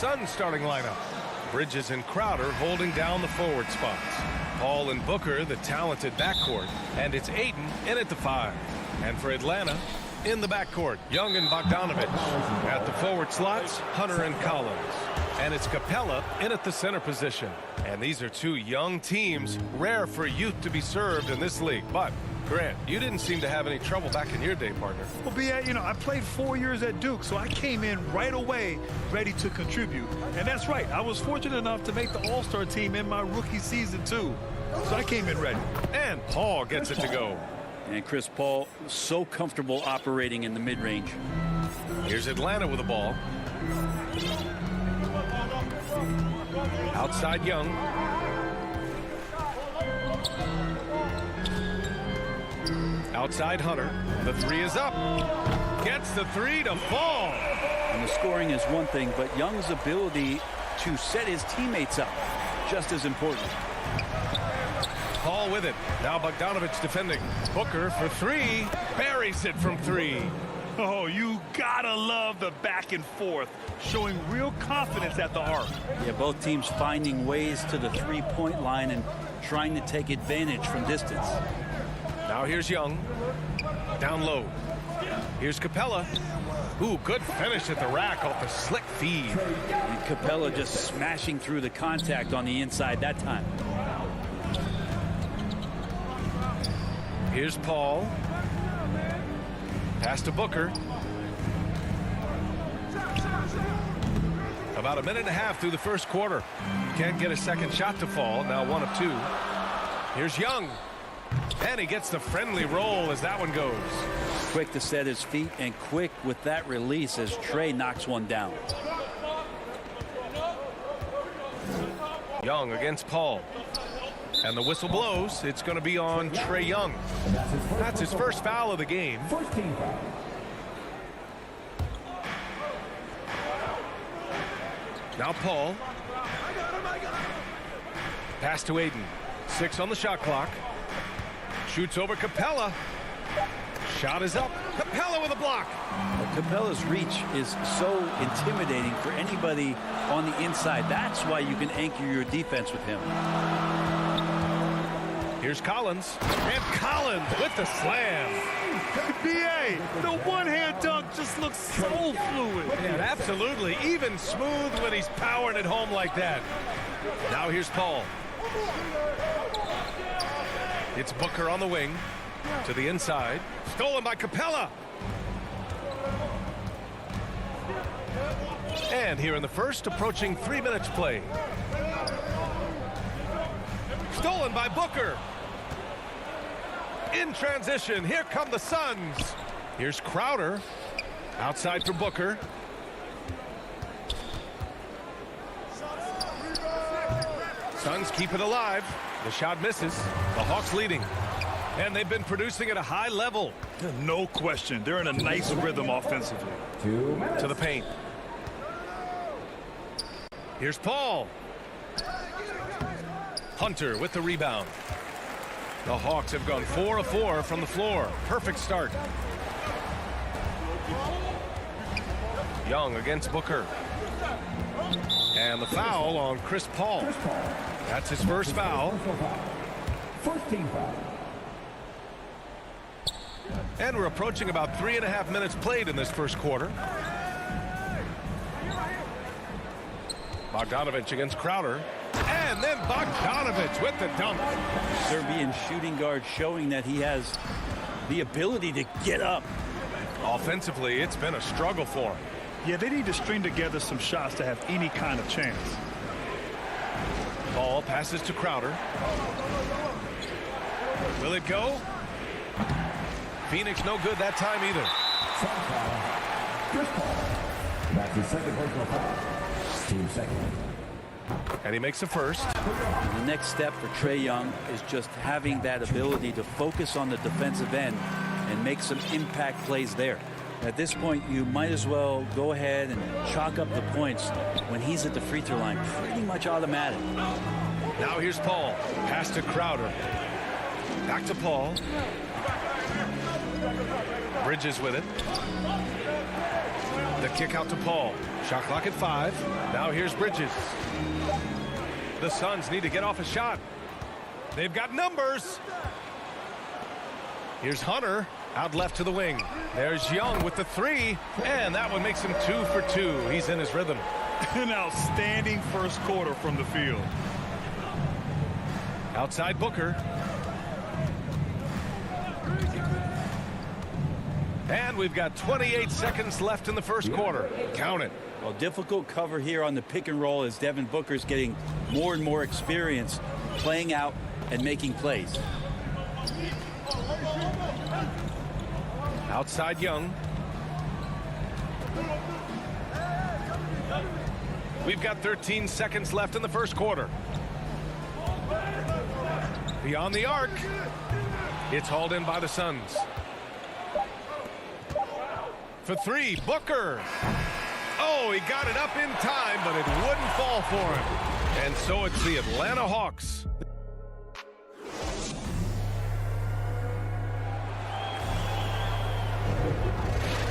Suns starting lineup. Bridges and Crowder holding down the forward spots. Paul and Booker, the talented backcourt. And it's Ayton in at the 5. And for Atlanta, in the backcourt, Young and Bogdanovich. At the forward slots, Hunter and Collins. And it's Capella in at the center position. And these are two young teams, rare for youth to be served in this league. But, Grant, you didn't seem to have any trouble back in your day, partner. Well, B.A., I played 4 years at Duke, so I came in right away ready to contribute. And that's right. I was fortunate enough to make the All-Star team in my rookie season, too. So I came in ready. And Paul gets it to go. And Chris Paul so comfortable operating in the mid-range. Here's Atlanta with the ball. Outside Young. Outside Hunter. The 3 is up. Gets the 3 to fall. And the scoring is one thing, but Young's ability to set his teammates up just as important. Paul with it. Now Bogdanovich defending. Booker for 3. Buries it from 3. Oh, you gotta love the back and forth, showing real confidence at the arc. Yeah, both teams finding ways to the three-point line and trying to take advantage from distance. Now here's Young. Down low. Here's Capella. Ooh, good finish at the rack off the slick feed. And Capella just smashing through the contact on the inside that time. Here's Paul. Pass to Booker. About a minute and a half through the first quarter. Can't get a second shot to fall. Now 1 of 2. Here's Young. And he gets the friendly roll as that one goes. Quick to set his feet and quick with that release as Trey knocks one down. Young against Paul. And the whistle blows. It's going to be on Trey Young. That's his first foul of the game. Now Paul. Pass to Ayton. 6 on the shot clock. Shoots over Capella. Shot is up. Capella with a block. Capella's reach is so intimidating for anybody on the inside. That's why you can anchor your defense with him. Here's Collins. And Collins with the slam. B.A., the one-hand dunk just looks so fluid. And absolutely even smooth when he's powering it home like that. Now here's Paul. It's Booker on the wing. To the inside. Stolen by Capella. And here in the first, approaching 3 minutes played. Stolen by Booker. In transition, here come the Suns. Here's Crowder. Outside for Booker. Suns keep it alive. The shot misses. The Hawks leading. And they've been producing at a high level. No question. They're in a nice rhythm offensively. To the paint. Here's Paul. Hunter with the rebound. The Hawks have gone 4 of 4 from the floor. Perfect start. Young against Booker. And the foul on Chris Paul. That's his first foul. First team foul. And we're approaching about 3.5 minutes played in this first quarter. Bogdanovich against Crowder. And then Bogdanovich with the dunk. Serbian shooting guard showing that he has the ability to get up. Offensively, it's been a struggle for him. Yeah, they need to string together some shots to have any kind of chance. Ball passes to Crowder. Will it go? Phoenix no good that time either. Chris Paul. That's his second personal foul. Team second. And he makes the first. The next step for Trey Young is just having that ability to focus on the defensive end and make some impact plays there. At this point, you might as well go ahead and chalk up the points when he's at the free throw line. Pretty much automatic. Now here's Paul. Pass to Crowder. Back to Paul. Bridges with it. The kick out to Paul. Shot clock at 5. Now here's Bridges. The Suns need to get off a shot. They've got numbers. Here's Hunter out left to the wing. There's Young with the 3, and that one makes him 2 for 2. He's in his rhythm. An outstanding first quarter from the field. Outside Booker. And we've got 28 seconds left in the first quarter. Count it. Well, difficult cover here on the pick and roll as Devin Booker's getting more and more experience playing out and making plays. Outside Young. We've got 13 seconds left in the first quarter. Beyond the arc. It's hauled in by the Suns. For 3, Booker. Oh, he got it up in time, but it wouldn't fall for him. And so it's the Atlanta Hawks.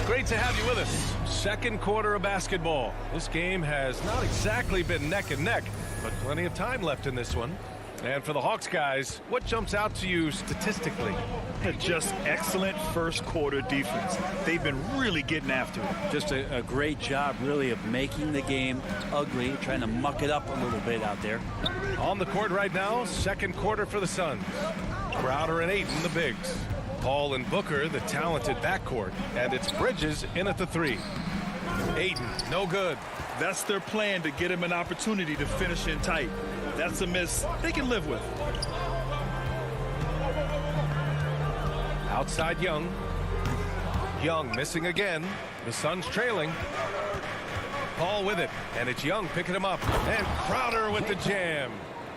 Great to have you with us. Second quarter of basketball. This game has not exactly been neck and neck, but plenty of time left in this one. And for the Hawks guys, what jumps out to you statistically? Just excellent first quarter defense. They've been really getting after it. Just a great job, really, of making the game ugly, trying to muck it up a little bit out there. On the court right now, second quarter for the Suns. Crowder and Ayton, the bigs. Paul and Booker, the talented backcourt. And it's Bridges in at the 3. Ayton, no good. That's their plan, to get him an opportunity to finish in tight. That's a miss they can live with. Outside Young. Young missing again. The Suns trailing. Paul with it, and it's Young picking him up. And Crowder with the jam.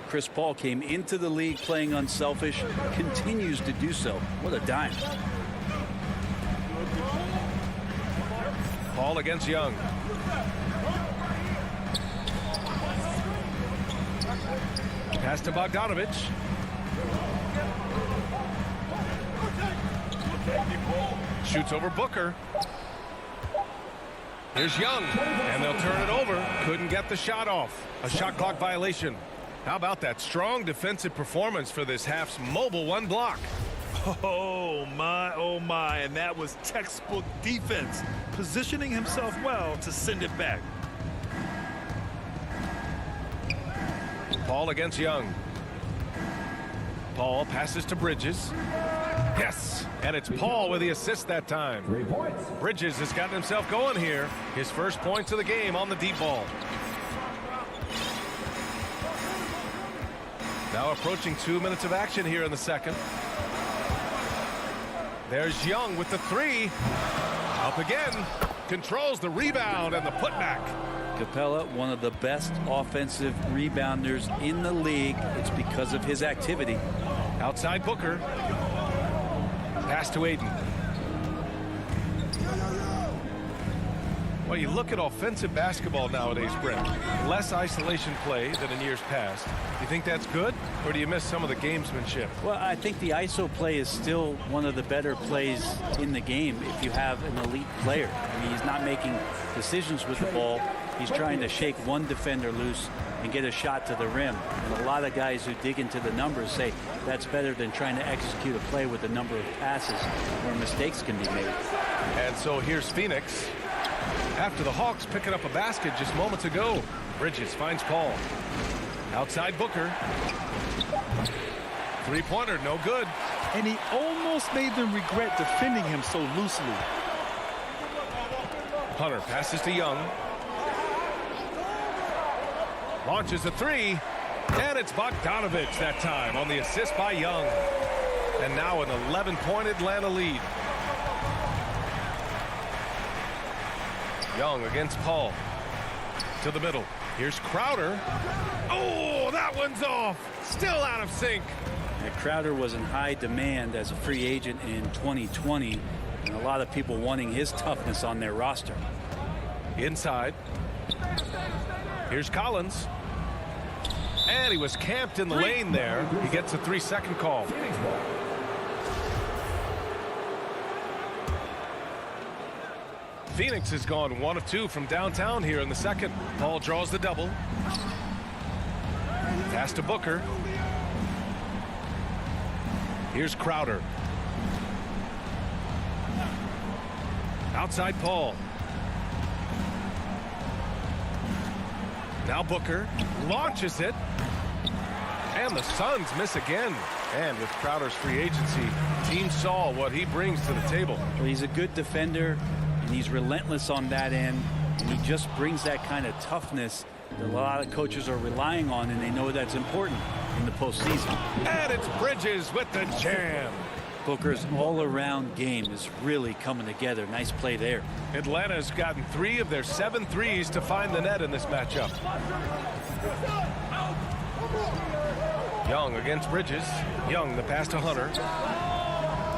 Chris Paul came into the league playing unselfish, continues to do so. What a dime. Paul against Young. Pass to Bogdanovich. Shoots over Booker. Here's Young, and they'll turn it over. Couldn't get the shot off. A shot clock violation. How about that strong defensive performance for this half's mobile 1 block? Oh my, and that was textbook defense, positioning himself well to send it back. Paul against Young. Paul passes to Bridges. Yes, and it's Paul with the assist that time. 3 points. Bridges has gotten himself going here. His first points of the game on the deep ball. Now approaching 2 minutes of action here in the second. There's Young with the 3. Up again. Controls the rebound and the putback. Capella, one of the best offensive rebounders in the league. It's because of his activity. Outside Booker. Pass to Ayton. Well, you look at offensive basketball nowadays, Brent. Less isolation play than in years past. Do you think that's good, or do you miss some of the gamesmanship? Well, I think the ISO play is still one of the better plays in the game if you have an elite player. I mean, he's not making decisions with the ball. He's trying to shake one defender loose and get a shot to the rim. And a lot of guys who dig into the numbers say that's better than trying to execute a play with a number of passes where mistakes can be made. And so here's Phoenix. After the Hawks picking up a basket just moments ago. Bridges finds Paul. Outside Booker. Three-pointer, no good. And he almost made them regret defending him so loosely. Hunter passes to Young. Launches a 3. And it's Bogdanovich that time on the assist by Young. And now an 11-point Atlanta lead. Young against Paul. To the middle. Here's Crowder. Oh, that one's off. Still out of sync. And Crowder was in high demand as a free agent in 2020. And a lot of people wanting his toughness on their roster. Inside. Here's Collins. And he was camped in the lane there. He gets a 3-second call. Phoenix has gone 1 of 2 from downtown here in the second. Paul draws the double. Pass to Booker. Here's Crowder. Outside Paul. Now Booker launches it. And the Suns miss again. And with Crowder's free agency, team saw what he brings to the table. Well, he's a good defender, and he's relentless on that end. And he just brings that kind of toughness that a lot of coaches are relying on, and they know that's important in the postseason. And it's Bridges with the jam. Booker's all-around game is really coming together. Nice play there. Atlanta's gotten 3 of their 7 threes to find the net in this matchup. Young against Bridges. Young, the pass to Hunter.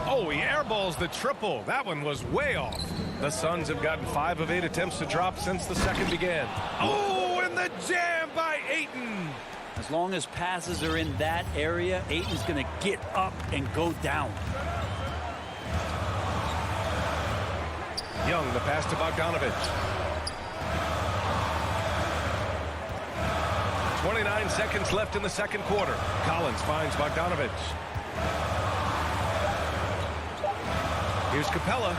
Oh, he airballs the triple. That one was way off. The Suns have gotten 5 of 8 attempts to drop since the second began. Oh, and the jam by Ayton. As long as passes are in that area, Ayton's going to get up and go down. Young, the pass to Bogdanovich. 29 seconds left in the second quarter. Collins finds Bogdanovich. Here's Capella.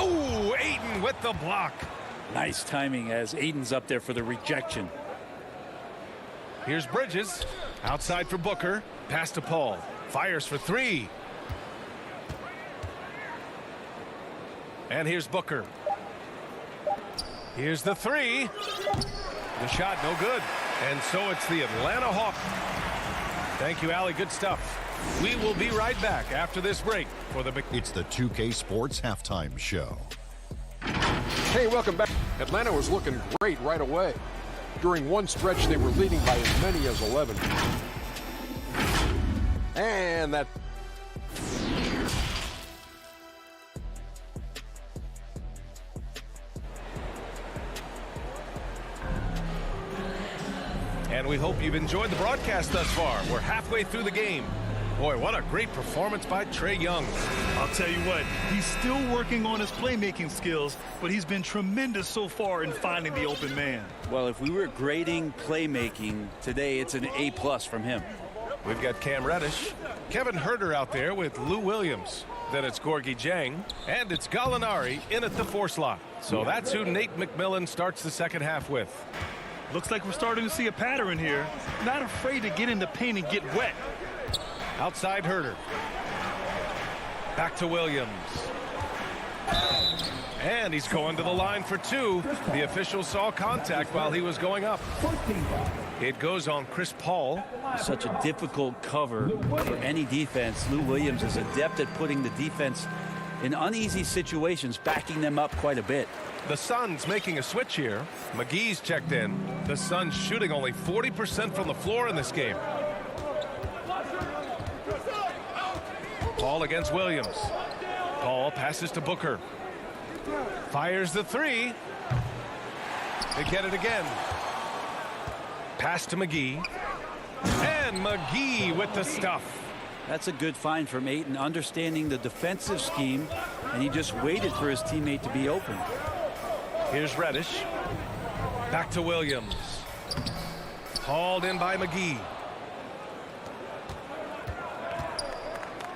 Ooh, Ayton with the block. Nice timing as Ayton's up there for the rejection. Here's Bridges. Outside for Booker. Pass to Paul. Fires for 3. And here's Booker. Here's the 3. The shot no good. And so it's the Atlanta Hawks. Thank you, Allie. Good stuff. We will be right back after this break for the... It's the 2K Sports Halftime Show. Hey, welcome back. Atlanta was looking great right away. During one stretch, they were leading by as many as 11. And that... And we hope you've enjoyed the broadcast thus far. We're halfway through the game. Boy, what a great performance by Trae Young. I'll tell you what, he's still working on his playmaking skills, but he's been tremendous so far in finding the open man. Well, if we were grading playmaking today, it's an A+ from him. We've got Cam Reddish, Kevin Huerter out there with Lou Williams. Then it's Gorgui Dieng, and it's Gallinari in at the 4 slot. So that's who Nate McMillan starts the second half with. Looks like we're starting to see a pattern here. Not afraid to get in the paint and get wet. Outside Huerter. Back to Williams. And he's going to the line for 2. The official saw contact while he was going up. It goes on Chris Paul. Such a difficult cover for any defense. Lou Williams is adept at putting the defense in uneasy situations, backing them up quite a bit. The Suns making a switch here. McGee's checked in. The Suns shooting only 40% from the floor in this game. Paul against Williams. Paul passes to Booker. Fires the 3. They get it again. Pass to McGee. And McGee with the stuff. That's a good find from Ayton, understanding the defensive scheme, and he just waited for his teammate to be open. Here's Reddish. Back to Williams. Hauled in by McGee.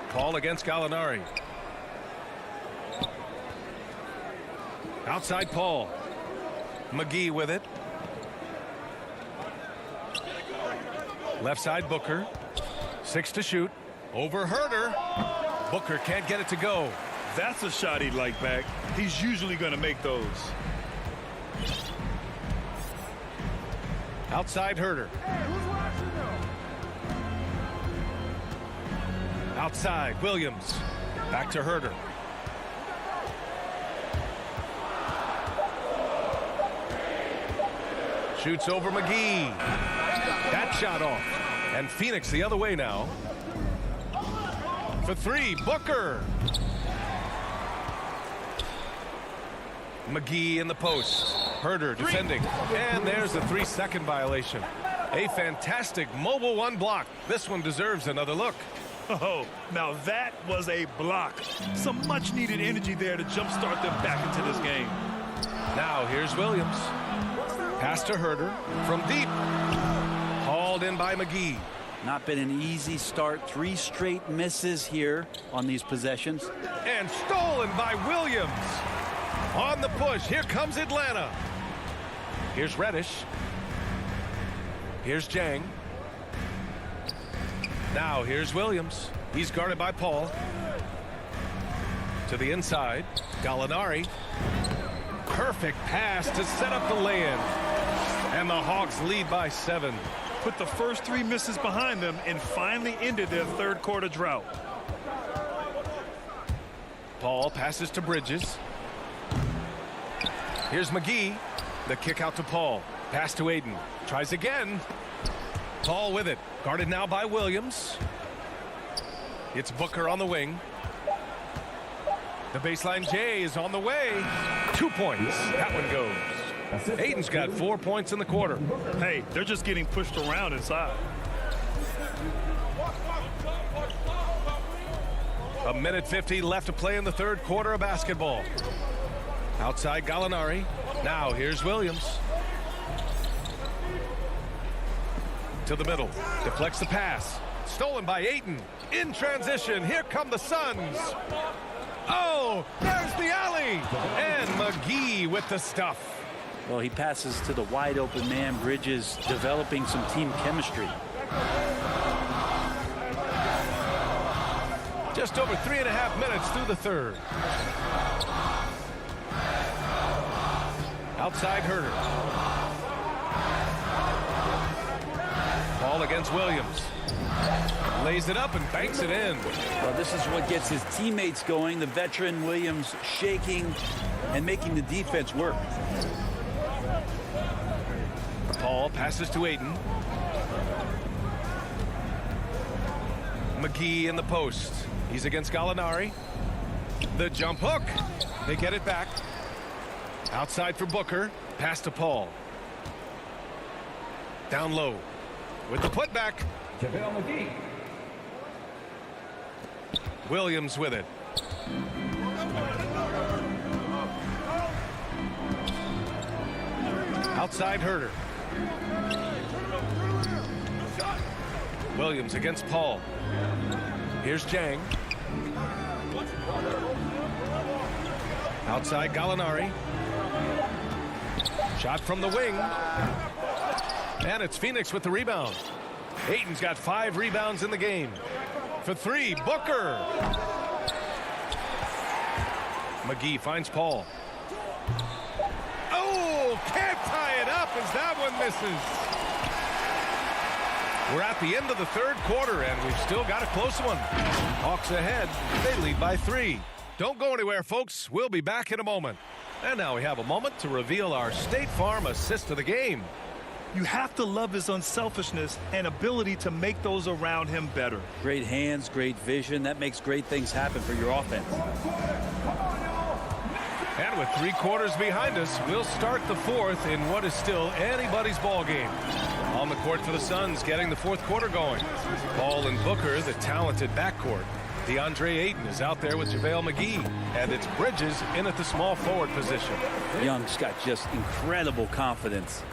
Paul against Gallinari. Outside Paul. McGee with it. Left side Booker. 6 to shoot. Over Huerter. Booker can't get it to go. That's a shot he'd like back. He's usually going to make those. Outside Huerter. Outside Williams. Back to Huerter. Shoots over McGee. That shot off. And Phoenix the other way now. For 3, Booker. McGee in the post. Huerter defending. And there's a 3-second violation. A fantastic mobile 1 block. This one deserves another look. Oh, now that was a block. Some much needed energy there to jumpstart them back into this game. Now here's Williams. Pass to Herter from deep. Hauled in by McGee. Not been an easy start. 3 straight misses here on these possessions. And stolen by Williams. On the push, here comes Atlanta. Here's Reddish. Here's Jang. Now here's Williams. He's guarded by Paul. To the inside, Gallinari. Perfect pass to set up the lay-in. And the Hawks lead by 7. Put the first 3 misses behind them and finally ended their third quarter drought. Paul passes to Bridges. Here's McGee. The kick out to Paul. Pass to Aiden. Tries again. Paul with it. Guarded now by Williams. It's Booker on the wing. The baseline J is on the way. 2 points. That one goes. Aiden's got 4 points in the quarter. Hey, they're just getting pushed around inside. A minute 50 left to play in the third quarter of basketball. Outside Gallinari. Now here's Williams. To the middle. Deflects the pass. Stolen by Ayton. In transition. Here come the Suns. Oh, there's the alley. And McGee with the stuff. Well, he passes to the wide open man. Bridges developing some team chemistry. Just over 3.5 minutes through the third. Outside Herter. Ball against Williams. Lays it up and banks it in. Well, this is what gets his teammates going. The veteran Williams shaking and making the defense work. Paul passes to Aiden. McGee in the post. He's against Gallinari. The jump hook. They get it back. Outside for Booker. Pass to Paul. Down low. With the putback. Williams with it. Outside Herter. Williams against Paul. Here's Jang. Outside Gallinari. Shot from the wing. And it's Phoenix with the rebound. Ayton's got 5 rebounds in the game. For 3, Booker. McGee finds Paul. Oh, can't tie it up as that one misses. We're at the end of the third quarter, and we've still got a close one. Hawks ahead. They lead by 3. Don't go anywhere, folks. We'll be back in a moment. And now we have a moment to reveal our State Farm assist of the game. You have to love his unselfishness and ability to make those around him better. Great hands, great vision. That makes great things happen for your offense. And with 3 quarters behind us, we'll start the fourth in what is still anybody's ball game. On the court for the Suns, getting the fourth quarter going. Ball and Booker, the talented backcourt. DeAndre Ayton is out there with JaVale McGee. And it's Bridges in at the small forward position. Young's got just incredible confidence.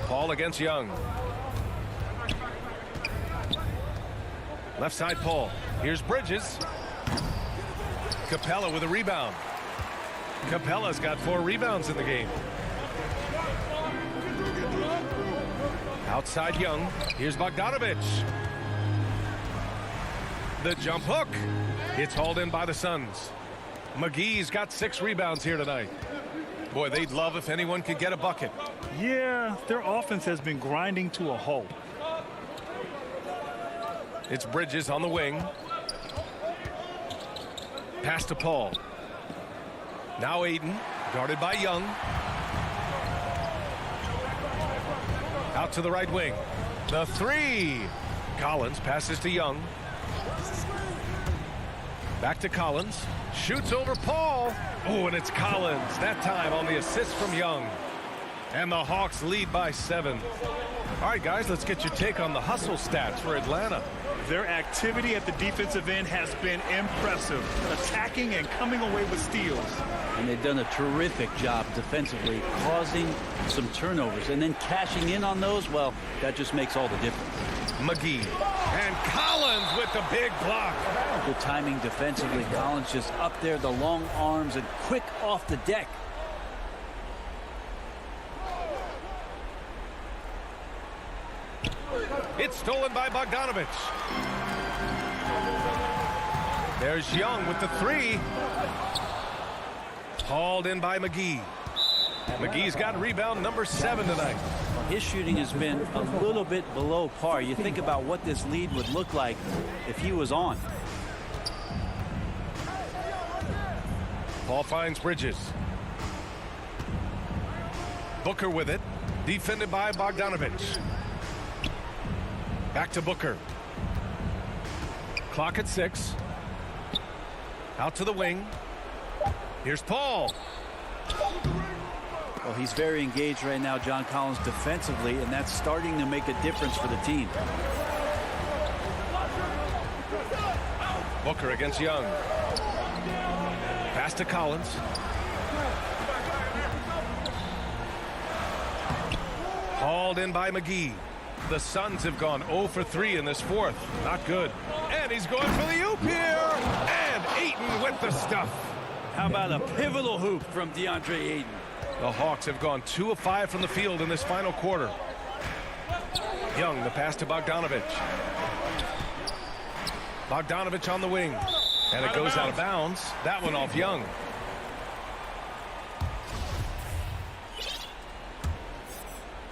Paul against Young. Left side Paul. Here's Bridges. Capella with a rebound. Capella's got 4 rebounds in the game. Outside Young. Here's Bogdanovich. The jump hook. It's hauled in by the Suns. McGee's got 6 rebounds here tonight. Boy, they'd love if anyone could get a bucket. Yeah, their offense has been grinding to a halt. It's Bridges on the wing. Pass to Paul. Now Ayton, guarded by Young. Out to the right wing. The 3. Collins passes to Young. Back to Collins. Shoots over Paul. Oh, and it's Collins. That time on the assist from Young. And the Hawks lead by 7. All right, guys, let's get your take on the hustle stats for Atlanta. Their activity at the defensive end has been impressive, attacking and coming away with steals. And they've done a terrific job defensively, causing some turnovers, and then cashing in on those. Well, that just makes all the difference. McGee and Collins with the big block. Good timing defensively. Collins just up there, the long arms, and quick off the deck. It's stolen by Bogdanovich. There's Young with the three. Hauled in by McGee. McGee's got rebound number 7 tonight. His shooting has been a little bit below par. You think about what this lead would look like if he was on. Paul finds Bridges. Booker with it. Defended by Bogdanovich. Back to Booker. Clock at 6. Out to the wing. Here's Paul. Well, he's very engaged right now, John Collins, defensively, and that's starting to make a difference for the team. Booker against Young. Pass to Collins. Hauled in by McGee. The Suns have gone 0 for 3 in this fourth. Not good. And he's going for the oop here. And Ayton with the stuff. How about a pivotal hoop from DeAndre Ayton? The Hawks have gone 2 of 5 from the field in this final quarter. Young, the pass to Bogdanovich. Bogdanovich on the wing. And it goes out of bounds. That one off Young.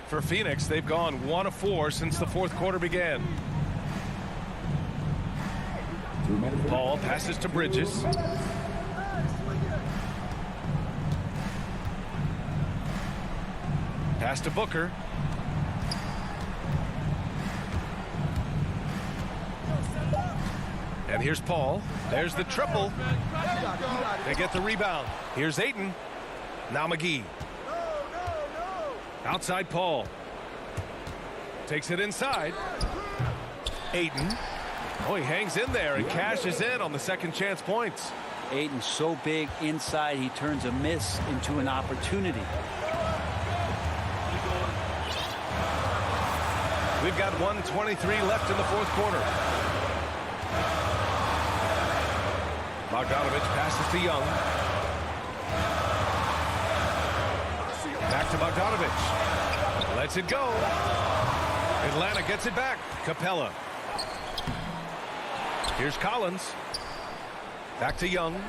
For Phoenix, they've gone 1 of 4 since the fourth quarter began. Paul passes to Bridges. Pass to Booker. And here's Paul. There's the triple. They get the rebound. Here's Ayton. Now McGee. Outside Paul. Takes it inside. Ayton. Oh, he hangs in there and cashes in on the second chance points. Ayton's so big inside, he turns a miss into an opportunity. We've got 1:23 left in the fourth quarter. Bogdanovich passes to Young. Back to Bogdanovich. Lets it go. Atlanta gets it back. Capella. Here's Collins. Back to Young.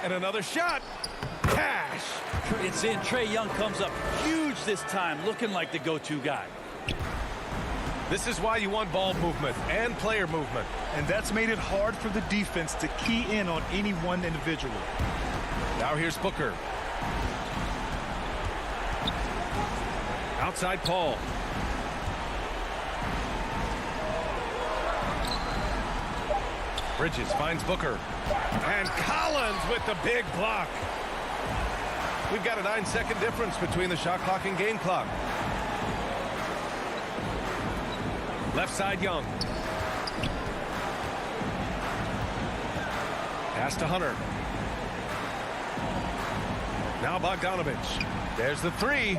And another shot. Cash. It's in. Trae Young comes up huge this time, looking like the go-to guy. This is why you want ball movement and player movement. And that's made it hard for the defense to key in on any one individual. Now here's Booker. Outside Paul. Bridges finds Booker. And Collins with the big block. We've got a 9-second difference between the shot clock and game clock. Left side Young. Pass to Hunter. Now Bogdanovich. There's the three.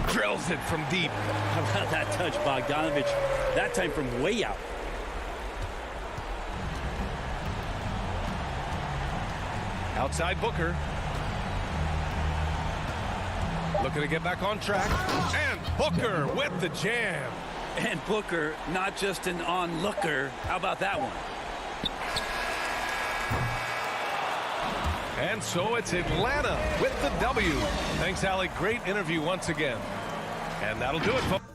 Drills it from deep. How about that touch, Bogdanovich? That time from way out. Outside Booker. Looking to get back on track. And Booker with the jam. And Booker, not just an onlooker. How about that one? And so it's Atlanta with the W. Thanks, Alec. Great interview once again. And that'll do it, folks.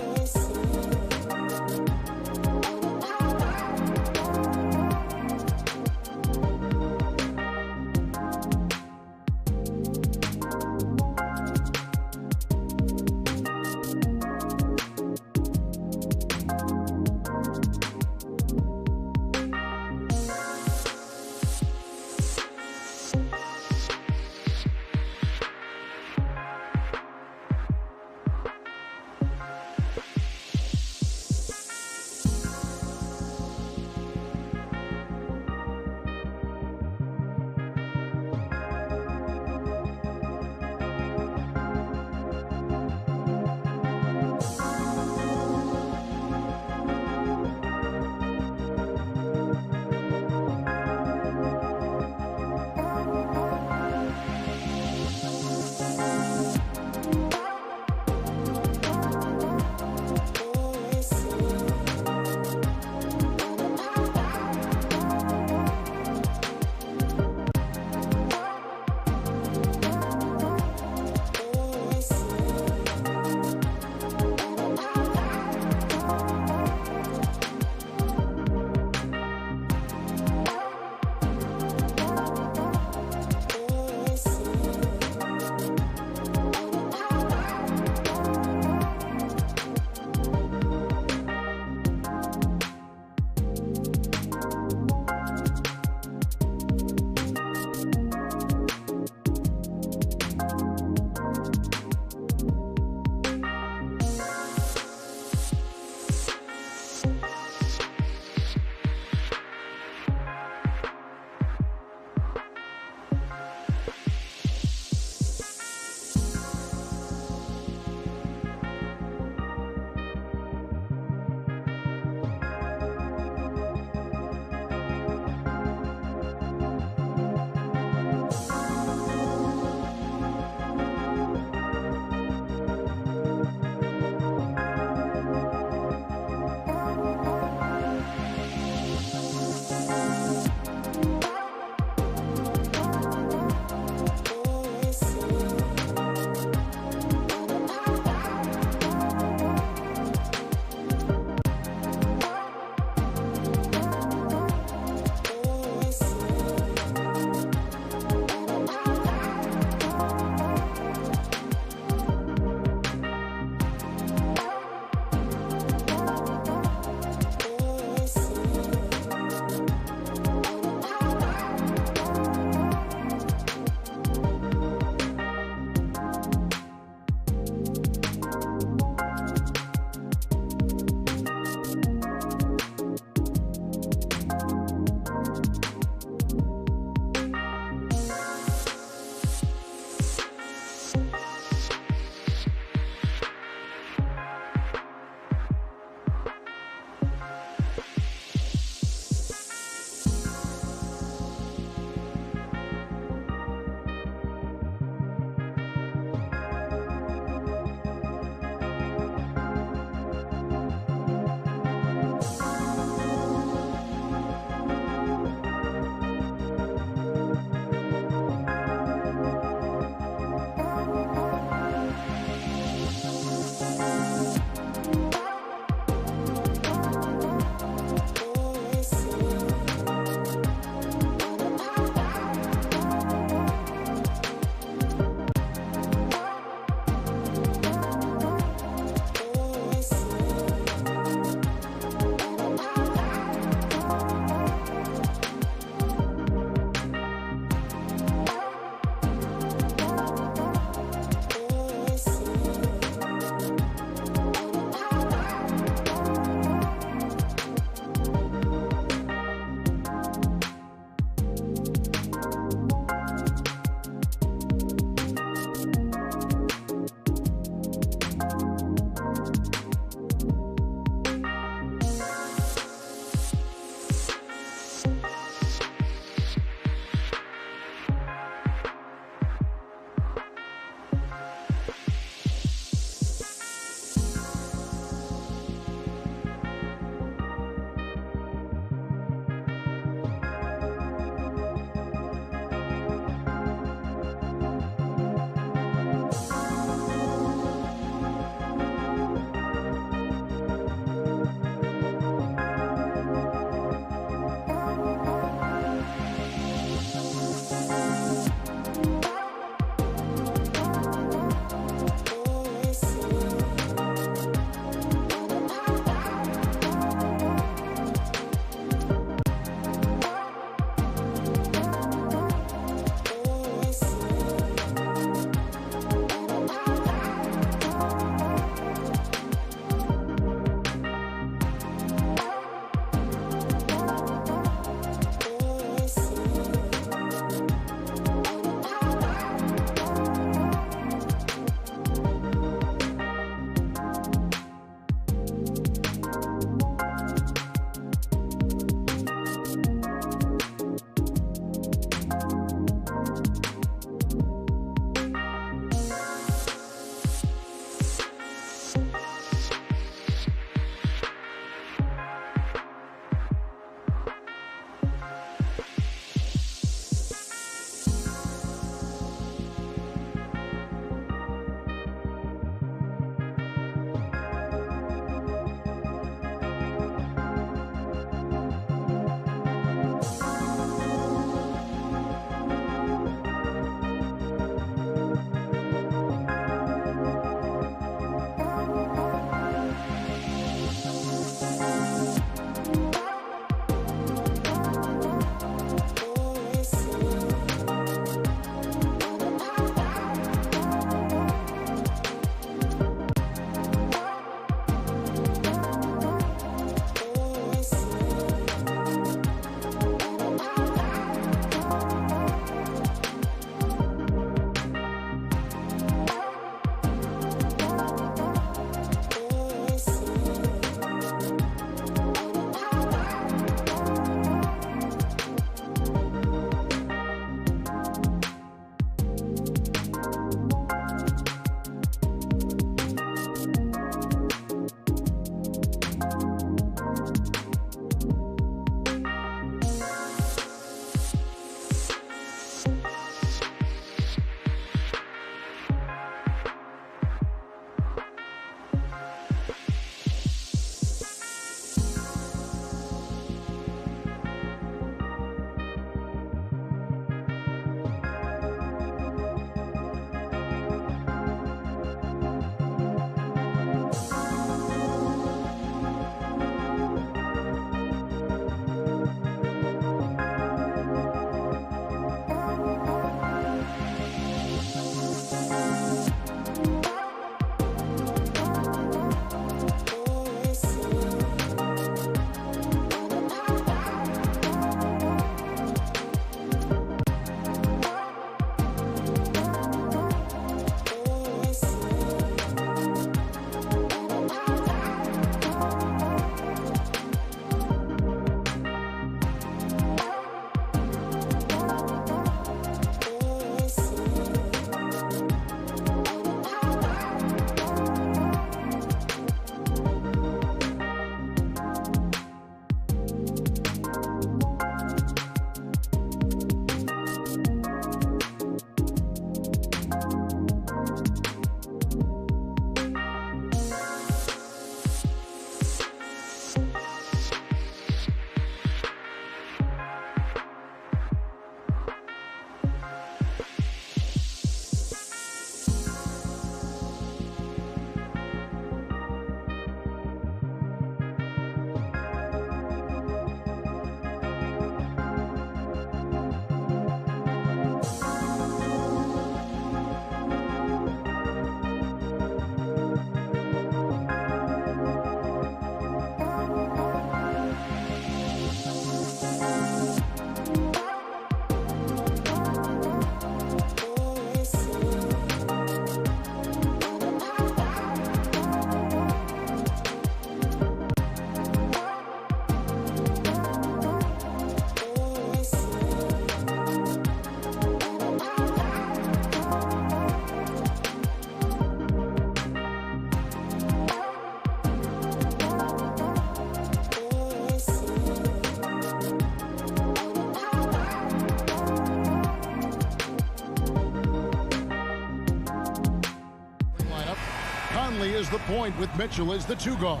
Conley is the point with Mitchell as the 2 guard.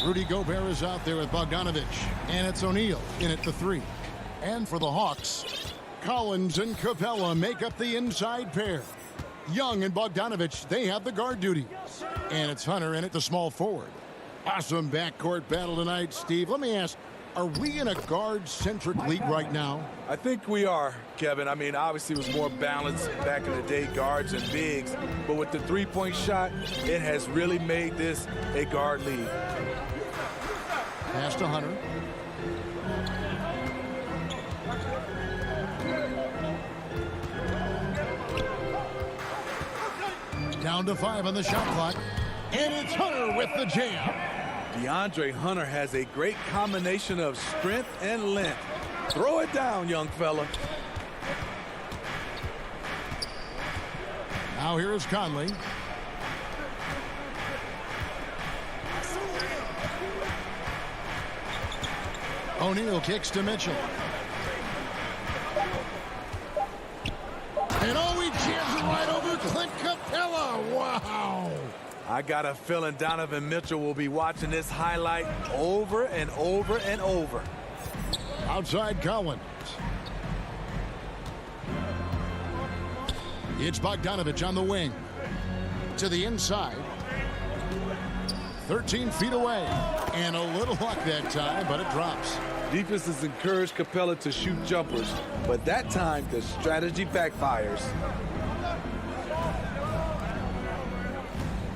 Rudy Gobert is out there with Bogdanovich. And it's O'Neal in at the 3. And for the Hawks, Collins and Capella make up the inside pair. Young and Bogdanovich, they have the guard duty. And it's Hunter in at the small forward. Awesome backcourt battle tonight, Steve. Let me ask, are we in a guard-centric league right now? I think we are, Kevin. I mean, obviously it was more balanced back in the day, guards and bigs. But with the three-point shot, it has really made this a guard league. Pass to Hunter. Down to 5 on the shot clock. And it's Hunter with the jam. DeAndre Hunter has a great combination of strength and length. Throw it down, young fella. Now here is Conley. O'Neal kicks to Mitchell. And he jams it right over Clint Capella. Wow. I got a feeling Donovan Mitchell will be watching this highlight over and over and over. Outside Collins. It's Bogdanovich on the wing. To the inside. 13 feet away. And a little luck that time, but it drops. Defenses encourage Capella to shoot jumpers, but that time the strategy backfires.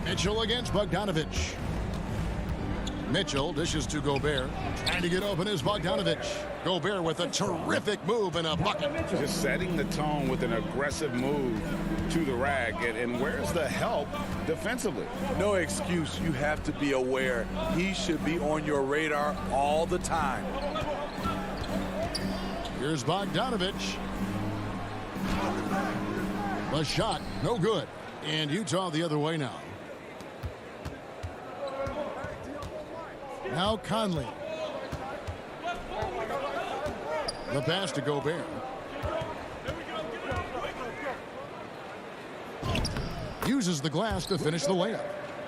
Mitchell against Bogdanovich. Mitchell dishes to Gobert. Trying to get open is Bogdanovich. Gobert with a terrific move and a bucket. Just setting the tone with an aggressive move to the rack. And where's the help defensively? No excuse. You have to be aware. He should be on your radar all the time. Here's Bogdanovich. The shot, no good. And Utah the other way now. Now Conley. The pass to Gobert. Uses the glass to finish the layup.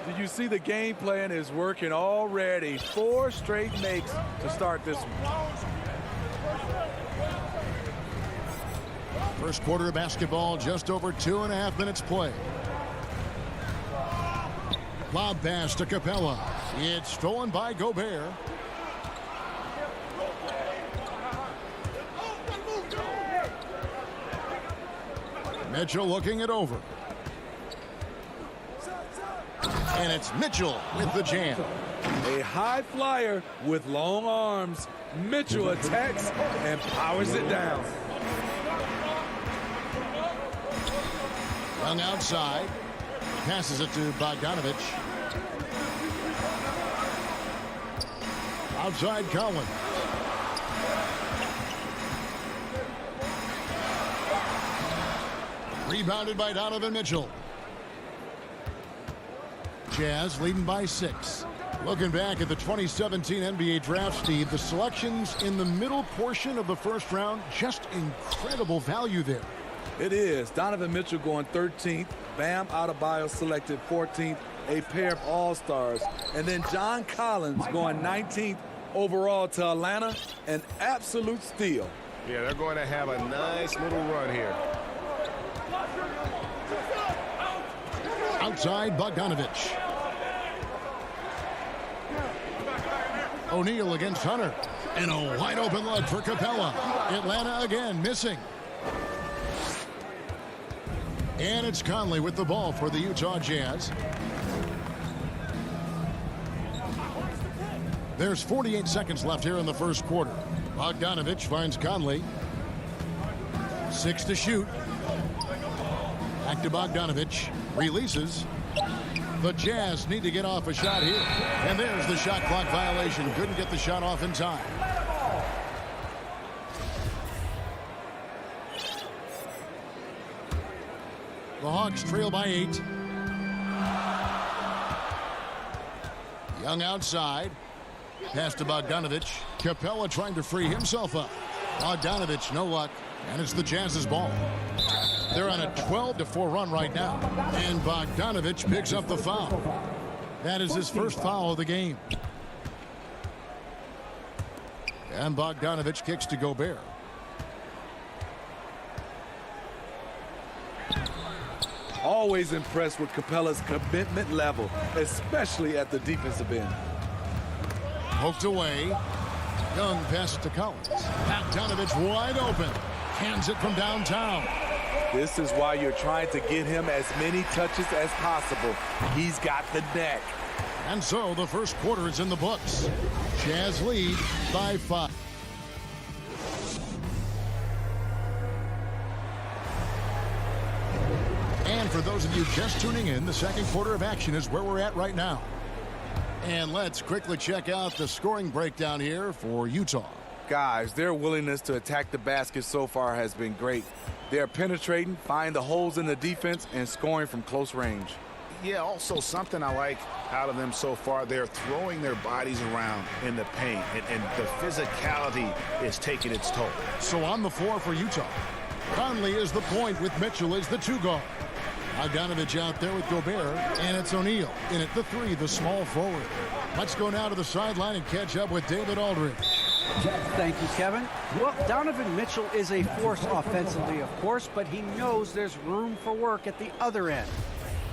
Did you see the game plan is working already? 4 straight makes to start this one. First quarter of basketball, just over 2.5 minutes play. Lob pass to Capella. It's stolen by Gobert. Mitchell looking it over. And it's Mitchell with the jam. A high flyer with long arms. Mitchell attacks and powers it down. Young outside. Passes it to Bogdanovich. Outside Collins. Rebounded by Donovan Mitchell. Jazz leading by 6. Looking back at the 2017 NBA draft, Steve, the selections in the middle portion of the first round, just incredible value there. It is. Donovan Mitchell going 13th. Bam Adebayo selected 14th. A pair of all-stars. And then John Collins going 19th overall to Atlanta. An absolute steal. Yeah, they're going to have a nice little run here. Outside Bogdanovich. O'Neal against Hunter. And a wide open look for Capella. Atlanta again missing. And it's Conley with the ball for the Utah Jazz. There's 48 seconds left here in the first quarter. Bogdanovich finds Conley. 6 to shoot. Back to Bogdanovich. Releases. The Jazz need to get off a shot here. And there's the shot clock violation. Couldn't get the shot off in time. The Hawks trail by 8. Young outside. Pass to Bogdanovich. Capella trying to free himself up. Bogdanovich, no luck. And it's the Jazz's ball. They're on a 12-4 run right now. And Bogdanovich picks up the foul. That is his first foul of the game. And Bogdanovich kicks to Gobert. Always impressed with Capella's commitment level, especially at the defensive end. Poked away. Young passes to Collins. Bogdanovich wide open. Hands it from downtown. This is why you're trying to get him as many touches as possible. He's got the neck. And so the first quarter is in the books. Jazz lead by 5. And for those of you just tuning in, the second quarter of action is where we're at right now. And let's quickly check out the scoring breakdown here for Utah. Guys, their willingness to attack the basket so far has been great. They're penetrating, finding the holes in the defense, and scoring from close range. Yeah, also something I like out of them so far, they're throwing their bodies around in the paint, and the physicality is taking its toll. So on the floor for Utah, Conley is the point with Mitchell as the 2 guard. Bogdanovich out there with Gobert, and it's O'Neal in at the 3, the small forward. Let's go now to the sideline and catch up with David Aldridge. Thank you, Kevin. Well, Donovan Mitchell is a force offensively, of course, but he knows there's room for work at the other end.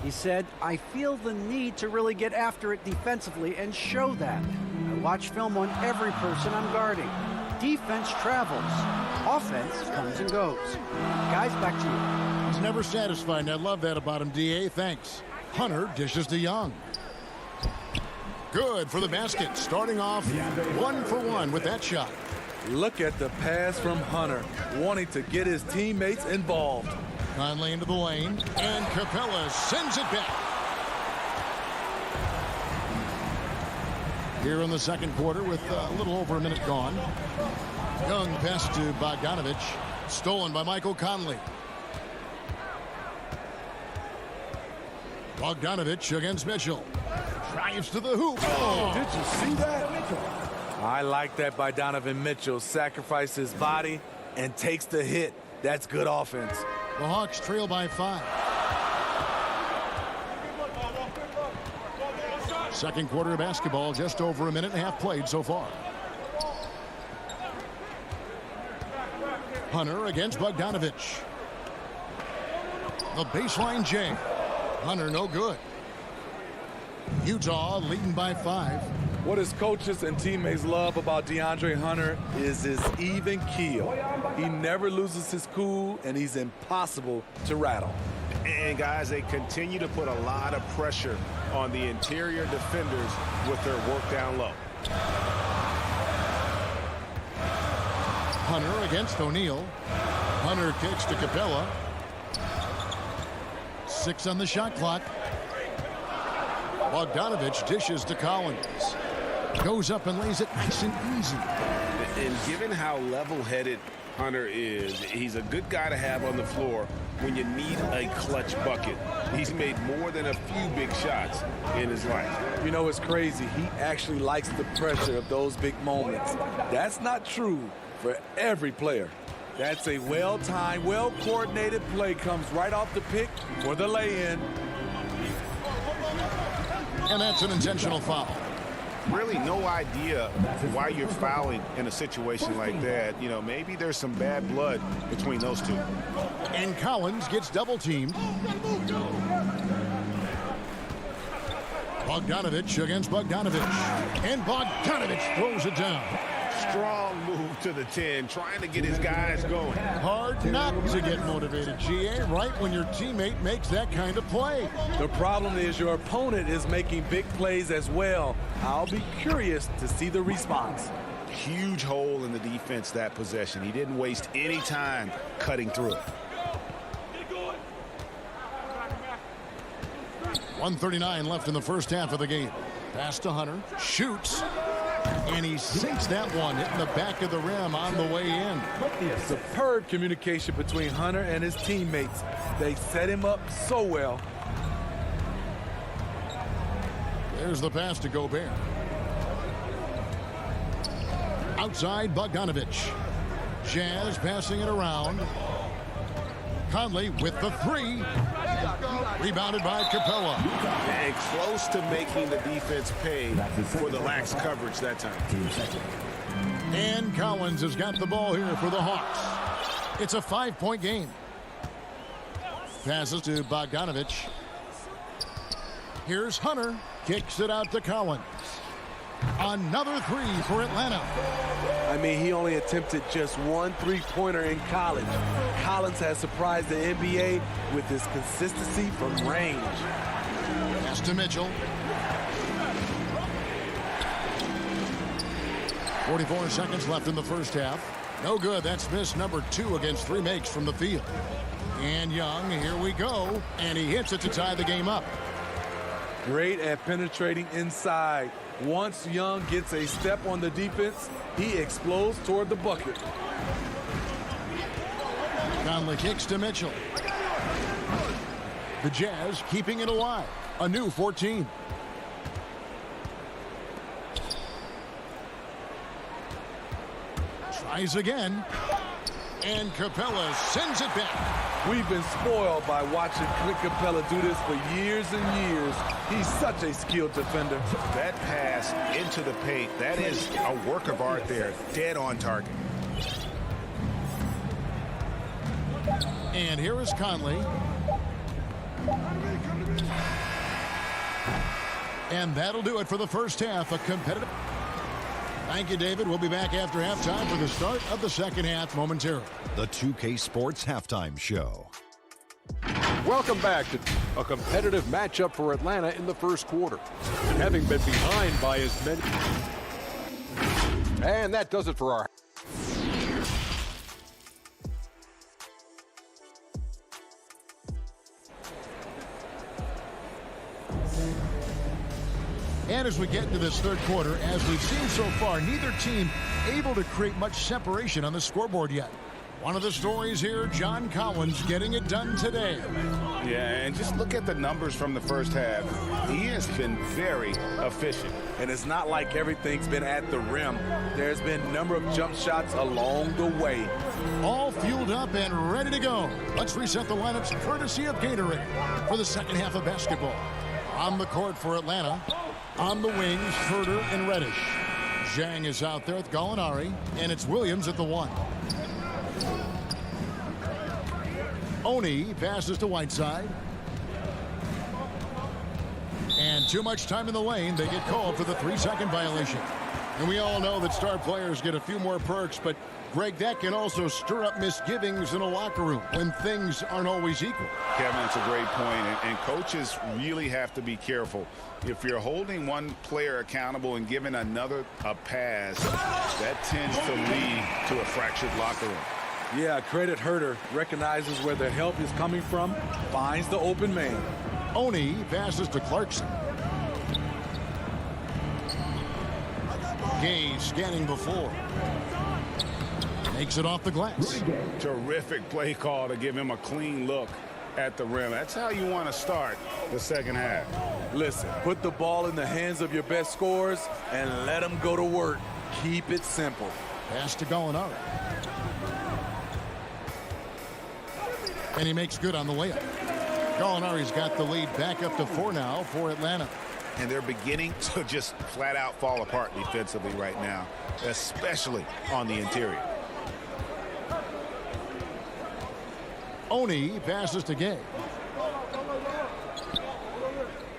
He said, I feel the need to really get after it defensively and show that. I watch film on every person I'm guarding. Defense travels. Offense comes and goes. Guys, back to you. He's never satisfied, and I love that about him, D.A. Thanks. Hunter dishes to Young. Good for the basket, starting off 1 for 1 with that shot. Look at the pass from Hunter, wanting to get his teammates involved. Conley into the lane, and Capella sends it back. Here in the second quarter with a little over a minute gone. Young pass to Bogdanovich, stolen by Michael Conley. Bogdanovich against Mitchell. Drives to the hoop. Oh, did you see that? I like that by Donovan Mitchell. Sacrifices his body and takes the hit. That's good offense. The Hawks trail by 5. Second quarter of basketball, just over a minute and a half played so far. Hunter against Bogdanovich. The baseline J. Hunter no good. Utah leading by 5. What his coaches and teammates love about DeAndre Hunter is his even keel. He never loses his cool, and he's impossible to rattle. And guys, they continue to put a lot of pressure on the interior defenders with their work down low. Hunter against O'Neal. Hunter kicks to Capella. 6 on the shot clock. Bogdanovich dishes to Collins. Goes up and lays it nice and easy. And given how level-headed Hunter is, he's a good guy to have on the floor when you need a clutch bucket. He's made more than a few big shots in his life. You know, it's crazy. He actually likes the pressure of those big moments. That's not true for every player. That's a well-timed, well-coordinated play. Comes right off the pick for the lay-in. And that's an intentional foul. Really no idea why you're fouling in a situation like that. You know, maybe there's some bad blood between those two. And Collins gets double-teamed. Bogdanovich against Bogdanovich. And Bogdanovich throws it down. Strong move to the 10, trying to get his guys going. Hard not to get motivated, GA, right when your teammate makes that kind of play. The problem is your opponent is making big plays as well. I'll be curious to see the response. Huge hole in the defense that possession. He didn't waste any time cutting through it. 1:39 left in the first half of the game. Pass to Hunter. Shoots. And he sinks that one, hitting the back of the rim on the way in. Superb communication between Hunter and his teammates. They set him up so well. There's the pass to Gobert. Outside, Bogdanovich. Jazz passing it around. Conley with the three. Rebounded by Capella. And close to making the defense pay for the lax coverage that time. And Collins has got the ball here for the Hawks. It's a 5-point game. Passes to Bogdanovich. Here's Hunter. Kicks it out to Collins. Another three for Atlanta. I mean, he only attempted just one three-pointer in college. Collins has surprised the NBA with his consistency from range. Pass to Mitchell. 44 seconds left in the first half. No good. That's miss number 2 against 3 makes from the field. And Young, here we go. And he hits it to tie the game up. Great at penetrating inside. Once Young gets a step on the defense, he explodes toward the bucket. Conley kicks to Mitchell. The Jazz keeping it alive. A new 14. Tries again. And Capella sends it back. We've been spoiled by watching Clint Capella do this for years and years. He's such a skilled defender. That pass into the paint, that is a work of art there. Dead on target. And here is Conley. And that'll do it for the first half. A competitive. Thank you, David. We'll be back after halftime for the start of the second half momentarily. The 2K Sports Halftime Show. Welcome back to a competitive matchup for Atlanta in the first quarter. Having been behind by as many. And that does it for our. And as we get into this third quarter, as we've seen so far, neither team able to create much separation on the scoreboard yet. One of the stories here, John Collins getting it done today. Yeah, and just look at the numbers from the first half. He has been very efficient. And it's not like everything's been at the rim. There's been a number of jump shots along the way. All fueled up and ready to go. Let's reset the lineups courtesy of Gatorade for the second half of basketball. On the court for Atlanta. On the wings, Herter and Reddish. Zhang is out there with Gallinari, and it's Williams at the 1. Oni passes to Whiteside. And too much time in the lane. They get called for the 3-second violation. And we all know that star players get a few more perks, but Greg, that can also stir up misgivings in a locker room when things aren't always equal. Kevin, that's a great point, and coaches really have to be careful. If you're holding one player accountable and giving another a pass, that tends to lead to a fractured locker room. Yeah, credit Herter. Recognizes where the help is coming from, finds the open man. Oni passes to Clarkson. Gay scanning before. Makes it off the glass. Terrific play call to give him a clean look at the rim. That's how you want to start the second half. Listen, put the ball in the hands of your best scorers and let them go to work. Keep it simple. Pass to Gallinari. And he makes good on the layup. Gallinari's got the lead back up to 4 now for Atlanta. And they're beginning to just flat out fall apart defensively right now, especially on the interior. Oni passes to Gay.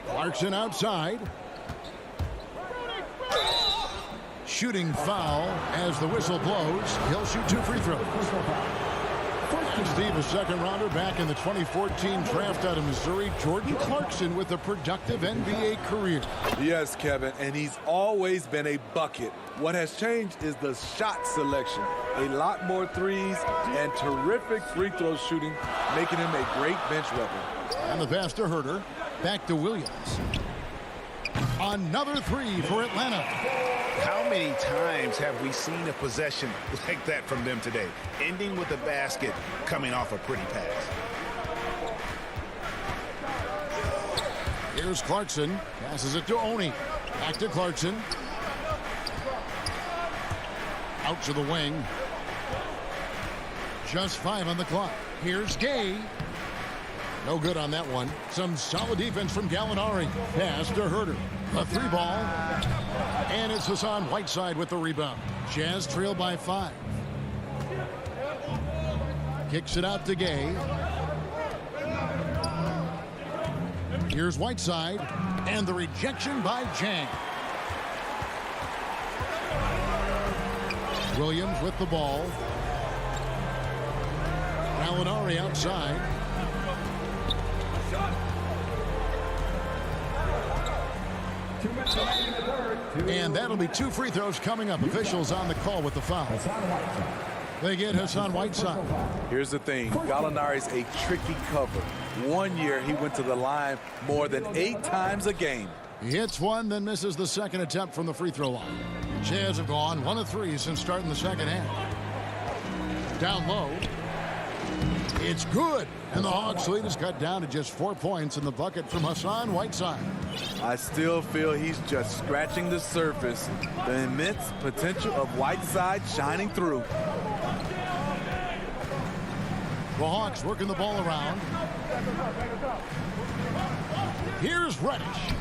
Clarkson outside. Shooting foul as the whistle blows. He'll shoot 2 free throws. And Steve, a second rounder back in the 2014 draft out of Missouri. Jordan Clarkson with a productive NBA career. Yes, Kevin, and he's always been a bucket. What has changed is the shot selection. A lot more threes and terrific free throw shooting, making him a great bench weapon. And the pass to Herter. Back to Williams. Another 3 for Atlanta. How many times have we seen a possession like that from them today? Ending with a basket, coming off a pretty pass. Here's Clarkson. Passes it to Oni. Back to Clarkson. Out to the wing. Just 5 on the clock. Here's Gay. No good on that one. Some solid defense from Gallinari. Pass to Herter. A 3-ball. And it's Hassan Whiteside with the rebound. Jazz trail by 5. Kicks it out to Gay. Here's Whiteside. And the rejection by Jang. Williams with the ball. Gallinari outside. And that'll be 2 free throws coming up. Officials on the call with the foul. They get Hassan Whiteside. Here's the thing. Gallinari's a tricky cover. One year he went to the line more than 8 times a game. He hits one, then misses the second attempt from the free throw line. Jazz have gone 1 of 3 since starting the second half. Down low. It's good. And the Hawks lead is cut down to just 4 points in the bucket from Hassan Whiteside. I still feel he's just scratching the surface. The immense potential of Whiteside shining through. The Hawks working the ball around. Here's Reddish.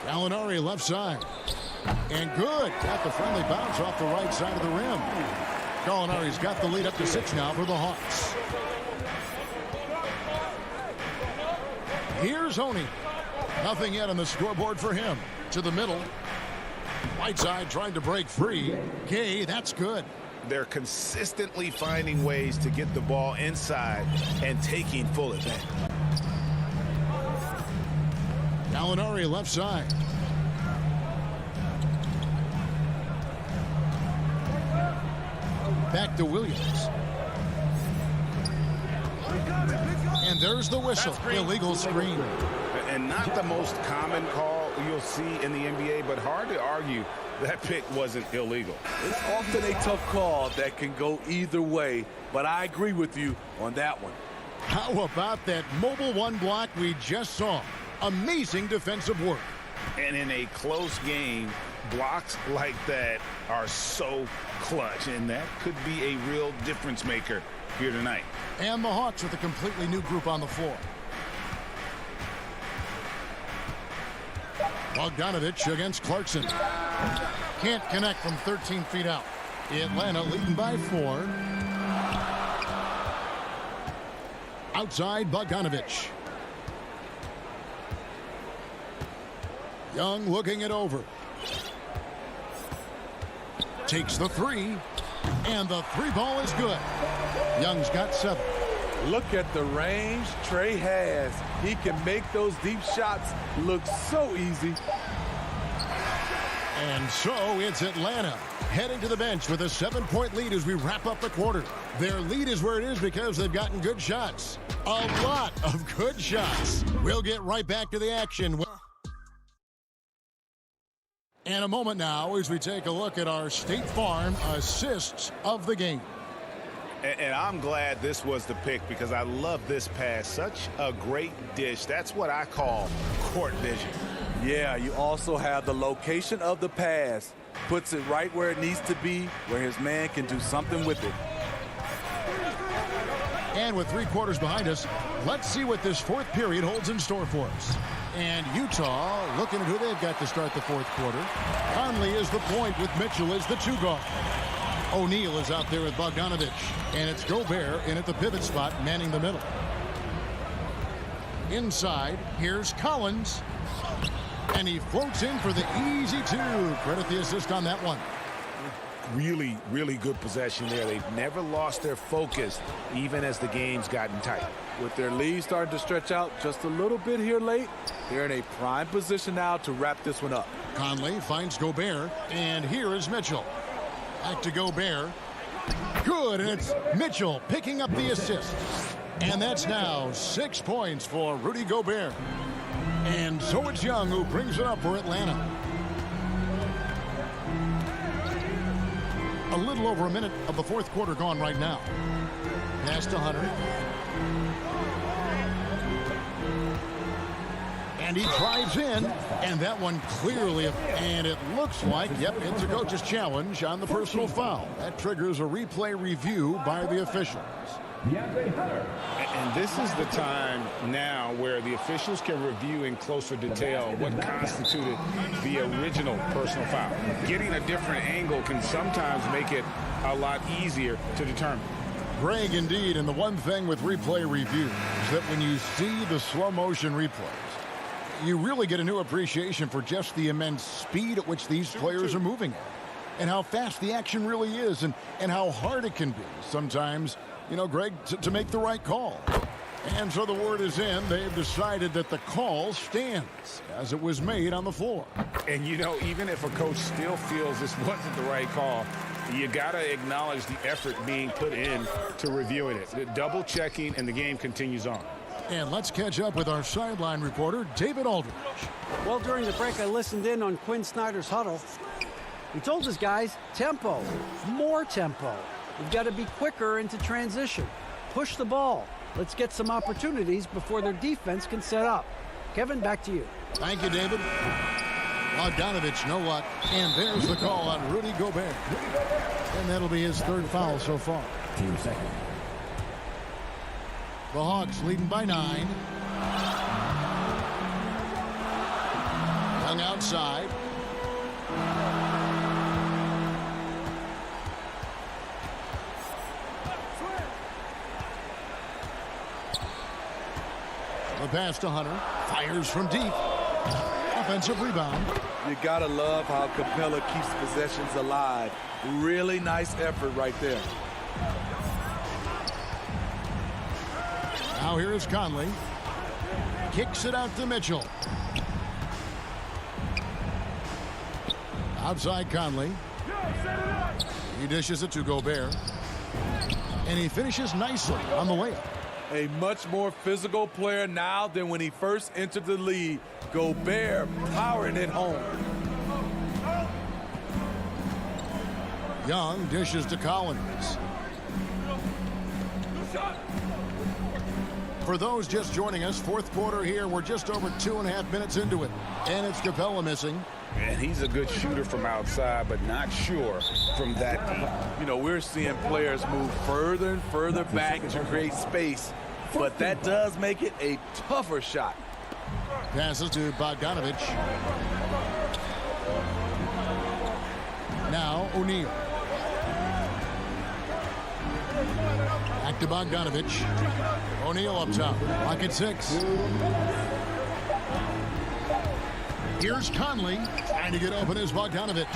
Gallinari left side. And good. Got the friendly bounce off the right side of the rim. Gallinari's got the lead up to 6 now for the Hawks. Here's Oni. Nothing yet on the scoreboard for him. To the middle. Whiteside trying to break free. Gay, that's good. They're consistently finding ways to get the ball inside and taking full advantage. Gallinari left side. Back to Williams. And there's the whistle. Illegal screen. And not the most common call you'll see in the NBA, but hard to argue that pick wasn't illegal. It's often a tough call that can go either way, but I agree with you on that one. How about that mobile 1 block we just saw? Amazing defensive work. And in a close game, blocks like that are so clutch, and that could be a real difference maker here tonight. And the Hawks with a completely new group on the floor. Bogdanovich against Clarkson. Can't connect from 13 feet out. Atlanta leading by 4. Outside Bogdanovich. Young looking it over. Takes the 3. And the 3-ball is good. Young's got 7. Look at the range Trey has. He can make those deep shots look so easy. And so it's Atlanta heading to the bench with a 7-point lead as we wrap up the quarter. Their lead is where it is because they've gotten good shots. A lot of good shots. We'll get right back to the action. And a moment now as we take a look at our State Farm assists of the game. And I'm glad this was the pick because I love this pass. Such a great dish. That's what I call court vision. Yeah, you also have the location of the pass. Puts it right where it needs to be, where his man can do something with it. And with 3 quarters behind us, let's see what this 4th period holds in store for us. And Utah looking at who they've got to start the 4th quarter. Conley is the point with Mitchell as the 2 guard. O'Neal is out there with Bogdanovich. And it's Gobert in at the pivot spot, manning the middle. Inside, here's Collins. And he floats in for the easy 2. Credit the assist on that one. Really, really good possession there. They've never lost their focus, even as the game's gotten tight. With their lead starting to stretch out just a little bit here late, they're in a prime position now to wrap this one up. Conley finds Gobert, and here is Mitchell. Back to Gobert. Good, and it's Mitchell picking up the assist. And that's now 6 points for Rudy Gobert. And so it's Young who brings it up for Atlanta. A little over a minute of the 4th quarter gone right now. Pass to Hunter. And he drives in, and that one clearly, and it looks like, yep, it's a coach's challenge on the personal foul. That triggers a replay review by the officials. And this is the time now where the officials can review in closer detail what constituted the original personal foul. Getting a different angle can sometimes make it a lot easier to determine. Greg, indeed, and the one thing with replay review is that when you see the slow motion replays, you really get a new appreciation for just the immense speed at which these players are moving at, and how fast the action really is, and how hard it can be sometimes, you know, Greg, to make the right call. And so the word is in. They've decided that the call stands as it was made on the floor. And, you know, even if a coach still feels this wasn't the right call, you got to acknowledge the effort being put in to reviewing it. The double checking, and the game continues on. And let's catch up with our sideline reporter, David Aldridge. Well, during the break, I listened in on Quinn Snyder's huddle. He told his guys, tempo, more tempo. We've got to be quicker into transition. Push the ball. Let's get some opportunities before their defense can set up. Kevin, back to you. Thank you, David. Bogdanovich, no luck. And there's the call on Rudy Gobert. And that'll be his third foul so far. Team second. The Hawks leading by 9. Young outside. The pass to Hunter. Fires from deep. Offensive rebound. You gotta love how Capella keeps possessions alive. Really nice effort right there. Now here is Conley. Kicks it out to Mitchell. Outside Conley. He dishes it to Gobert. And he finishes nicely on the layup. A much more physical player now than when he first entered the league. Gobert powering it home. Young dishes to Collins. For those just joining us, fourth quarter here. We're just over 2.5 minutes into it. And it's Capella missing. And he's a good shooter from outside, but not sure from that deep. You know, we're seeing players move further and further back to create space, but that does make it a tougher shot. Passes to Bogdanovich. Now O'Neal. Back to Bogdanovich. O'Neal up top. Lock at 6. Here's Conley. Trying to get open is Bogdanovich.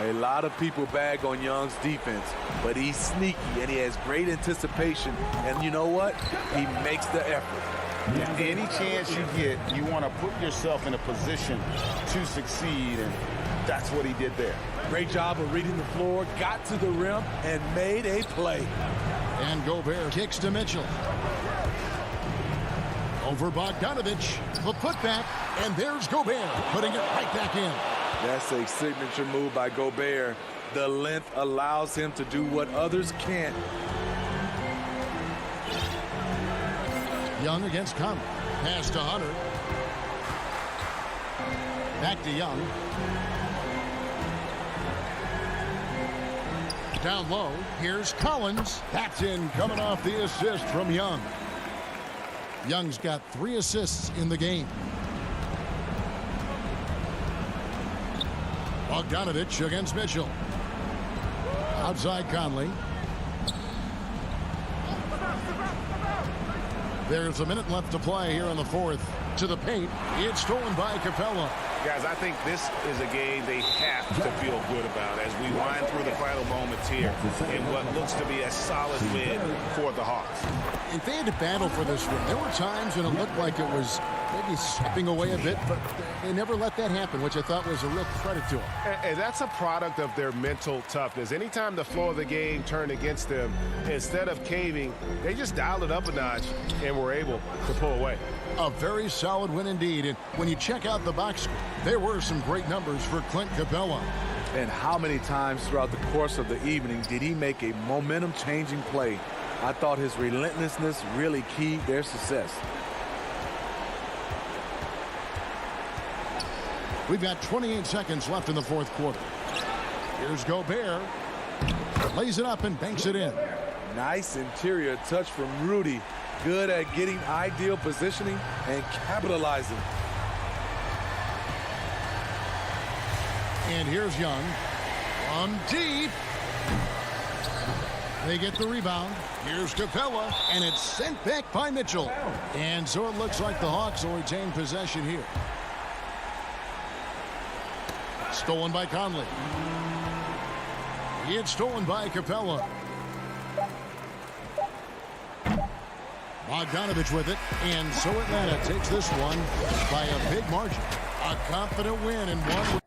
A lot of people bag on Young's defense, but he's sneaky and he has great anticipation. And you know what? He makes the effort. Any chance you get, you want to put yourself in a position to succeed, and that's what he did there. Great job of reading the floor, got to the rim, and made a play. And Gobert kicks to Mitchell. Over Bogdanovich, the putback, and there's Gobert putting it right back in. That's a signature move by Gobert. The length allows him to do what others can't. Young against Conley. Pass to Hunter. Back to Young. Down low, here's Collins. That's in, coming off the assist from Young. Young's got 3 assists in the game. Bogdanovich against Mitchell. Outside Conley. There's a minute left to play here in the fourth. To the paint. It's stolen by Capella. Guys, I think this is a game they have to feel good about as we wind through the final moments here in what looks to be a solid win for the Hawks. If they had to battle for this win, there were times when it looked like it was maybe stepping away a bit, but they never let that happen, which I thought was a real credit to them. And that's a product of their mental toughness. Anytime the flow of the game turned against them, instead of caving, they just dialed it up a notch and were able to pull away. A very solid win indeed. And when you check out the box score, there were some great numbers for Clint Capella. And how many times throughout the course of the evening did he make a momentum-changing play? I thought his relentlessness really keyed their success. We've got 28 seconds left in the fourth quarter. Here's Gobert. Lays it up and banks it in. Nice interior touch from Rudy. Good at getting ideal positioning and capitalizing. And here's Young. From deep. They get the rebound. Here's Capella, and it's sent back by Mitchell. And so it looks like the Hawks will retain possession here. Stolen by Conley. It's stolen by Capella. Bogdanovich with it, and so Atlanta takes this one by a big margin. A confident win and one.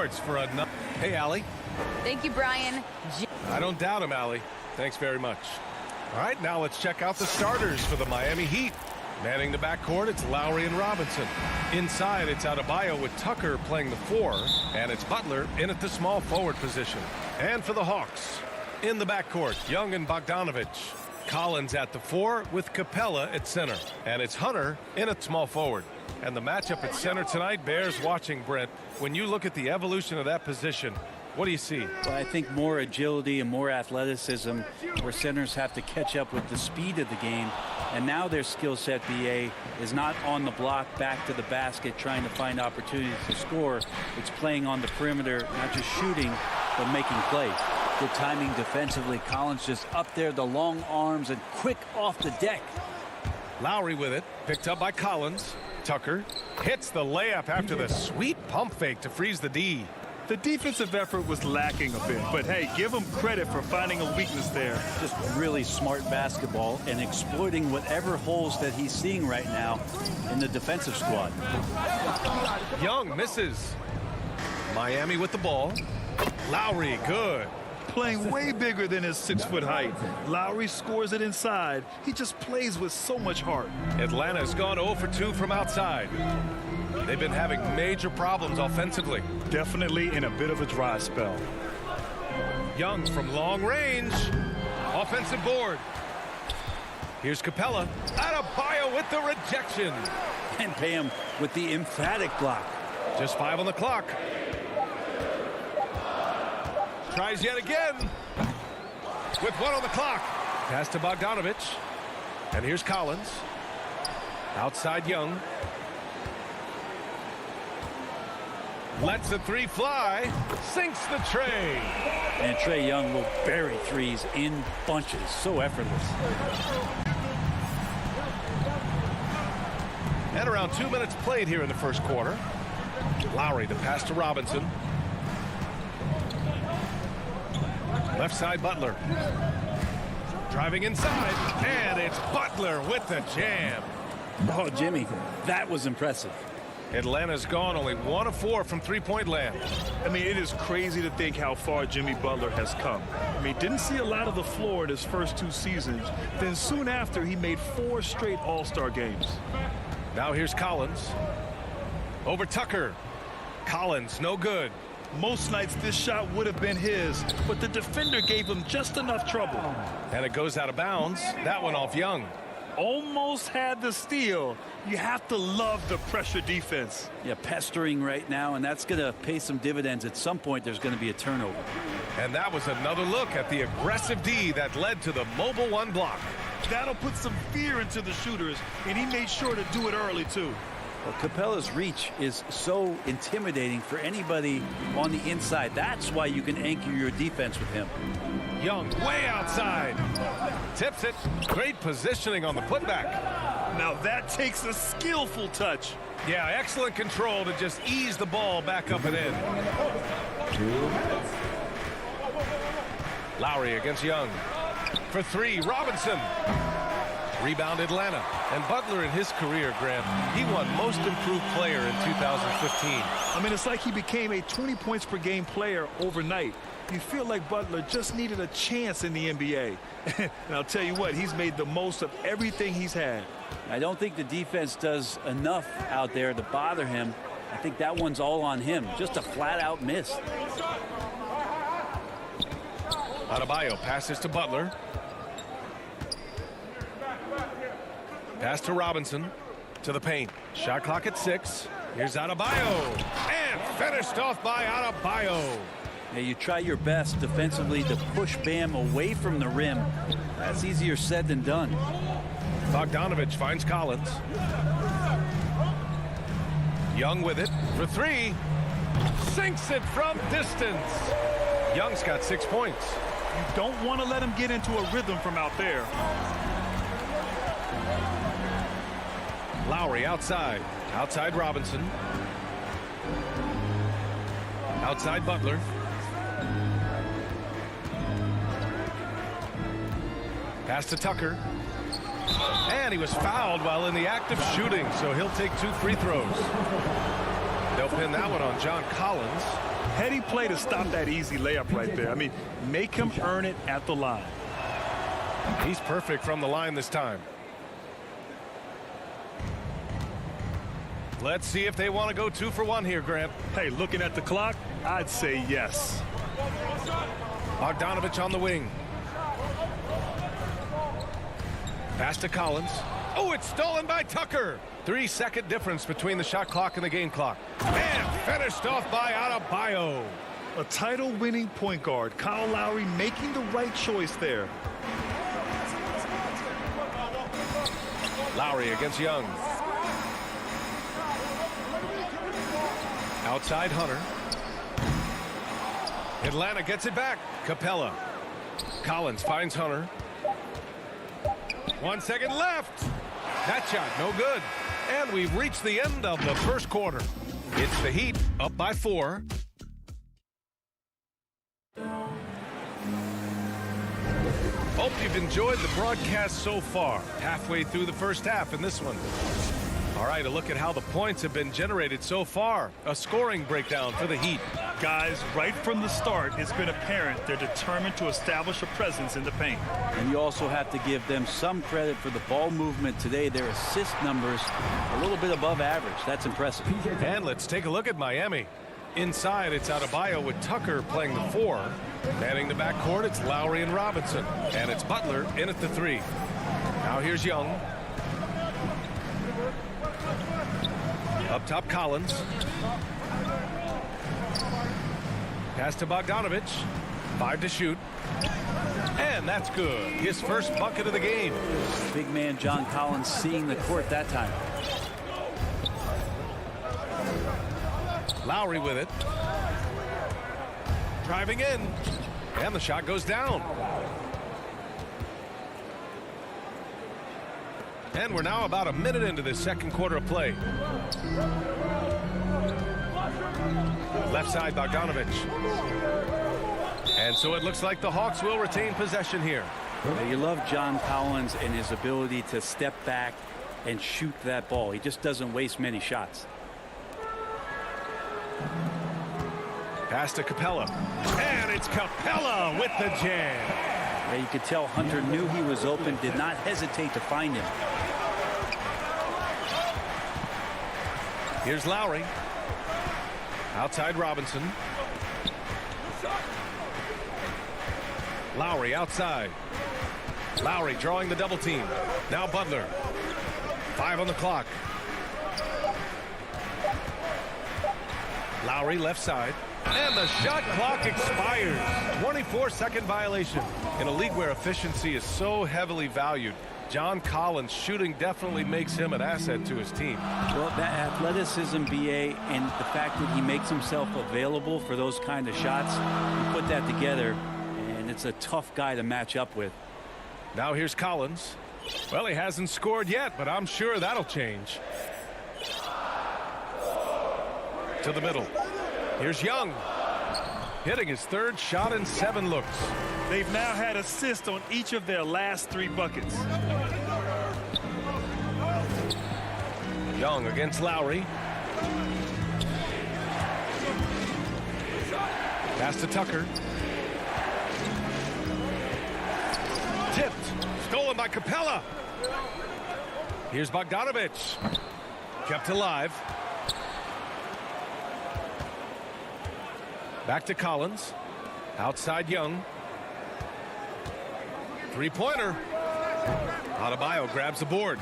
courts for another. Hey, Allie. Thank you, Brian. I don't doubt him, Allie. Thanks very much. All right, now let's check out the starters for the Miami Heat. Manning the backcourt, it's Lowry and Robinson. Inside, it's Adebayo with Tucker playing the 4, and it's Butler in at the small forward position. And for the Hawks, in the backcourt, Young and Bogdanovich. Collins at the 4 with Capella at center. And it's Hunter in at small forward. And the matchup at center tonight bears watching, Brent. When you look at the evolution of that position, what do you see? Well, I think more agility and more athleticism where centers have to catch up with the speed of the game. And now their skill set, BA, is not on the block back to the basket trying to find opportunities to score. It's playing on the perimeter, not just shooting, but making plays. Good timing defensively. Collins just up there, the long arms, and quick off the deck. Lowry with it, picked up by Collins. Tucker hits the layup after the sweet pump fake to freeze the D. The defensive effort was lacking a bit, but hey, give him credit for finding a weakness there. Just really smart basketball and exploiting whatever holes that he's seeing right now in the defensive squad. Young misses. Miami with the ball. Lowry, good. Playing way bigger than his 6-foot height. Lowry scores it inside. He just plays with so much heart. Atlanta's gone 0 for 2 from outside. They've been having major problems offensively. Definitely in a bit of a dry spell. Young from long range. Offensive board. Here's Capella. Adebayo with the rejection. And Pam with the emphatic block. Just 5 on the clock. Tries yet again. With 1 on the clock. Pass to Bogdanovich. And here's Collins. Outside Young. Lets the 3 fly. Sinks the tray. And Trae Young will bury threes in bunches. So effortless. And around 2 minutes played here in the first quarter. Lowry, the pass to Robinson. Left side, Butler. Driving inside. And it's Butler with the jam. Oh, Jimmy, that was impressive. Atlanta's gone only 1 of 4 from three-point land. I mean, it is crazy to think how far Jimmy Butler has come. I mean, didn't see a lot of the floor in his first 2 seasons. Then soon after, he made 4 straight All-Star games. Now here's Collins. Over Tucker. Collins, no good. Most nights this shot would have been his, but the defender gave him just enough trouble. And it goes out of bounds. That one off Young. Almost had the steal. You have to love the pressure defense. Yeah, pestering right now, and that's going to pay some dividends. At some point, there's going to be a turnover. And that was another look at the aggressive D that led to the mobile 1 block. That'll put some fear into the shooters, and he made sure to do it early, too. Well, Capella's reach is so intimidating for anybody on the inside. That's why you can anchor your defense with him. Young way outside. Tips it. Great positioning on the putback. Now that takes a skillful touch. Yeah, excellent control to just ease the ball back up and in. Lowry against Young. For 3, Robinson. Rebound Atlanta. And Butler in his career, Graham, he won Most Improved Player in 2015. I mean, it's like he became a 20 points per game player overnight. You feel like Butler just needed a chance in the NBA. And I'll tell you what, he's made the most of everything he's had. I don't think the defense does enough out there to bother him. I think that one's all on him. Just a flat-out miss. Adebayo passes to Butler. Pass to Robinson. To the paint. Shot clock at 6. Here's Adebayo. And finished off by Adebayo. Yeah, you try your best defensively to push Bam away from the rim. That's easier said than done. Bogdanovich finds Collins. Young with it for 3. Sinks it from distance. Young's got 6 points. You don't want to let him get into a rhythm from out there. Lowry outside. Outside Robinson. Outside Butler. Pass to Tucker. And he was fouled while in the act of shooting, so he'll take 2 free throws. They'll pin that one on John Collins. Heady play to stop that easy layup right there. I mean, make him earn it at the line. He's perfect from the line this time. Let's see if they want to go 2 for 1 here, Grant. Hey, looking at the clock, I'd say yes. Bogdanovich on the wing. Pass to Collins. Oh, it's stolen by Tucker. 3-second difference between the shot clock and the game clock. And finished off by Adebayo. A title-winning point guard, Kyle Lowry making the right choice there. Lowry against Young. Outside Hunter. Atlanta gets it back. Capella. Collins finds Hunter. 1 second left. That shot no good. And we've reached the end of the first quarter. It's the Heat up by 4. Hope you've enjoyed the broadcast so far. Halfway through the first half in this one. All right, a look at how the points have been generated so far. A scoring breakdown for the Heat. Guys, right from the start, it's been apparent they're determined to establish a presence in the paint. And you also have to give them some credit for the ball movement today. Their assist numbers a little bit above average. That's impressive. And let's take a look at Miami. Inside, it's Adebayo with Tucker playing the 4. Manning the backcourt, it's Lowry and Robinson. And it's Butler in at the 3. Now here's Young. Up top, Collins. Pass to Bogdanovich. 5 to shoot. And that's good. His first bucket of the game. Big man John Collins seeing the court that time. Lowry with it. Driving in. And the shot goes down. And we're now about a minute into this second quarter of play. Left side, Bogdanovich. And so it looks like the Hawks will retain possession here. Now, you love John Collins and his ability to step back and shoot that ball. He just doesn't waste many shots. Pass to Capella. And it's Capella with the jam. Yeah, you could tell Hunter knew he was open, did not hesitate to find him. Here's Lowry. Outside Robinson. Lowry outside. Lowry drawing the double team. Now Butler. 5 on the clock. Lowry left side. And the shot clock expires. 24-second violation. In a league where efficiency is so heavily valued, John Collins shooting definitely makes him an asset to his team. Well, that athleticism, BA, and the fact that he makes himself available for those kind of shots, you put that together, and it's a tough guy to match up with. Now here's Collins. Well, he hasn't scored yet, but I'm sure that'll change. To the middle. Here's Young. Hitting his 3rd shot in 7 looks. They've now had assists on each of their last 3 buckets. Young against Lowry. Pass to Tucker. Tipped. Stolen by Capella. Here's Bogdanovich. Kept alive. Back to Collins. Outside Young. 3-pointer. Adebayo grabs the board.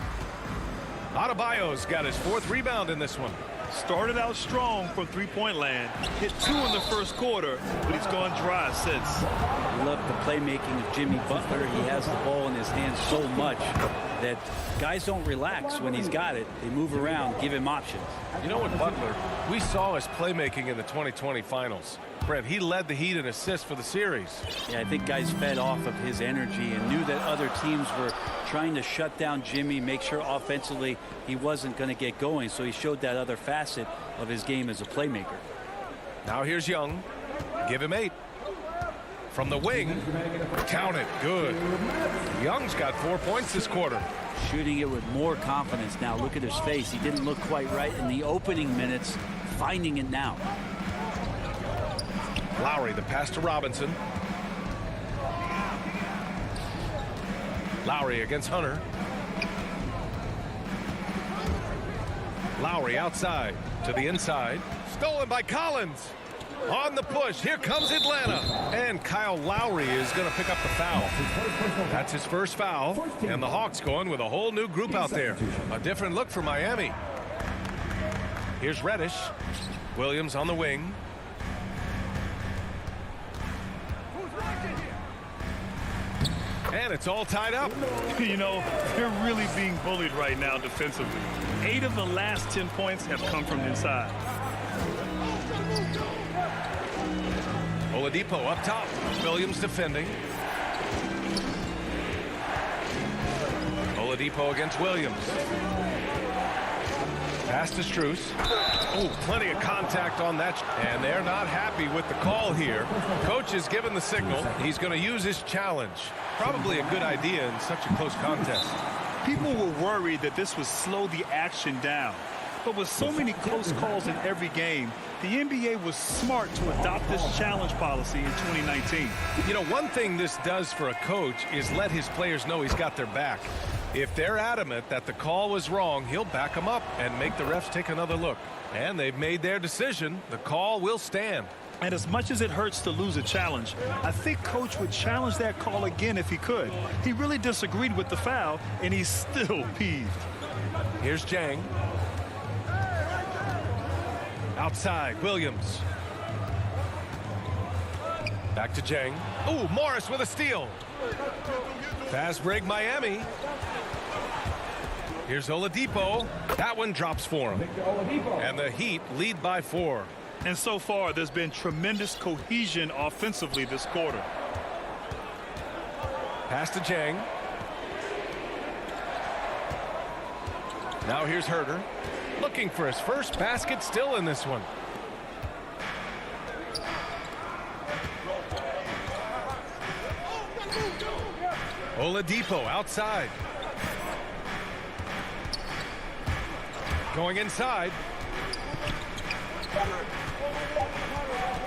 Adebayo's got his 4th rebound in this one. Started out strong from three-point land. Hit 2 in the first quarter, but he's gone dry since. I love the playmaking of Jimmy Butler. He has the ball in his hands so much that guys don't relax when he's got it. They move around, give him options. You know what, Butler, we saw his playmaking in the 2020 finals. Brent, he led the Heat in assists for the series. Yeah, I think guys fed off of his energy and knew that other teams were trying to shut down Jimmy, make sure offensively he wasn't going to get going. So he showed that other facet of his game as a playmaker. Now here's Young. Give him 8. From the wing. Count it. Good. Young's got 4 points this quarter. Shooting it with more confidence now. Look at his face. He didn't look quite right in the opening minutes. Finding it now. Lowry, the pass to Robinson. Lowry against Hunter. Lowry outside to the inside. Stolen by Collins. On the push. Here comes Atlanta. And Kyle Lowry is going to pick up the foul. That's his first foul. And the Hawks going with a whole new group out there. A different look for Miami. Here's Reddish. Williams on the wing. And it's all tied up. You know, they're really being bullied right now defensively. 8 of the last 10 points have come from inside. Oladipo up top. Williams defending. Oladipo against Williams. Pass to Strus. Oh, plenty of contact on that. And they're not happy with the call here. Coach is given the signal. He's going to use his challenge. Probably a good idea in such a close contest. People were worried that this would slow the action down. But with so many close calls in every game, the NBA was smart to adopt this challenge policy in 2019. You know, one thing this does for a coach is let his players know he's got their back. If they're adamant that the call was wrong, he'll back them up and make the refs take another look. And they've made their decision. The call will stand. And as much as it hurts to lose a challenge, I think Coach would challenge that call again if he could. He really disagreed with the foul, and he's still peeved. Here's Jang. Outside, Williams. Back to Jang. Ooh, Morris with a steal. Fast break, Miami. Here's Oladipo. That one drops for him. And the Heat lead by 4. And so far, there's been tremendous cohesion offensively this quarter. Pass to Jang. Now here's Herter. Looking for his first basket, still in this one. Oladipo outside. Going inside.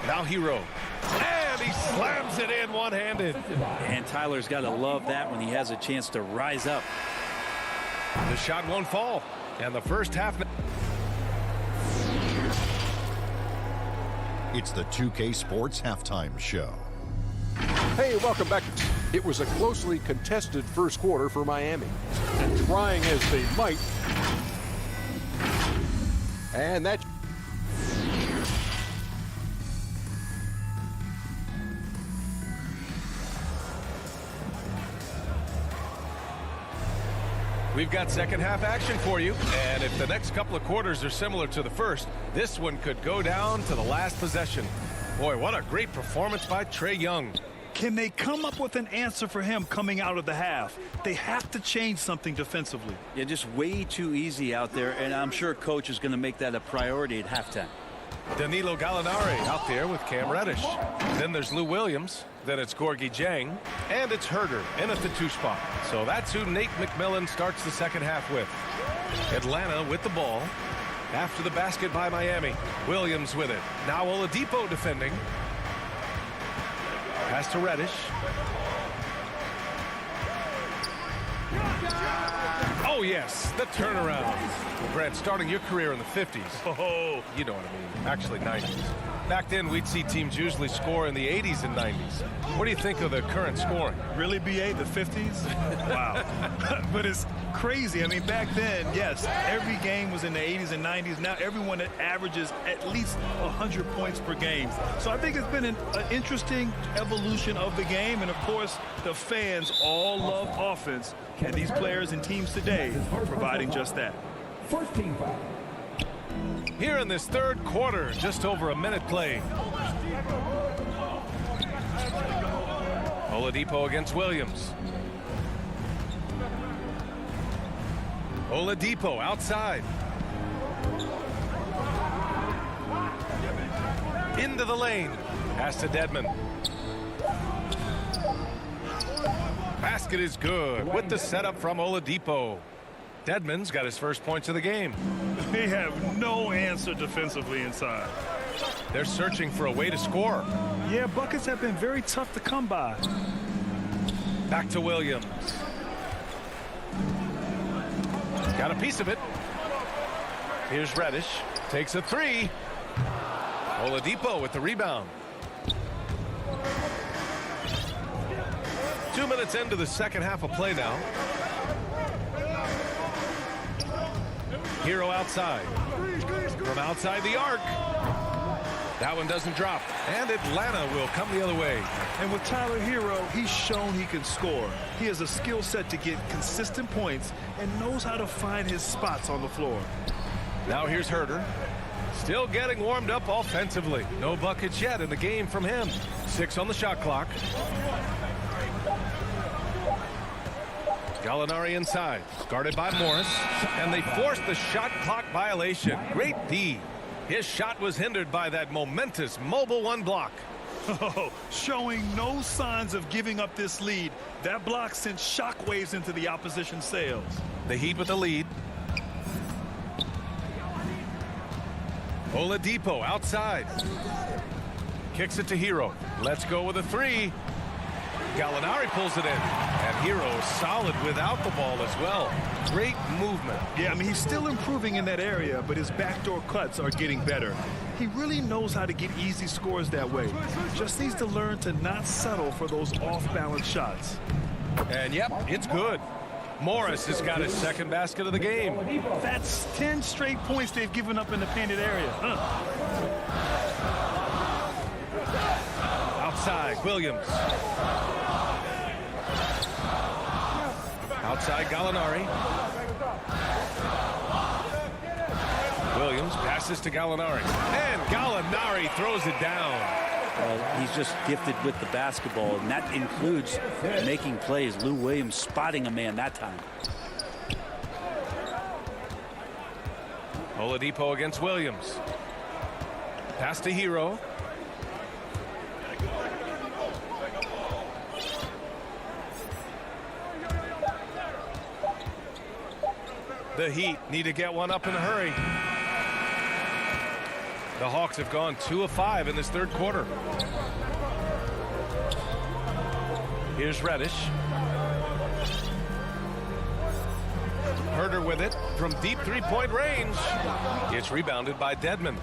Now Hero. And he slams it in one-handed. And Tyler's got to love that when he has a chance to rise up. The shot won't fall. And the first half. It's the 2K Sports Halftime Show. Hey, welcome back. It was a closely contested first quarter for Miami. And trying as they might. And that. We've got second half action for you. And if the next couple of quarters are similar to the first, this one could go down to the last possession. Boy, what a great performance by Trae Young. Can they come up with an answer for him coming out of the half? They have to change something defensively. Yeah, just way too easy out there, and I'm sure Coach is going to make that a priority at halftime. Danilo Gallinari out there with Cam Reddish. Then there's Lou Williams. Then it's Gorgie Jang. And it's Herter in at the 2 spot. So that's who Nate McMillan starts the second half with. Atlanta with the ball. After the basket by Miami. Williams with it. Now Oladipo defending. Pass to Reddish. Oh, yes, the turnaround. Well, Brent, starting your career in the 50s. Oh, you know what I mean. Actually, 90s. Back then, we'd see teams usually score in the 80s and 90s. What do you think of the current scoring? really, BA, the 50s? Wow. But it's crazy. I mean, back then, yes, every game was in the 80s and 90s. Now everyone averages at least 100 points per game. So I think it's been an interesting evolution of the game. And, of course, the fans all love offense. And these players and teams today are providing just that. First team foul. Here in this third quarter, just over a minute played. Oladipo against Williams. Oladipo outside. Into the lane. Pass to Dedmon. Basket is good with the setup from Oladipo. Dedmon's got his first points of the game. They have no answer defensively inside. They're searching for a way to score. Yeah, buckets have been very tough to come by. Back to Williams. Got a piece of it. Here's Reddish. Takes a three. Oladipo with the rebound. 2 minutes into the second half of play now. Hero outside. From outside the arc. That one doesn't drop. And Atlanta will come the other way. And with Tyler Hero, he's shown he can score. He has a skill set to get consistent points and knows how to find his spots on the floor. Now here's Herter. Still getting warmed up offensively. No buckets yet in the game from him. 6 on the shot clock. Gallinari inside. Guarded by Morris. And they forced the shot clock violation. Great D. His shot was hindered by that momentous mobile one block. Oh, showing no signs of giving up this lead. That block sent shockwaves into the opposition sails. The Heat with the lead. Oladipo outside. Kicks it to Hero. Let's go with a three. Gallinari pulls it in. And Hero is solid without the ball as well. Great movement. Yeah, I mean, he's still improving in that area, but his backdoor cuts are getting better. He really knows how to get easy scores that way. Just needs to learn to not settle for those off-balance shots. And yep, it's good. Morris has got his second basket of the game. That's 10 straight points they've given up in the painted area. Outside, Williams. Outside, Gallinari. Williams passes to Gallinari. And Gallinari throws it down. He's just gifted with the basketball, and that includes making plays. Lou Williams spotting a man that time. Oladipo against Williams. Pass to Hero. The Heat need to get one up in a hurry. The Hawks have gone 2 of 5 in this third quarter. Here's Reddish. Herter with it from deep three-point range. It's rebounded by Dedmon.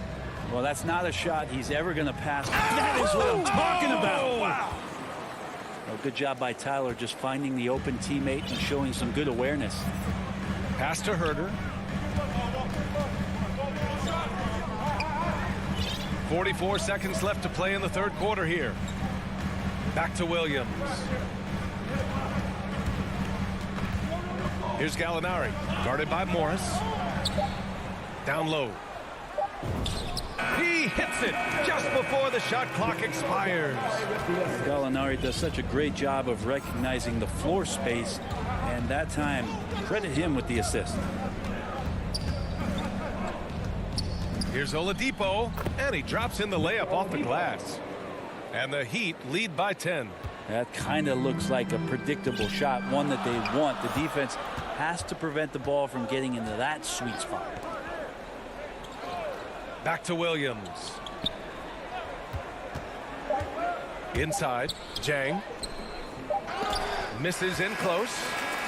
Well, that's not a shot he's ever going to pass. That is what I'm talking about. Wow. Well, good job by Tyler just finding the open teammate and showing some good awareness. Pass to Herter. 44 seconds left to play in the third quarter here. Back to Williams. Here's Gallinari, guarded by Morris. Down low. He hits it just before the shot clock expires. Gallinari does such a great job of recognizing the floor space, and that time, credit him with the assist. Here's Oladipo, and he drops in the layup off the glass. And the Heat lead by 10. That kind of looks like a predictable shot, one that they want. The defense has to prevent the ball from getting into that sweet spot. Back to Williams. Inside, Jang. Misses in close.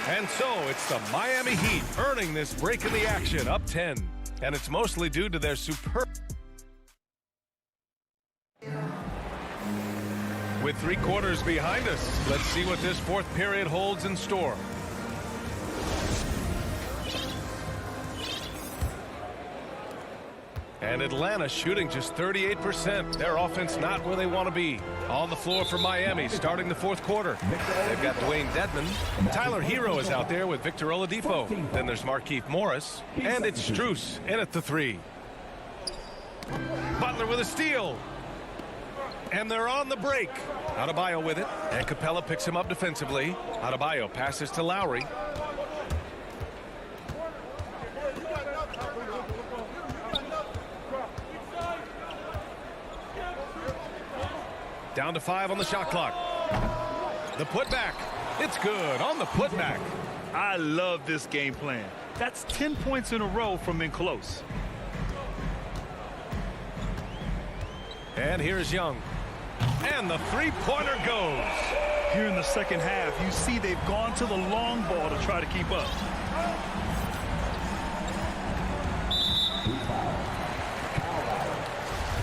And so it's the Miami Heat earning this break in the action, up 10. And it's mostly due to their superb. With 3 quarters behind us, let's see what this fourth period holds in store. And Atlanta shooting just 38%. Their offense not where they want to be. On the floor for Miami starting the fourth quarter. They've got Dwayne Dedmon. Tyler Hero is out there with Victor Oladipo. Then there's Markieff Morris. And it's Strus in at the 3. Butler with a steal. And they're on the break. Adebayo with it. And Capella picks him up defensively. Adebayo passes to Lowry. Down to 5 on the shot clock. The putback. It's good on the putback. I love this game plan. That's 10 points in a row from in close. And here's Young. And the three-pointer goes. Here in the second half, you see they've gone to the long ball to try to keep up.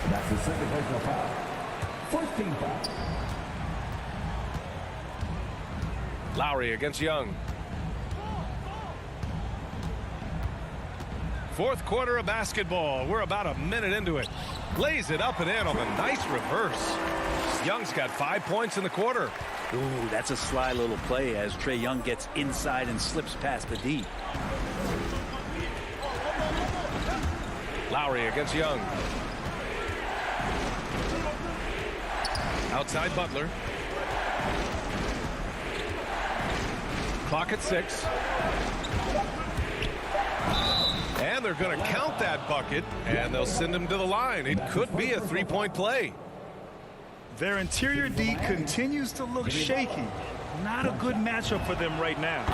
That's the second personal foul. First team foul. Lowry against Young. Fourth quarter of basketball. We're about a minute into it. Lays it up and in on a nice reverse. Young's got 5 points in the quarter. Ooh, that's a sly little play as Trae Young gets inside and slips past the D. Lowry against Young. Outside Butler. Clock at 6. And they're going to count that bucket, and they'll send him to the line. It could be a three-point play. Their interior D continues to look shaky. Not a good matchup for them right now.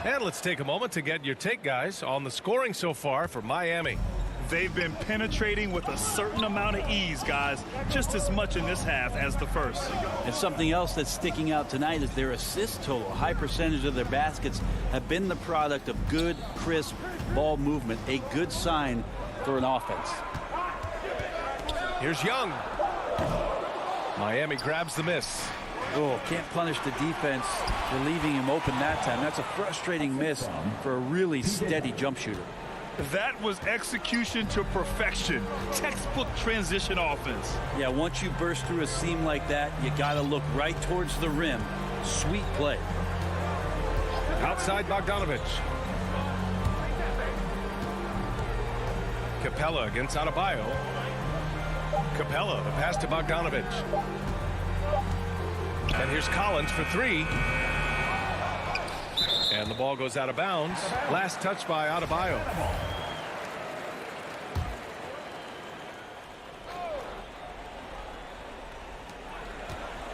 And let's take a moment to get your take, guys, on the scoring so far for Miami. They've been penetrating with a certain amount of ease, guys, just as much in this half as the first. And something else that's sticking out tonight is their assist total. A high percentage of their baskets have been the product of good, crisp ball movement, a good sign for an offense. Here's Young. Miami grabs the miss. Oh, can't punish the defense for leaving him open that time. That's a frustrating miss for a really steady jump shooter. That was execution to perfection. Textbook transition offense. Yeah, once you burst through a seam like that, you got to look right towards the rim. Sweet play. Outside Bogdanovich. Capella against Adebayo. Capella, the pass to Bogdanovich. And here's Collins for three. And the ball goes out of bounds. Last touch by Adebayo.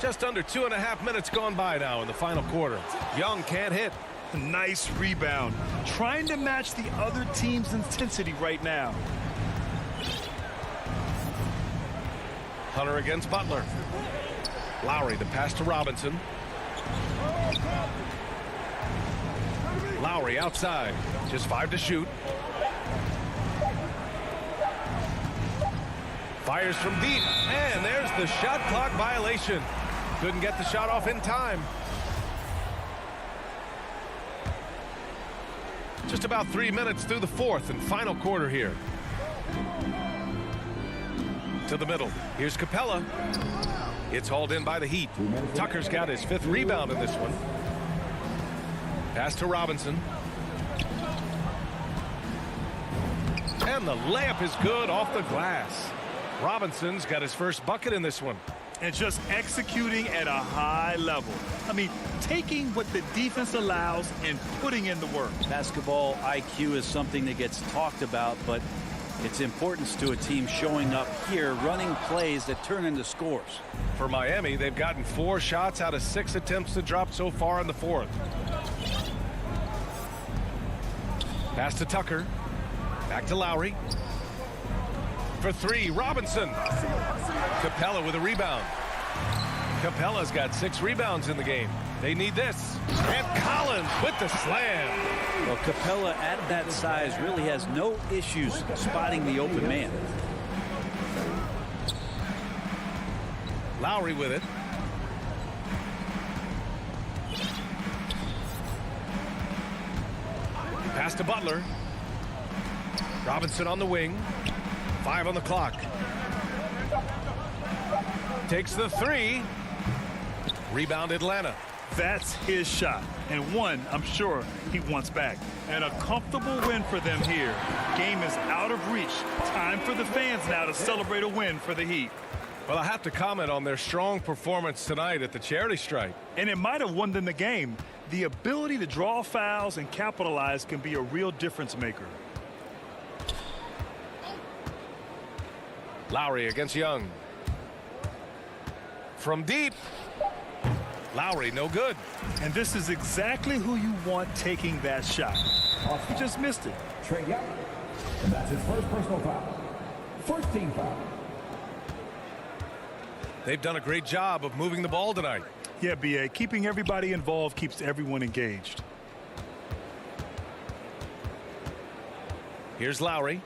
Just under 2.5 minutes gone by now in the final quarter. Young can't hit. Nice rebound. Trying to match the other team's intensity right now. Hunter against Butler. Lowry, the pass to Robinson. Lowry outside. Just 5 to shoot. Fires from deep. And there's the shot clock violation. Couldn't get the shot off in time. Just about 3 minutes through the fourth and final quarter here. To the middle. Here's Capella. It's hauled in by the Heat. Tucker's got his 5th rebound in this one. Pass to Robinson. And the layup is good off the glass. Robinson's got his first bucket in this one. And just executing at a high level. I mean, taking what the defense allows and putting in the work. Basketball IQ is something that gets talked about, but its importance to a team showing up here, running plays that turn into scores. For Miami, they've gotten 4 shots out of 6 attempts to drop so far in the fourth. Pass to Tucker. Back to Lowry. For 3, Robinson. Capella with a rebound. Capella's got 6 rebounds in the game. They need this. And Collins with the slam. Well, Capella at that size really has no issues spotting the open man. Lowry with it. Pass to Butler. Robinson on the wing. 5 on the clock. Takes the 3. Rebound Atlanta. That's his shot, and one I'm sure he wants back. And a comfortable win for them here. Game is out of reach. Time for the fans now to celebrate a win for the Heat. Well, I have to comment on their strong performance tonight at the charity stripe. And it might have won them the game. The ability to draw fouls and capitalize can be a real difference maker. Lowry against Young. From deep. Lowry, no good. And this is exactly who you want taking that shot. He just missed it. Trae Young. And that's his first personal foul. First team foul. They've done a great job of moving the ball tonight. Yeah, B.A. Keeping everybody involved keeps everyone engaged. Here's Lowry.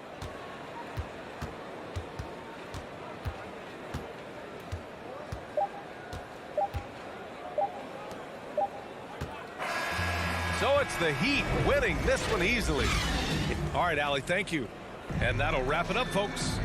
So it's the Heat winning this one easily. All right, Allie, thank you. And that'll wrap it up, folks.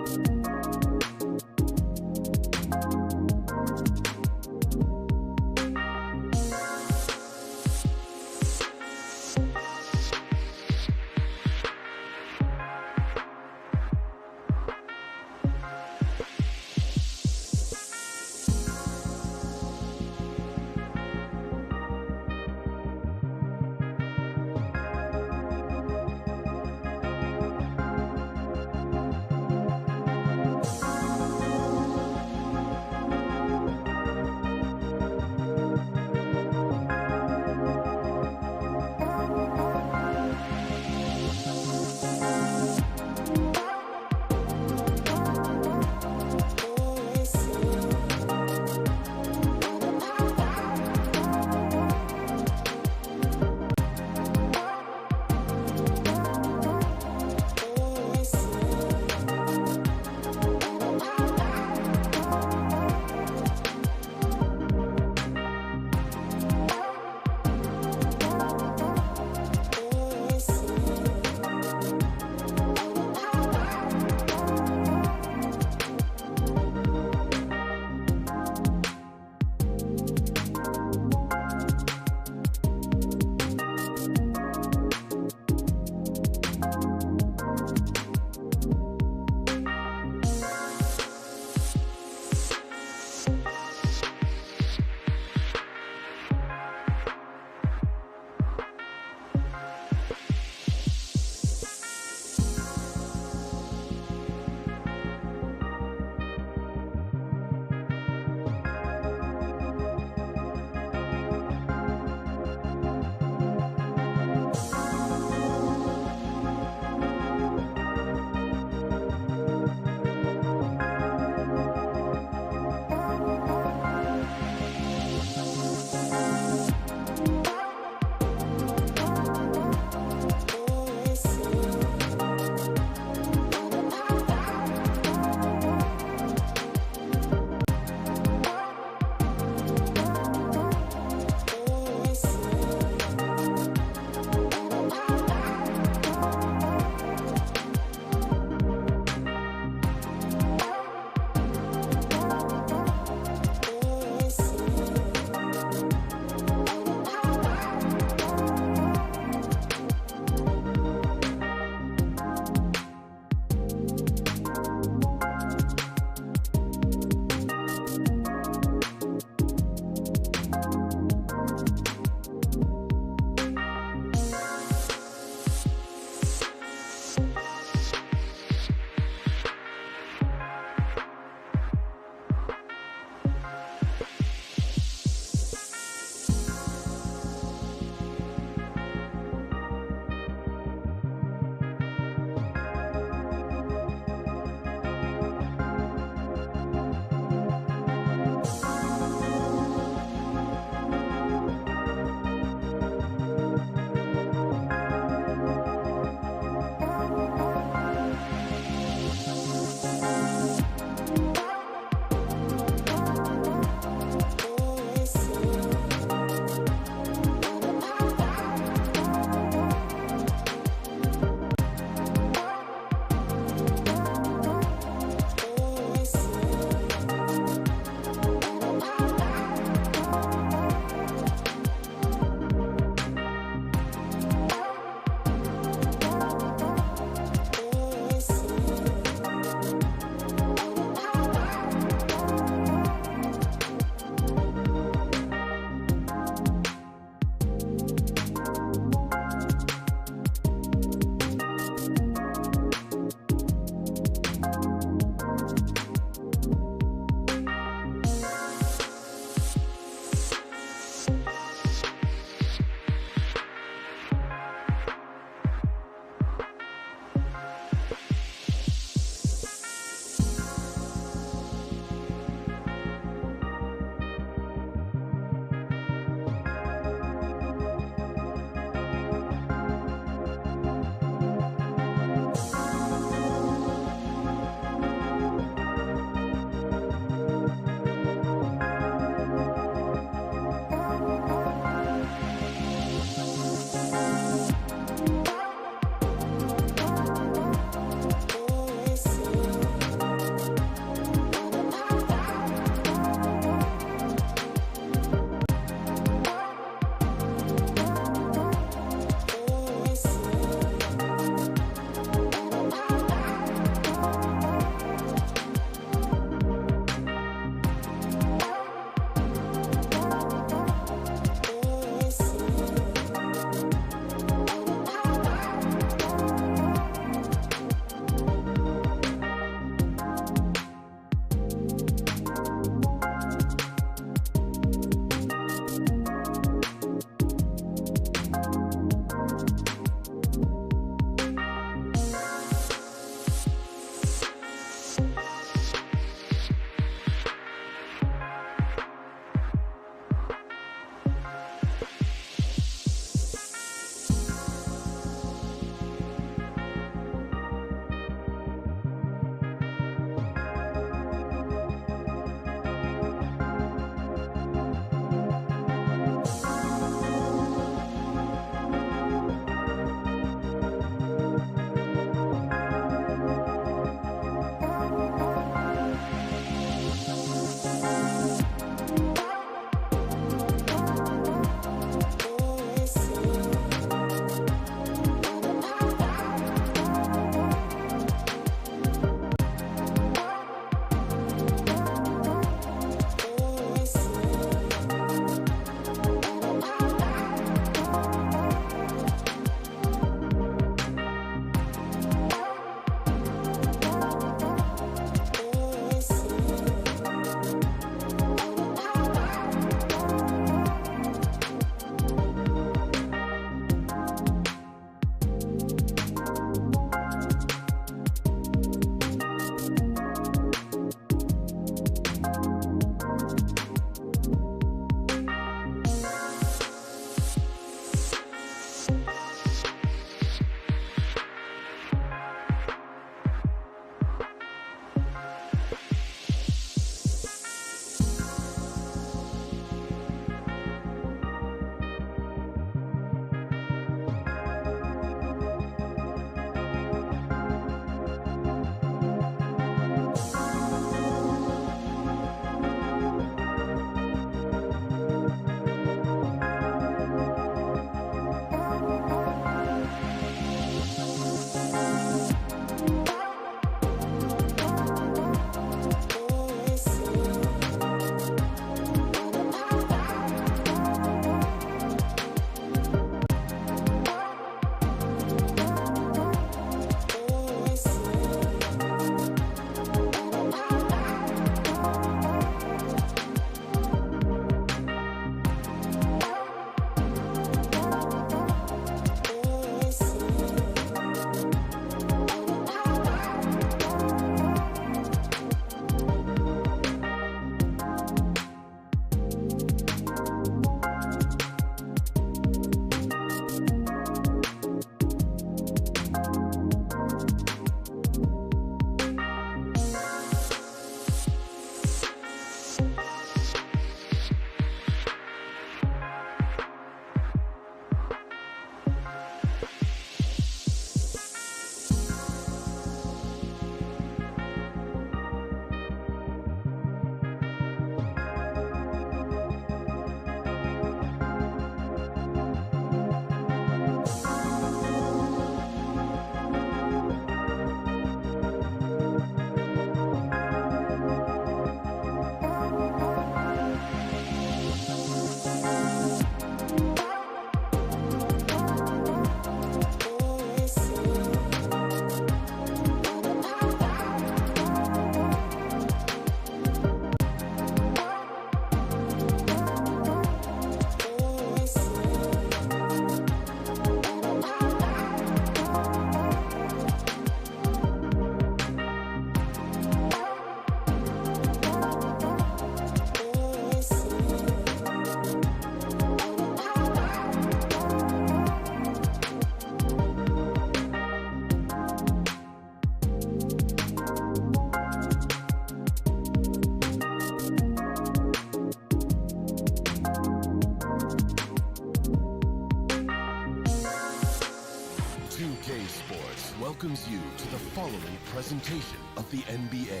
following presentation of the NBA.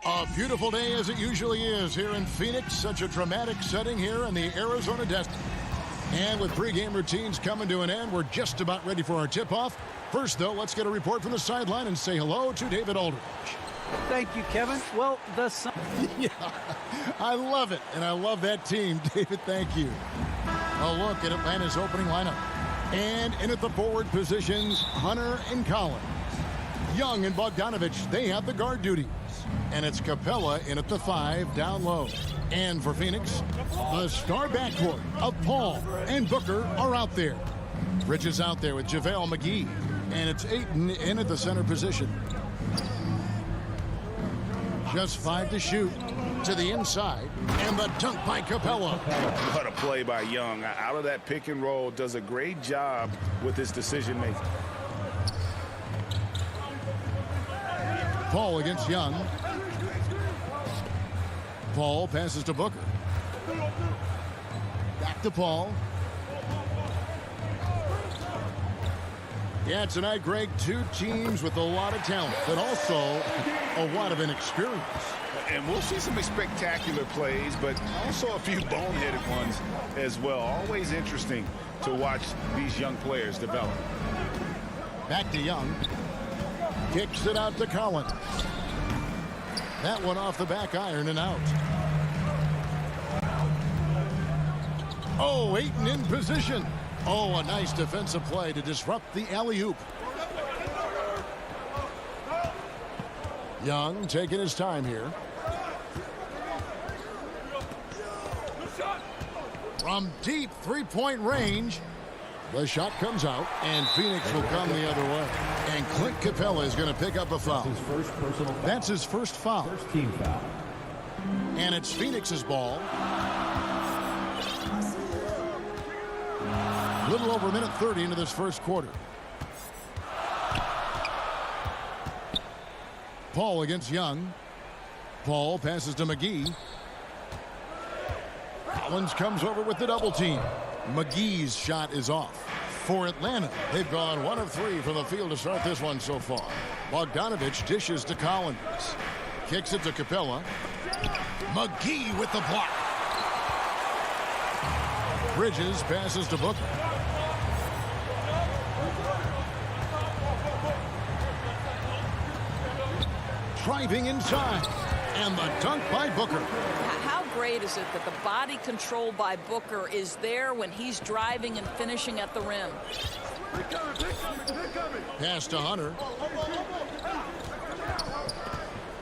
A beautiful day as it usually is here in Phoenix. Such a dramatic setting here in the Arizona desert. And with pregame routines coming to an end, we're just about ready for our tip-off. First, though, let's get a report from the sideline and say hello to David Aldridge. Thank you, Kevin. Well, the sun. Yeah, I love it, and I love that team. David, thank you. A look at Atlanta's opening lineup. And in at the forward positions, Hunter and Collins. Young and Bogdanovich, they have the guard duties. And it's Capella in at the 5 down low. And for Phoenix, the star backcourt of Paul and Booker are out there. Bridges out there with JaVale McGee. And it's Ayton in at the center position. Just 5 to shoot. To the inside. And the dunk by Capella. What a play by Young. Out of that pick and roll, does a great job with his decision making. Paul against Young. Paul passes to Booker. Back to Paul. Yeah, tonight, Greg, two teams with a lot of talent, but also a lot of inexperience. And we'll see some spectacular plays, but also a few boneheaded ones as well. Always interesting to watch these young players develop. Back to Young. Kicks it out to Collins. That one off the back iron and out. Oh, Ayton in position. Oh, a nice defensive play to disrupt the alley-oop. Young taking his time here. From deep three-point range, the shot comes out, and Phoenix will come the other way. And Clint Capella is going to pick up a foul. That's his first foul. First team foul. And it's Phoenix's ball. A little over a minute 30 into this first quarter. Paul against Young. Paul passes to McGee. Collins comes over with the double team. McGee's shot is off. For Atlanta, they've gone 1 of 3 from the field to start this one so far. Bogdanovich dishes to Collins. Kicks it to Capella. McGee with the block. Bridges passes to Booker. Driving inside. And the dunk by Booker. How great is it that the body control by Booker is there when he's driving and finishing at the rim? Pass to Hunter.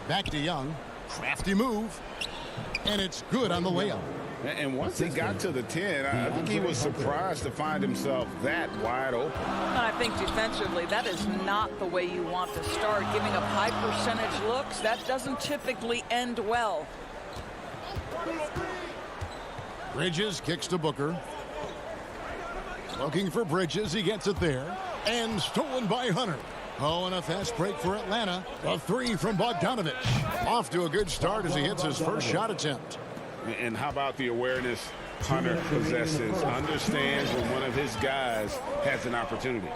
Back to Young. Crafty move. And it's good on the layup. And once he got to the 10, I think he was surprised to find himself that wide open. And I think defensively, that is not the way you want to start. Giving up high percentage looks, that doesn't typically end well. Bridges kicks to Booker. Looking for Bridges. He gets it there. And stolen by Hunter. Oh, and a fast break for Atlanta. A 3 from Bogdanovich. Off to a good start as he hits his first shot attempt. And how about the awareness Hunter possesses? Understands when one of his guys has an opportunity.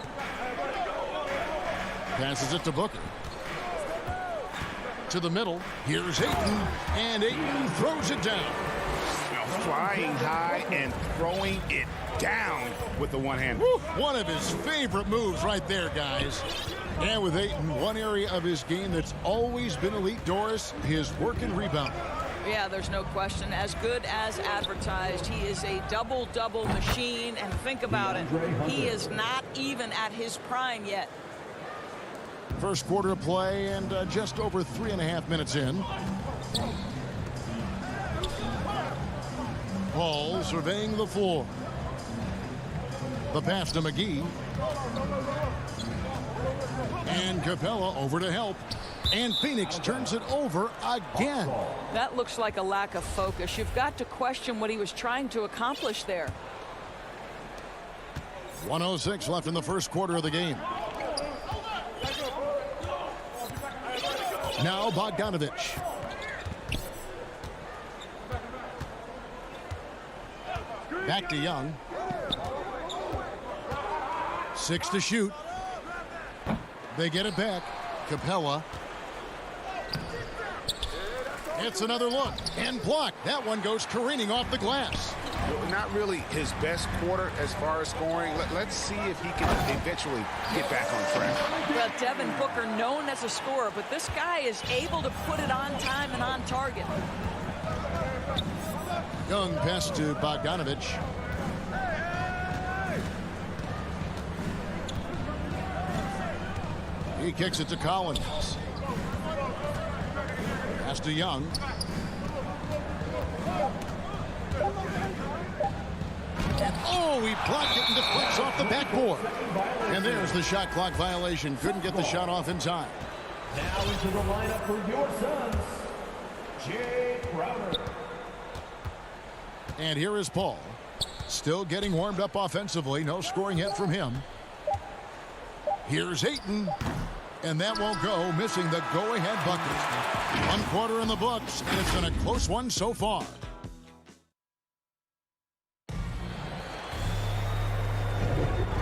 Passes it to Booker. To the middle. Here's Ayton. And Ayton throws it down. Flying high and throwing it down with the one hand. One of his favorite moves right there, guys. And with Ayton, one area of his game that's always been elite, Doris, his work and rebound. Yeah, there's no question. As good as advertised, he is a double-double machine. And think about it, he is not even at his prime yet. First quarter of play and just over 3.5 minutes in. Paul surveying the floor. The pass to McGee. And Capella over to help. And Phoenix turns it over again. That looks like a lack of focus. You've got to question what he was trying to accomplish there. 1:06 left in the first quarter of the game. Now Bogdanovich. Back to Young. 6 to shoot. They get it back. Capella. It's another look and blocked. That one goes careening off the glass. Not really his best quarter as far as scoring. Let's see if he can eventually get back on track. Well, Devin Booker, known as a scorer, but this guy is able to put it on time and on target. Young pass to Bogdanovich. He kicks it to Collins. Pass to Young. Oh, he blocked it and deflects off the backboard. And there's the shot clock violation. Couldn't get the shot off in time. Now into the lineup for your Suns, Jay Crowder. And here is Paul. Still getting warmed up offensively. No scoring yet from him. Here's Ayton. And that won't go, missing the go-ahead bucket. 1 quarter in the books, and it's been a close one so far.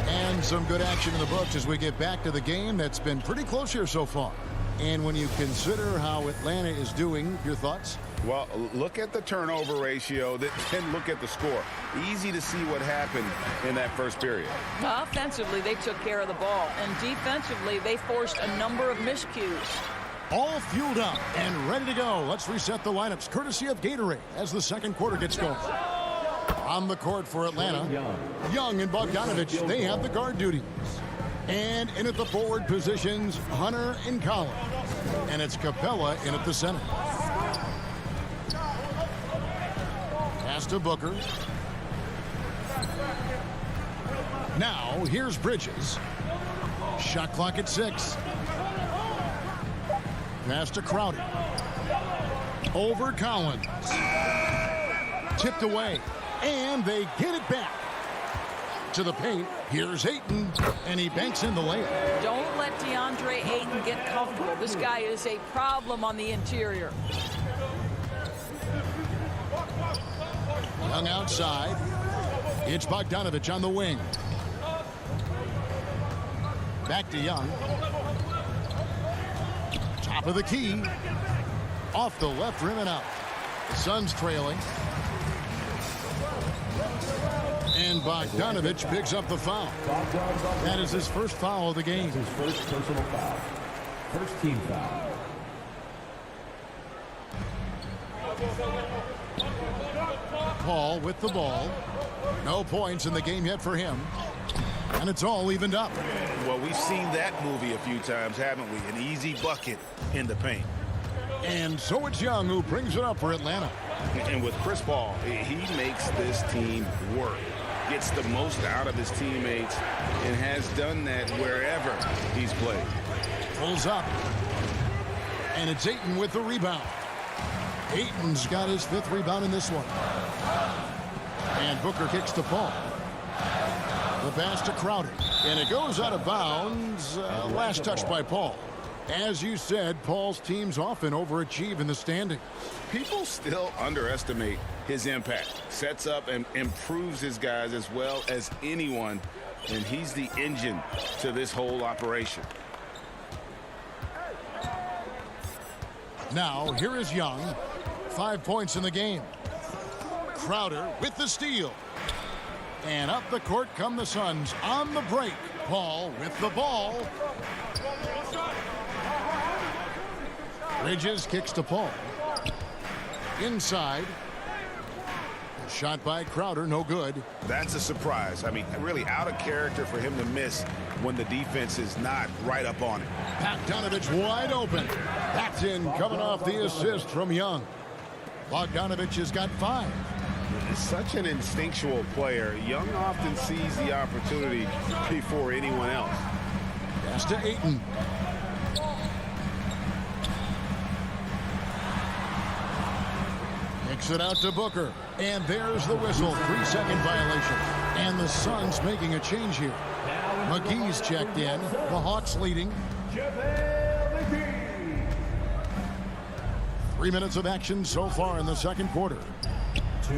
And some good action in the books as we get back to the game that's been pretty close here so far. And when you consider how Atlanta is doing, your thoughts? Well, look at the turnover ratio, then look at the score. Easy to see what happened in that first period. Offensively, they took care of the ball, and defensively, they forced a number of miscues. All fueled up and ready to go. Let's reset the lineups, courtesy of Gatorade, as the second quarter gets going. On the court for Atlanta, Young and Bogdanovich, they have the guard duties. And in at the forward positions, Hunter and Collins. And it's Capella in at the center. Pass to Booker. Now, here's Bridges. Shot clock at 6. Pass to Crowder. Over Collins. Tipped away. And they get it back. To the paint. Here's Ayton. And he banks in the layup. Don't let DeAndre Ayton get comfortable. This guy is a problem on the interior. Young outside. It's Bogdanovich on the wing. Back to Young. Top of the key. Off the left rim and out. The Suns trailing. And Bogdanovich picks up the foul. That is his first foul of the game. His first personal foul. First team foul. Paul with the ball. No points in the game yet for him. And it's all evened up. Well, we've seen that movie a few times, haven't we? An easy bucket in the paint. And so it's Young who brings it up for Atlanta. And with Chris Paul, he makes this team work. Gets the most out of his teammates and has done that wherever he's played. Pulls up. And it's Ayton with the rebound. Ayton's got his 5th rebound in this one. And Booker kicks to Paul. The pass to Crowder. And it goes out of bounds. Last touch by Paul. As you said, Paul's teams often overachieve in the standings. People still underestimate his impact. Sets up and improves his guys as well as anyone. And he's the engine to this whole operation. Now, here is Young. 5 points in the game. Crowder with the steal. And up the court come the Suns on the break. Paul with the ball. Bridges kicks to Paul. Inside. Shot by Crowder, no good. That's a surprise. I mean, really out of character for him to miss when the defense is not right up on it. Bogdanovich wide open. That's in, coming off the assist from Young. Bogdanovich has got 5. Such an instinctual player. Young often sees the opportunity before anyone else. Pass to Ayton. Kicks it out to Booker. And there's the whistle. 3-second violation. And the Suns making a change here. McGee's checked in. The Hawks leading. 3 minutes of action so far in the second quarter.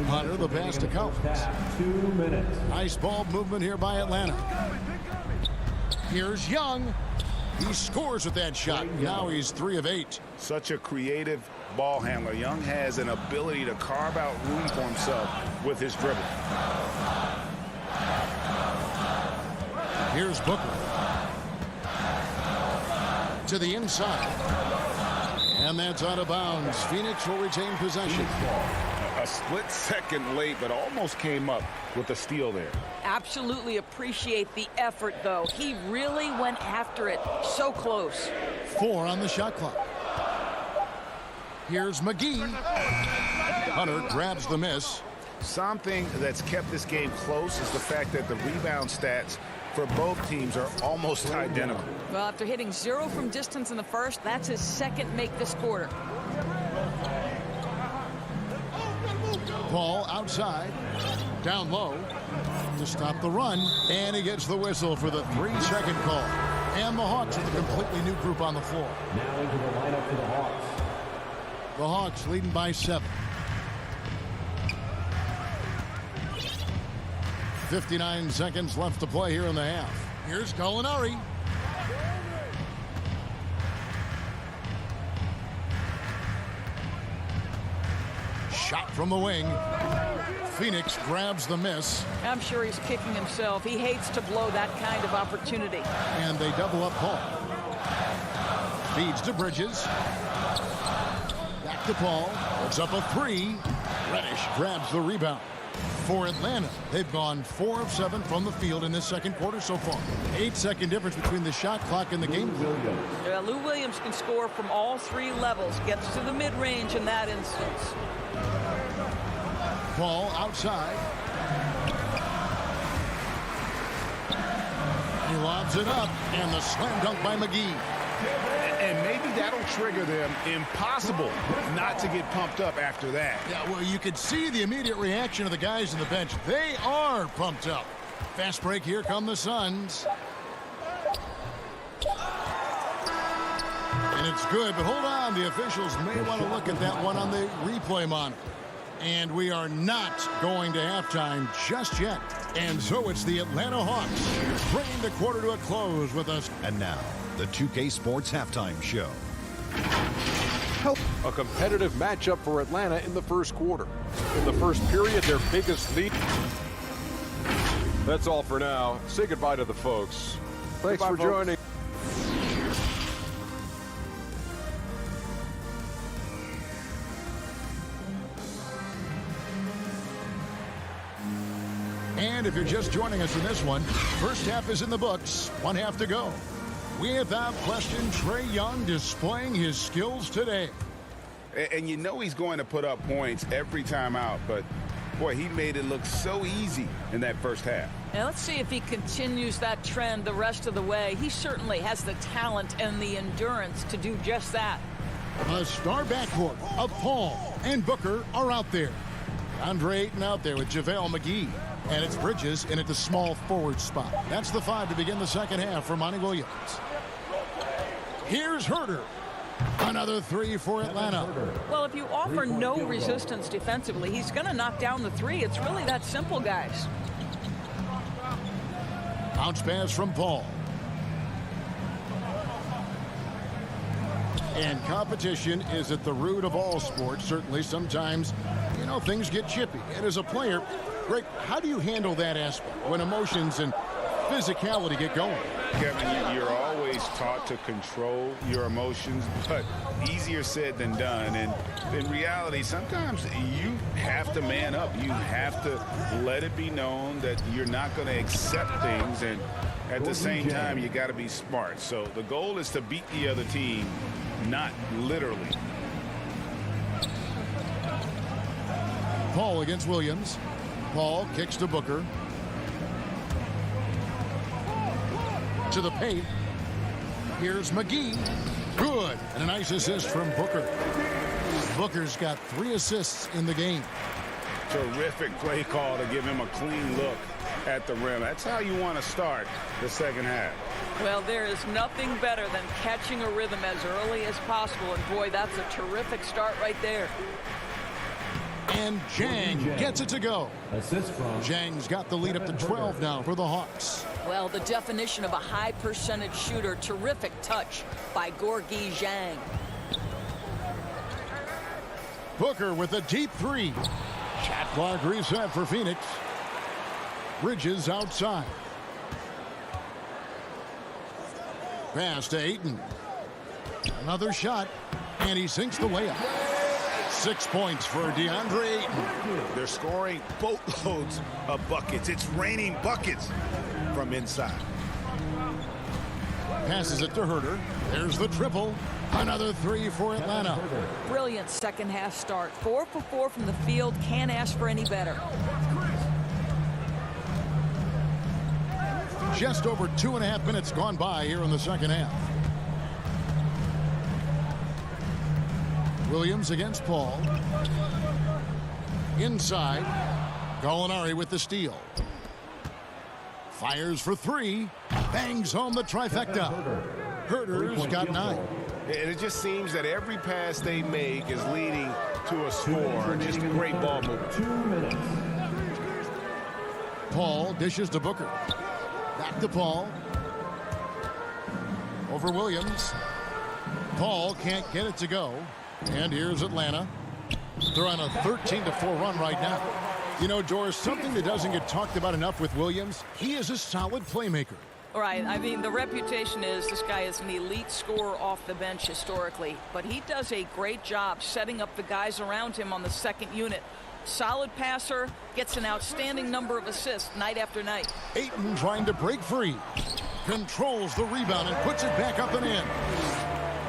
Hunter, the pass to Collins. 2 minutes. Nice ball movement here by Atlanta. Here's Young. He scores with that shot. Now he's 3 of 8. Such a creative ball handler. Young has an ability to carve out room for himself with his dribble. Here's Booker. To the inside. And that's out of bounds. Phoenix will retain possession. A split second late, but almost came up with a steal there. Absolutely appreciate the effort, though. He really went after it. So close. 4 on the shot clock. Here's McGee. Hunter grabs the miss. Something that's kept this game close is the fact that the rebound stats for both teams are almost identical. Well, after hitting 0 from distance in the first, that's his second make this quarter. Paul outside. Down low to stop the run. And he gets the whistle for the 3-second call. And the Hawks with a completely new group on the floor. Now into the lineup for the Hawks. The Hawks leading by 7. 59 seconds left to play here in the half. Here's Gallinari. Shot from the wing. Phoenix grabs the miss. I'm sure he's kicking himself. He hates to blow that kind of opportunity. And they double up Paul. Feeds to Bridges. Back to Paul. Puts up a 3. Reddish grabs the rebound. For Atlanta, they've gone 4 of 7 from the field in this second quarter so far. 8-second difference between the shot clock and the game. Yeah, Lou Williams can score from all 3 levels. Gets to the mid-range in that instance. Paul outside. He lobs it up, and the slam dunk by McGee. And maybe that'll trigger them. Impossible not to get pumped up after that. Yeah, well, you could see the immediate reaction of the guys on the bench. They are pumped up. Fast break. Here come the Suns. And it's good, but hold on. The officials may want to look at that one on the replay monitor. And we are not going to halftime just yet. And so it's the Atlanta Hawks bringing the quarter to a close with us. And now, the 2K Sports Halftime Show. A competitive matchup for Atlanta in the first quarter. In the first period, their biggest lead. That's all for now. Say goodbye to the folks. Thanks for joining. And if you're just joining us in this one, first half is in the books. 1 half to go. Without question, Trae Young displaying his skills today. And you know he's going to put up points every time out, but boy, he made it look so easy in that first half. Now let's see if he continues that trend the rest of the way. He certainly has the talent and the endurance to do just that. A star backcourt of Paul and Booker are out there. Andre Ayton out there with JaVale McGee. And it's Bridges in at the small forward spot. That's the 5 to begin the second half for Monty Williams. Here's Herter. Another 3 for Atlanta. Well, if you offer no resistance defensively, he's going to knock down the 3. It's really that simple, guys. Bounce pass from Paul. And competition is at the root of all sports. Certainly, sometimes, you know, things get chippy. And as a player, Greg, how do you handle that aspect when emotions and physicality get going? Kevin, you're always taught to control your emotions, but easier said than done. And in reality, sometimes you have to man up. You have to let it be known that you're not going to accept things. And at the same time, you got to be smart. So the goal is to beat the other team, not literally. Paul against Williams. Paul kicks to Booker. To the paint. Here's McGee. Good. And a nice assist from Booker. Booker's got 3 assists in the game. Terrific play call to give him a clean look at the rim. That's how you want to start the second half. Well, there is nothing better than catching a rhythm as early as possible. And boy, that's a terrific start right there. And Jang gets it to go. Assist from Jang's got the lead up to 12 now for the Hawks. Well, the definition of a high percentage shooter. Terrific touch by Gorgui Zhang. Booker with a deep three. Shot clock reset for Phoenix. Bridges outside. Pass to Ayton. Another shot, and he sinks the layup. 6 points for DeAndre Ayton. They're scoring boatloads of buckets. It's raining buckets from inside. Passes it to Herter. There's the triple. Another three for Atlanta. Brilliant second half start. 4 for 4 from the field. Can't ask for any better. Just over 2.5 minutes gone by here in the second half. Williams against Paul. Inside. Gallinari with the steal. Fires for three. Bangs home the trifecta. Herter's got 9. And it just seems that every pass they make is leading to a score. Just great ball movement. 2 minutes. Paul dishes to Booker. Back to Paul. Over Williams. Paul can't get it to go. And here's Atlanta. They're on a 13-4 run right now. You know, Doris, something that doesn't get talked about enough with Williams, he is a solid playmaker. Right. I mean, the reputation is this guy is an elite scorer off the bench historically, but he does a great job setting up the guys around him on the second unit. Solid passer, gets an outstanding number of assists night after night. Ayton trying to break free. Controls the rebound and puts it back up and in.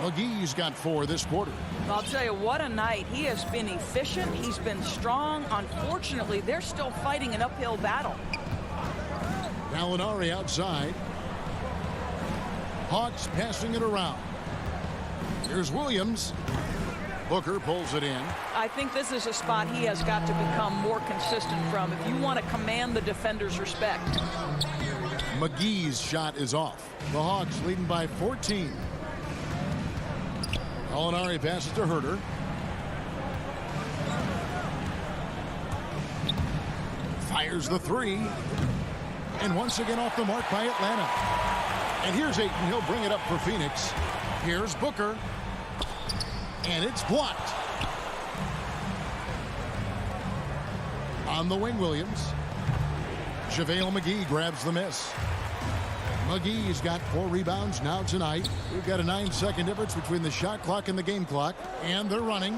McGee's got 4 this quarter. I'll tell you, what a night. He has been efficient. He's been strong. Unfortunately, they're still fighting an uphill battle. Gallinari outside. Hawks passing it around. Here's Williams. Booker pulls it in. I think this is a spot he has got to become more consistent from if you want to command the defender's respect. McGee's shot is off. The Hawks leading by 14. Gallinari passes to Herter. Fires the three. And once again off the mark by Atlanta. And here's Ayton. He'll bring it up for Phoenix. Here's Booker. And it's blocked. On the wing, Williams. JaVale McGee grabs the miss. McGee's got 4 rebounds now tonight. We've got a 9-second difference between the shot clock and the game clock. And they're running.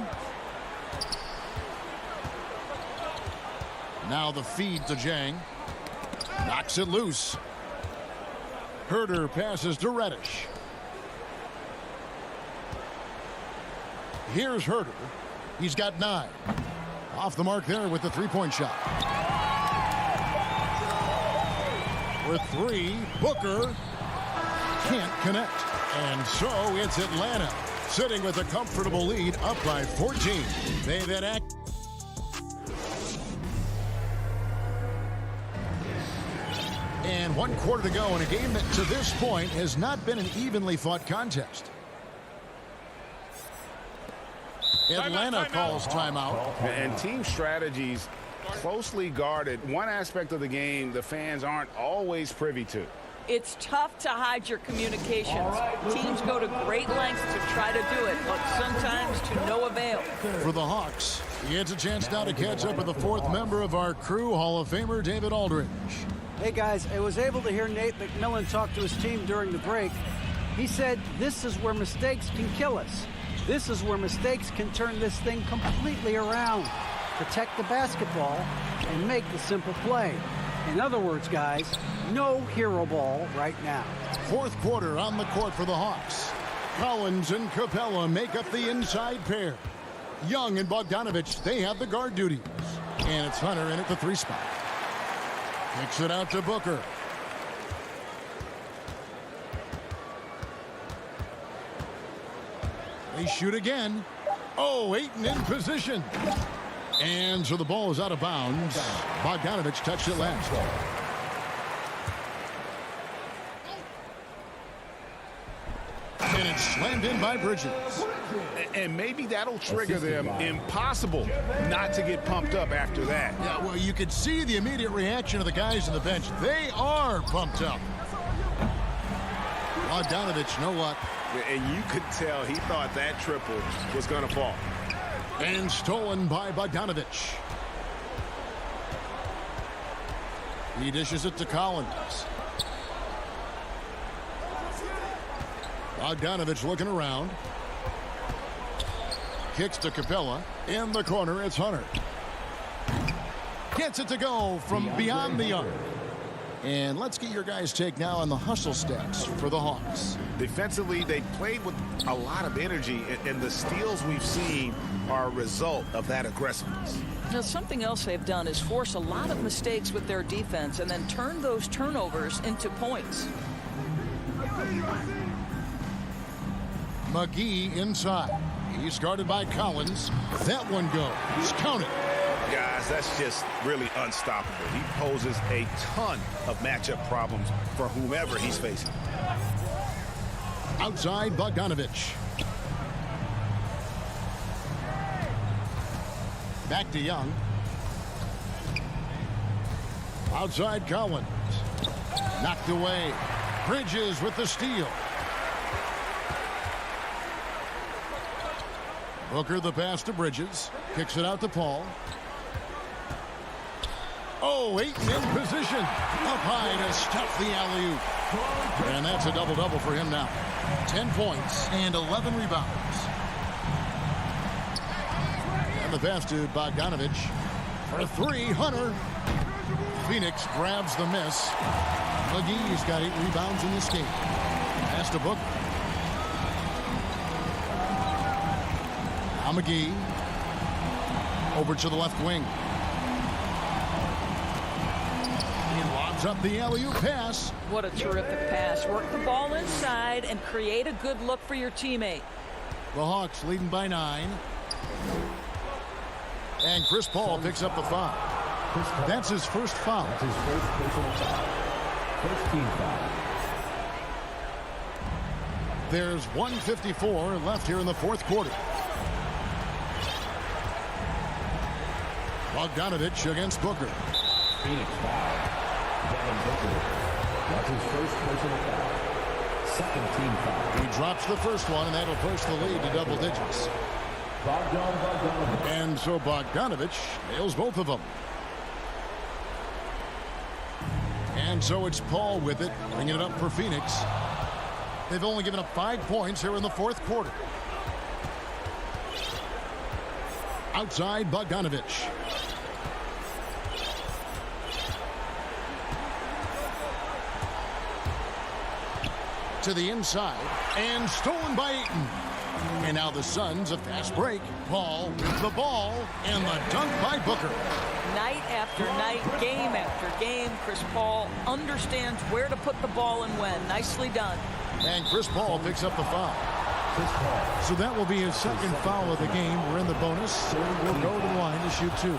Now the feed to Zhang. Knocks it loose. Herter passes to Reddish. Here's Herter. He's got 9. Off the mark there with the three-point shot. For 3, Booker can't connect. And so it's Atlanta sitting with a comfortable lead up by 14. They then act. And 1 quarter to go in a game that to this point has not been an evenly fought contest. Atlanta calls timeout. And team strategies closely guarded. One aspect of the game the fans aren't always privy to. It's tough to hide your communications. Teams go to great lengths to try to do it, but sometimes to no avail. For the Hawks, he gets a chance now to catch up with the 4th member of our crew, Hall of Famer David Aldridge. Hey guys, I was able to hear Nate McMillan talk to his team during the break. He said, this is where mistakes can kill us. This is where mistakes can turn this thing completely around. Protect the basketball and make the simple play. In other words, guys, no hero ball right now. 4th quarter on the court for the Hawks. Collins and Capella make up the inside pair. Young and Bogdanovich, they have the guard duties. And it's Hunter in at the 3 spot. Kicks it out to Booker. They shoot again. Oh, Ayton in position. And so the ball is out of bounds. Bogdanovich touched it last. And it's Slammed in by Bridges. And maybe that'll trigger them. Impossible not to get pumped up after that. Yeah, well, you could see the immediate reaction of the guys on the bench. They are pumped up. Bogdanovich, no luck. And you could tell he thought that triple was going to fall. And stolen by Bogdanovich. He dishes it to Collins. Bogdanovich looking around. Kicks to Capella. In the corner, it's Hunter. Gets it to go from beyond the arc. And let's get your guys' take now on the hustle stats for the Hawks. Defensively, they played with a lot of energy, and the steals we've seen are a result of that aggressiveness. Now, something else they've done is force a lot of mistakes with their defense and then turn those turnovers into points. McGee inside. He's guarded by Collins. That one goes. Count it. Guys, that's just really unstoppable. He poses a ton of matchup problems for whomever he's facing. Outside, Bogdanovich. Back to Young. Outside, Collins. Knocked away. Bridges with the steal. Booker the pass to Bridges. Kicks it out to Paul. Oh, Ayton in position. Up high to stuff the alley-oop. And that's a double-double for him now. 10 points and 11 rebounds. And the pass to Bogdanovich. For three, Hunter. Phoenix grabs the miss. McGee's got 8 rebounds in this game. Pass to Booker. Now McGee. Over to the left wing. Up the alley-oop pass. What a terrific pass. Work the ball inside and create a good look for your teammate. The Hawks leading by 9. And Chris Paul picks up the foul. That's his first foul. That's his first personal foul. First team foul. There's 1:54 left here in the fourth quarter. Bogdanovich against Booker. Phoenix foul. That's his first personal foul. Second team foul. He drops the first one, and that'll push the lead to double digits. Bogdanovich. And so Bogdanovich nails both of them. And so it's Paul with it, bringing it up for Phoenix. They've only given up 5 points here in the fourth quarter. Outside, Bogdanovich. To the inside, and stolen by Ayton. And now the Suns, a fast break. Paul with the ball, and the dunk by Booker. Night after night, game after game, Chris Paul understands where to put the ball and when. Nicely done. And Chris Paul picks up the foul. So that will be his second foul of the game. We're in the bonus, so we'll go to the line to shoot 2.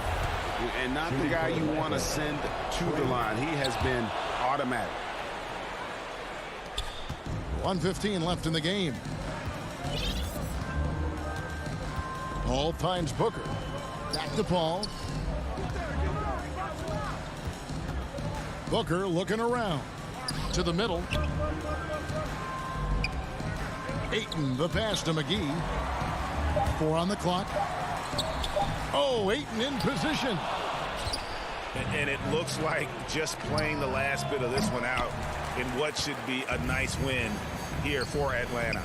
And not the guy you want to send to the line. He has been automatic. 1:15 left in the game. Paul finds Booker. Back to Paul. Booker looking around. To the middle. Ayton, the pass to McGee. 4 on the clock. Oh, Ayton in position. And it looks like just playing the last bit of this one out in what should be a nice win here for Atlanta.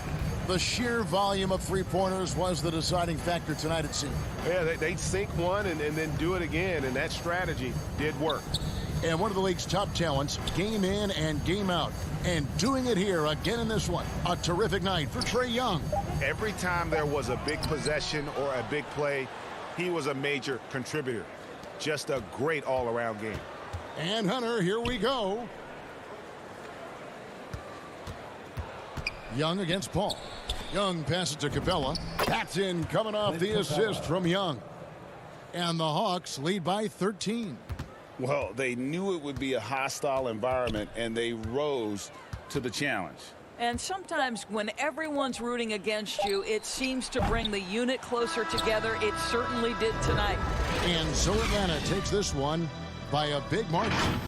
The sheer volume of three-pointers was the deciding factor tonight, it seemed. Yeah, they sink one and then do it again, and that strategy did work. And one of the league's top talents, game in and game out. And doing it here again in this one. A terrific night for Trae Young. Every time there was a big possession or a big play, he was a major contributor. Just a great all-around game. And Hunter, here we go. Young against Paul. Young passes to Capella. That's in, coming off the assist from Young. And the Hawks lead by 13. Well, they knew it would be a hostile environment, and they rose to the challenge. And sometimes when everyone's rooting against you, it seems to bring the unit closer together. It certainly did tonight. And so Atlanta takes this one by a big margin.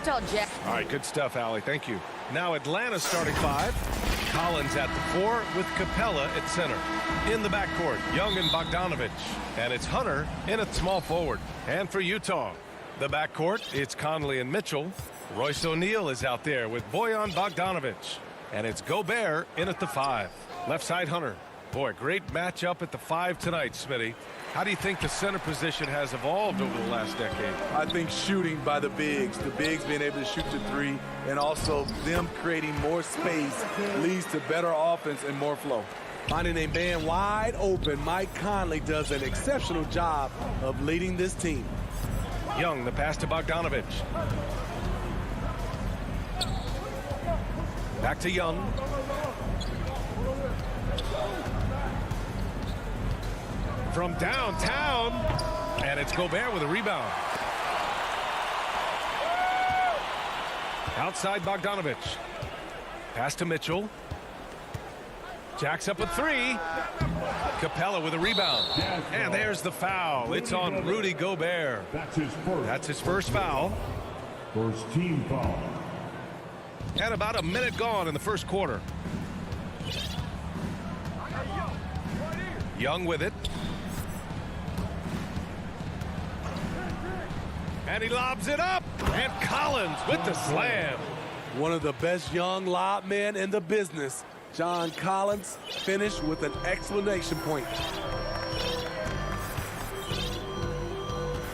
Utah Jazz. All right, good stuff, Allie. Thank you. Now Atlanta starting 5. Collins at the 4 with Capella at center. In the backcourt, Young and Bogdanovich. And it's Hunter in at small forward. And for Utah, the backcourt, it's Conley and Mitchell. Royce O'Neal is out there with Bojan Bogdanovich. And it's Gobert in at the 5. Left side, Hunter. Boy, great matchup at the 5 tonight, Smitty. How do you think the center position has evolved over the last decade? I think shooting by the bigs being able to shoot the 3, and also them creating more space leads to better offense and more flow. Finding a man wide open, Mike Conley does an exceptional job of leading this team. Young, the pass to Bogdanovich. Back to Young. From downtown, and it's Gobert with a rebound. Outside Bogdanovich. Pass to Mitchell. Jacks up a 3. Capella with a rebound. And there's the foul. It's on Rudy Gobert. That's his first foul. First team foul. And about a minute gone in the first quarter. Young with it. And he lobs it up. And Collins with the slam. One of the best young lob men in the business. John Collins finished with an exclamation point.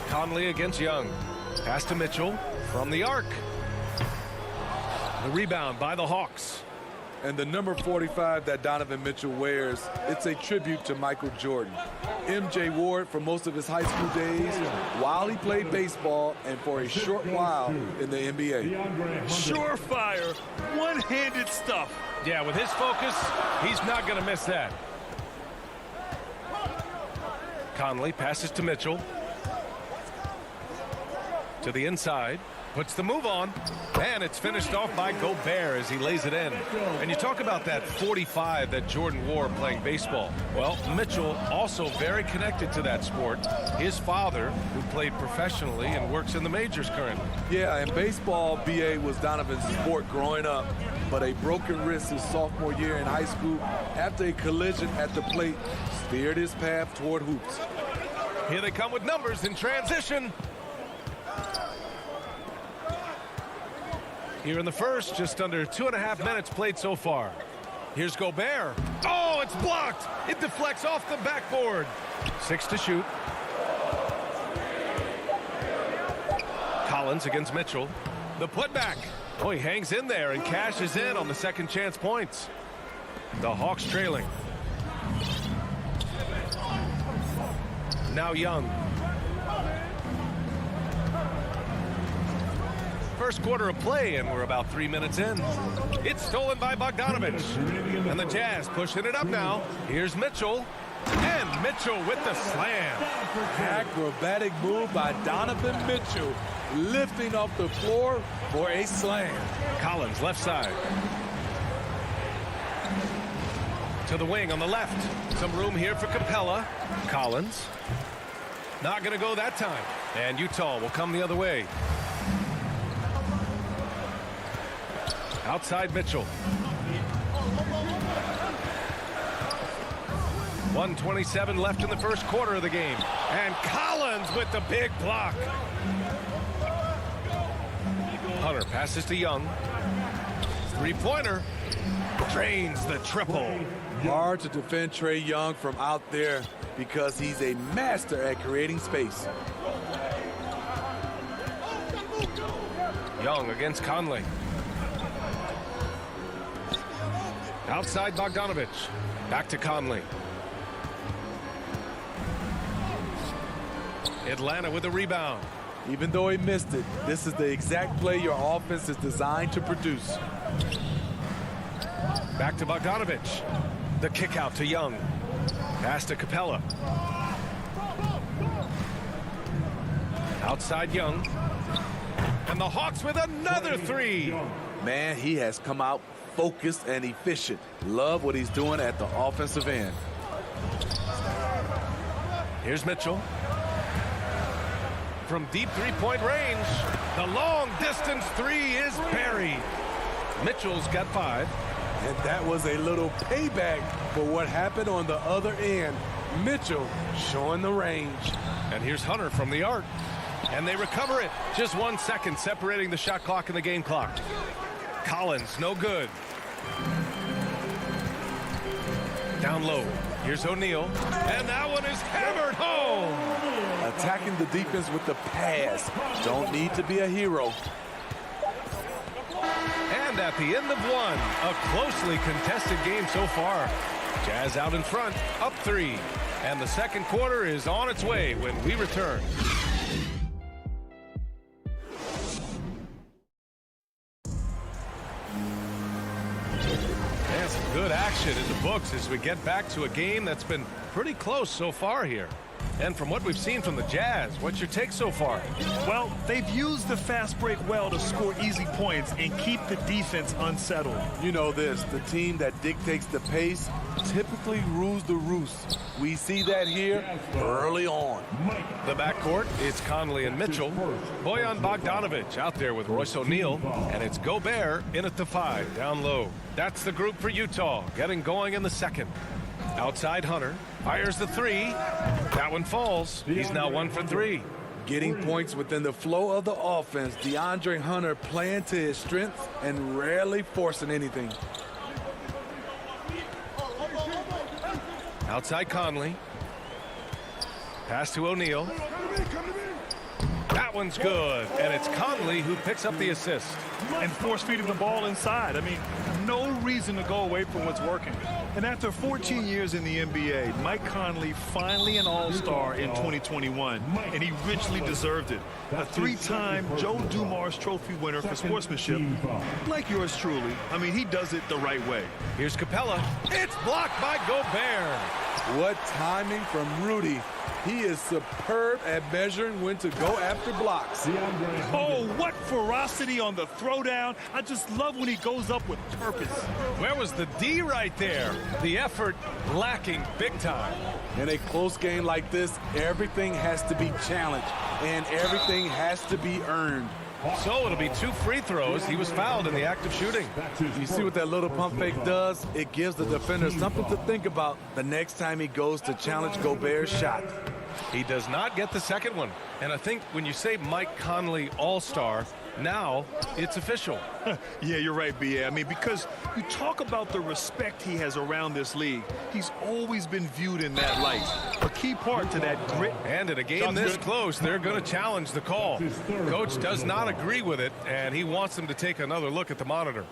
Conley against Young. Pass to Mitchell from the arc. The rebound by the Hawks. And the number 45 that Donovan Mitchell wears, it's a tribute to Michael Jordan. MJ wore it for most of his high school days while he played baseball and for a short while in the NBA. Surefire, one-handed stuff. Yeah, with his focus, he's not going to miss that. Conley passes to Mitchell. To the inside. Puts the move on, and it's finished off by Gobert as he lays it in. And you talk about that 45 that Jordan wore playing baseball. Well, Mitchell also very connected to that sport. His father, who played professionally and works in the majors currently. Yeah, and baseball, BA, was Donovan's sport growing up, but a broken wrist his sophomore year in high school after a collision at the plate steered his path toward hoops. Here they come with numbers in transition. Here in the first, just under 2.5 minutes played so far. Here's Gobert. Oh, it's blocked. It deflects off the backboard. 6 to shoot. Collins against Mitchell. The putback. Oh, he hangs in there and cashes in on the second chance points. The Hawks trailing. Now Young. First quarter of play, and we're about 3 minutes in. It's stolen by Bogdanovich. And the Jazz pushing it up now. Here's Mitchell. And Mitchell with the slam. Acrobatic move by Donovan Mitchell, lifting off the floor for a slam. Collins, left side. To the wing on the left. Some room here for Capella. Collins. Not going to go that time. And Utah will come the other way. Outside Mitchell. 1:27 left in the first quarter of the game. And Collins with the big block. Hunter passes to Young. Three-pointer. Drains the triple. Hard to defend Trae Young from out there because he's a master at creating space. Young against Conley. Outside Bogdanovich. Back to Conley. Atlanta with a rebound. Even though he missed it, this is the exact play your offense is designed to produce. Back to Bogdanovich. The kick out to Young. Pass to Capella. Outside Young. And the Hawks with another 3. Man, he has come out focused and efficient. Love what he's doing at the offensive end. Here's Mitchell. from deep three-point range. The long-distance three is buried. Mitchell's got 5. And that was a little payback for what happened on the other end. Mitchell showing the range. And here's Hunter from the arc. And they recover it. Just 1 second separating the shot clock and the game clock. Collins, no good. Down low. Here's O'Neal. And that one is hammered home. Attacking the defense with the pass. Don't need to be a hero. And at the end of one, a closely contested game so far. Jazz out in front, up 3. And the second quarter is on its way when we return. And some good action in the books as we get back to a game that's been pretty close so far here. And from what we've seen from the Jazz, what's your take so far? Well, they've used the fast break well to score easy points and keep the defense unsettled. You know this, the team that dictates the pace typically rules the roost. We see that here early on. The backcourt, it's Conley and Mitchell. Bojan Bogdanovic out there with Royce O'Neal. And it's Gobert in at the 5, down low. That's the group for Utah, getting going in the second. Outside Hunter, fires the 3. That one falls. He's now 1 for 3. Getting points within the flow of the offense. DeAndre Hunter playing to his strengths and rarely forcing anything. Outside Conley. Pass to O'Neal. That one's good. And it's Conley who picks up the assist. And force feeding the ball inside. I mean, no reason to go away from what's working. And after 14 years in the NBA, Mike Conley finally an all-star in 2021, and he richly deserved it. A 3-time Joe Dumars Trophy winner for sportsmanship, like yours truly. I mean, he does it the right way. Here's Capella. It's blocked by Gobert. What timing from Rudy. He is superb at measuring when to go after blocks. Oh, what ferocity on the throwdown. I just love when he goes up with purpose. Where was the D right there? The effort lacking big time. In a close game like this, everything has to be challenged and everything has to be earned. So it'll be 2 free throws. He was fouled in the act of shooting. You see what that little pump fake does? It gives the defender something to think about the next time he goes to challenge Gobert's shot. He does not get the second one. And I think when you say Mike Conley All-Star, now it's official. Yeah, you're right, B.A. I mean, because you talk about the respect he has around this league. He's always been viewed in that light. A key part to that grit. And in a game this close, they're going to challenge the call. Coach does not agree with it, and he wants them to take another look at the monitor.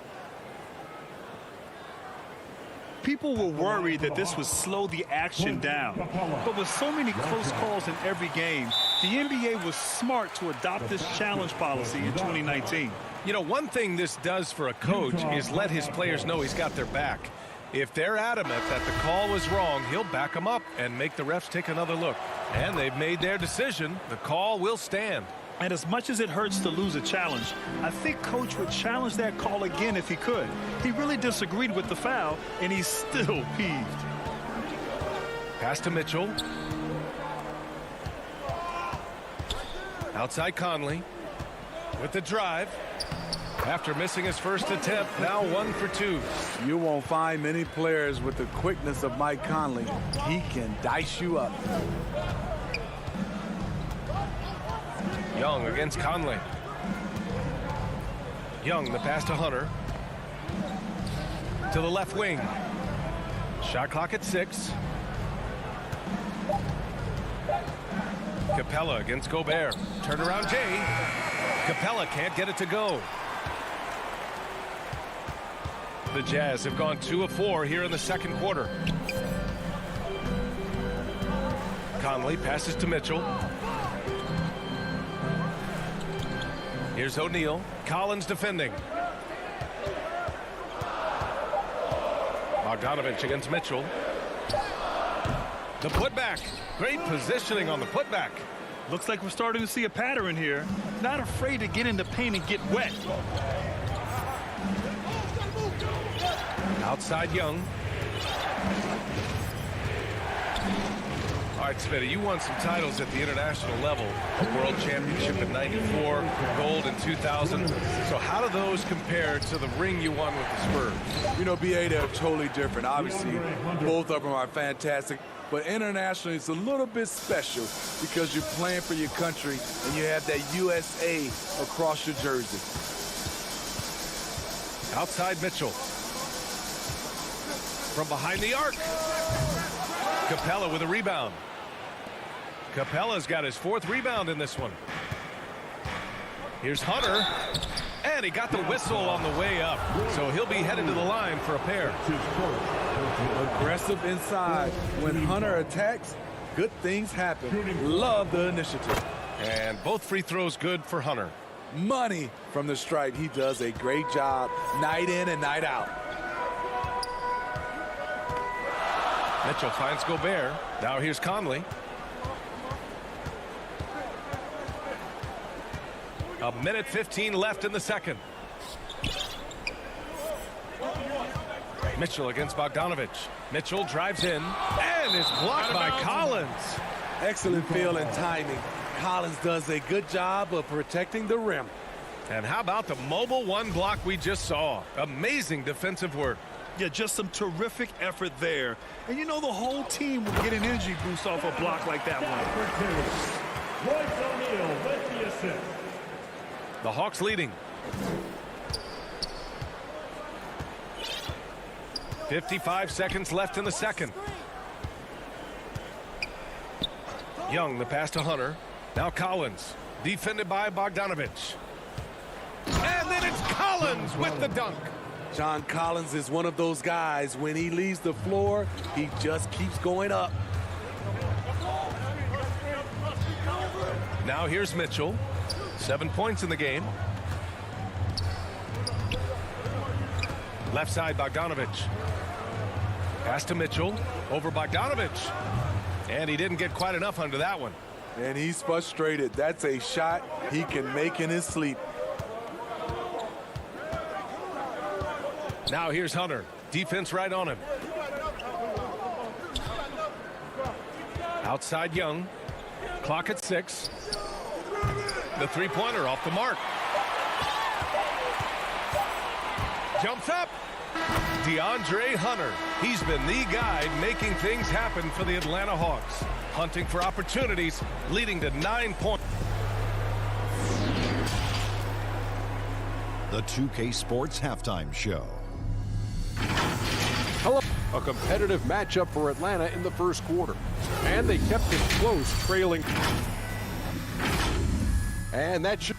People were worried that this would slow the action down. But with so many close calls in every game, the NBA was smart to adopt this challenge policy in 2019. You know, one thing this does for a coach is let his players know he's got their back. If they're adamant that the call was wrong, he'll back them up and make the refs take another look. And they've made their decision. The call will stand. And as much as it hurts to lose a challenge, I think Coach would challenge that call again if he could. He really disagreed with the foul, and he's still peeved. Pass to Mitchell. Outside Conley with the drive. After missing his first attempt, now 1 for 2. You won't find many players with the quickness of Mike Conley. He can dice you up. Young against Conley. Young, the pass to Hunter. To the left wing. Shot clock at 6. Capella against Gobert. Turnaround Jay. Capella can't get it to go. The Jazz have gone 2 of 4 here in the second quarter. Conley passes to Mitchell. Here's O'Neal. Collins defending. Bogdanovic against Mitchell. The putback. Great positioning on the putback. Looks like we're starting to see a pattern here. Not afraid to get in the paint and get wet. Outside Young. All right, Smitty, you won some titles at the international level. A world championship in '94, gold in 2000. So how do those compare to the ring you won with the Spurs? You know, BA, they're totally different. Obviously, both of them are fantastic. But internationally, it's a little bit special because you're playing for your country and you have that USA across your jersey. Outside Mitchell. From behind the arc. Capella with a rebound. Capella's got his 4th rebound in this one. Here's Hunter. And he got the whistle on the way up. So he'll be headed to the line for a pair. Aggressive inside. When Hunter attacks, good things happen. Love the initiative. And both free throws good for Hunter. Money from the stripe. He does a great job night in and night out. Mitchell finds Gobert. Now here's Conley. A minute 15 left in the second. Mitchell against Bogdanovich. Mitchell drives in and is blocked by Collins. Excellent feel and timing. Collins does a good job of protecting the rim. And how about the mobile one block we just saw? Amazing defensive work. Yeah, just some terrific effort there. And you know, the whole team will get an energy boost off a block like that one. Royce O'Neal with the assist. The Hawks leading. 55 seconds left in the second. Young, the pass to Hunter. Now Collins, defended by Bogdanovich. And then it's Collins with the dunk. John Collins is one of those guys. When he leaves the floor, he just keeps going up. Now here's Mitchell. 7 points in the game. Left side, Bogdanovich. Pass to Mitchell. Over Bogdanovich. And he didn't get quite enough under that one. And he's frustrated. That's a shot he can make in his sleep. Now here's Hunter. Defense right on him. Outside Young. Clock at 6. The three-pointer off the mark. Jumps up. DeAndre Hunter. He's been the guy making things happen for the Atlanta Hawks. Hunting for opportunities, leading to 9 points. The 2K Sports Halftime Show. Hello. A competitive matchup for Atlanta in the first quarter. And they kept it close, trailing. And that should...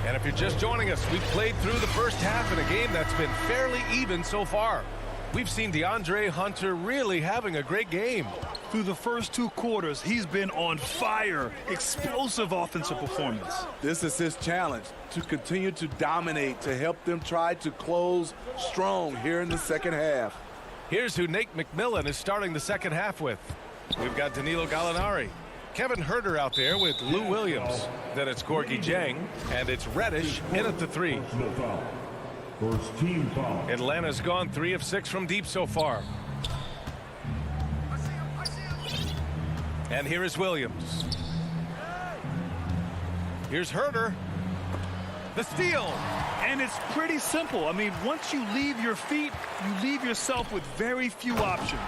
And if you're just joining us, we've played through the first half in a game that's been fairly even so far. We've seen DeAndre Hunter really having a great game. Through the first 2 quarters, he's been on fire. Explosive offensive performance. This is his challenge, to continue to dominate, to help them try to close strong here in the second half. Here's who Nate McMillan is starting the second half with. We've got Danilo Gallinari. Kevin Huerter out there with Lou Williams. Then it's Gorgui Dieng, and it's Reddish in at the 3. First team foul. Atlanta's gone 3 of 6 from deep so far. And here is Williams. Here's Huerter. The steal. And it's pretty simple. I mean, once you leave your feet, you leave yourself with very few options.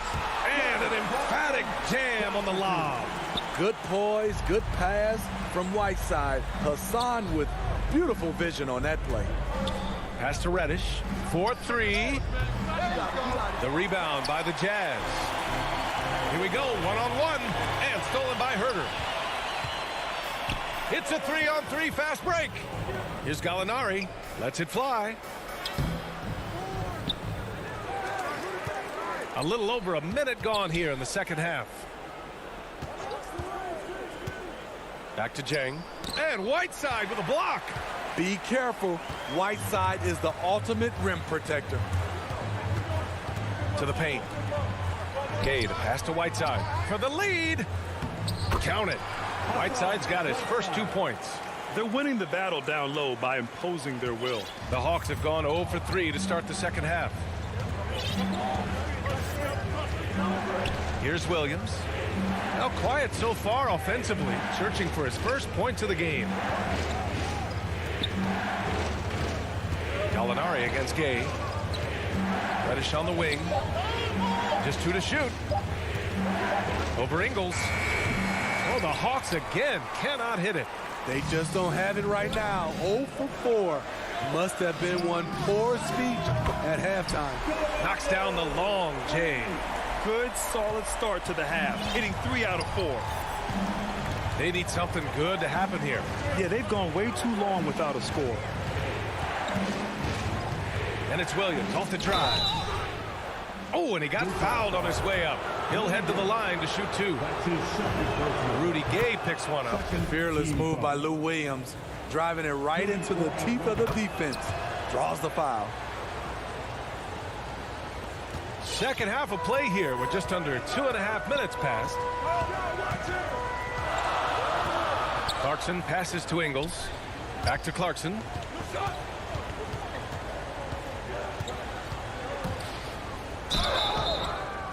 And an emphatic jam on the lob. Good poise, good pass from Whiteside. Hassan with beautiful vision on that play. Pass to Reddish. 4-3. The rebound by the Jazz. Here we go, one-on-one, and stolen by Huerter. It's a 3-on-3 fast break. Here's Gallinari, lets it fly. A little over a minute gone here in the second half. Back to Dieng, and Whiteside with a block. Be careful, Whiteside is the ultimate rim protector. To the paint. Gay, the pass to Whiteside for the lead. Count it. Whiteside's got his first 2 points. They're winning the battle down low by imposing their will. The Hawks have gone 0 for 3 to start the second half. Here's Williams. Now quiet so far offensively, searching for his first points of the game. Gallinari against Gay. Reddish on the wing. Just 2 to shoot. Over Ingles. Oh, the Hawks again cannot hit it. They just don't have it right now. 0 for 4. Must have been one poor speech at halftime. Knocks down the long J. Good, solid start to the half, hitting 3 out of 4. They need something good to happen here. Yeah, they've gone way too long without a score. And it's Williams off the drive. Oh, and he got fouled on his way up. He'll head to the line to shoot 2. Rudy Gay picks one up. Fearless move by Lou Williams, driving it right into the teeth of the defense. Draws the foul. Second half of play here with just under 2.5 minutes passed. Clarkson passes to Ingles. Back to Clarkson.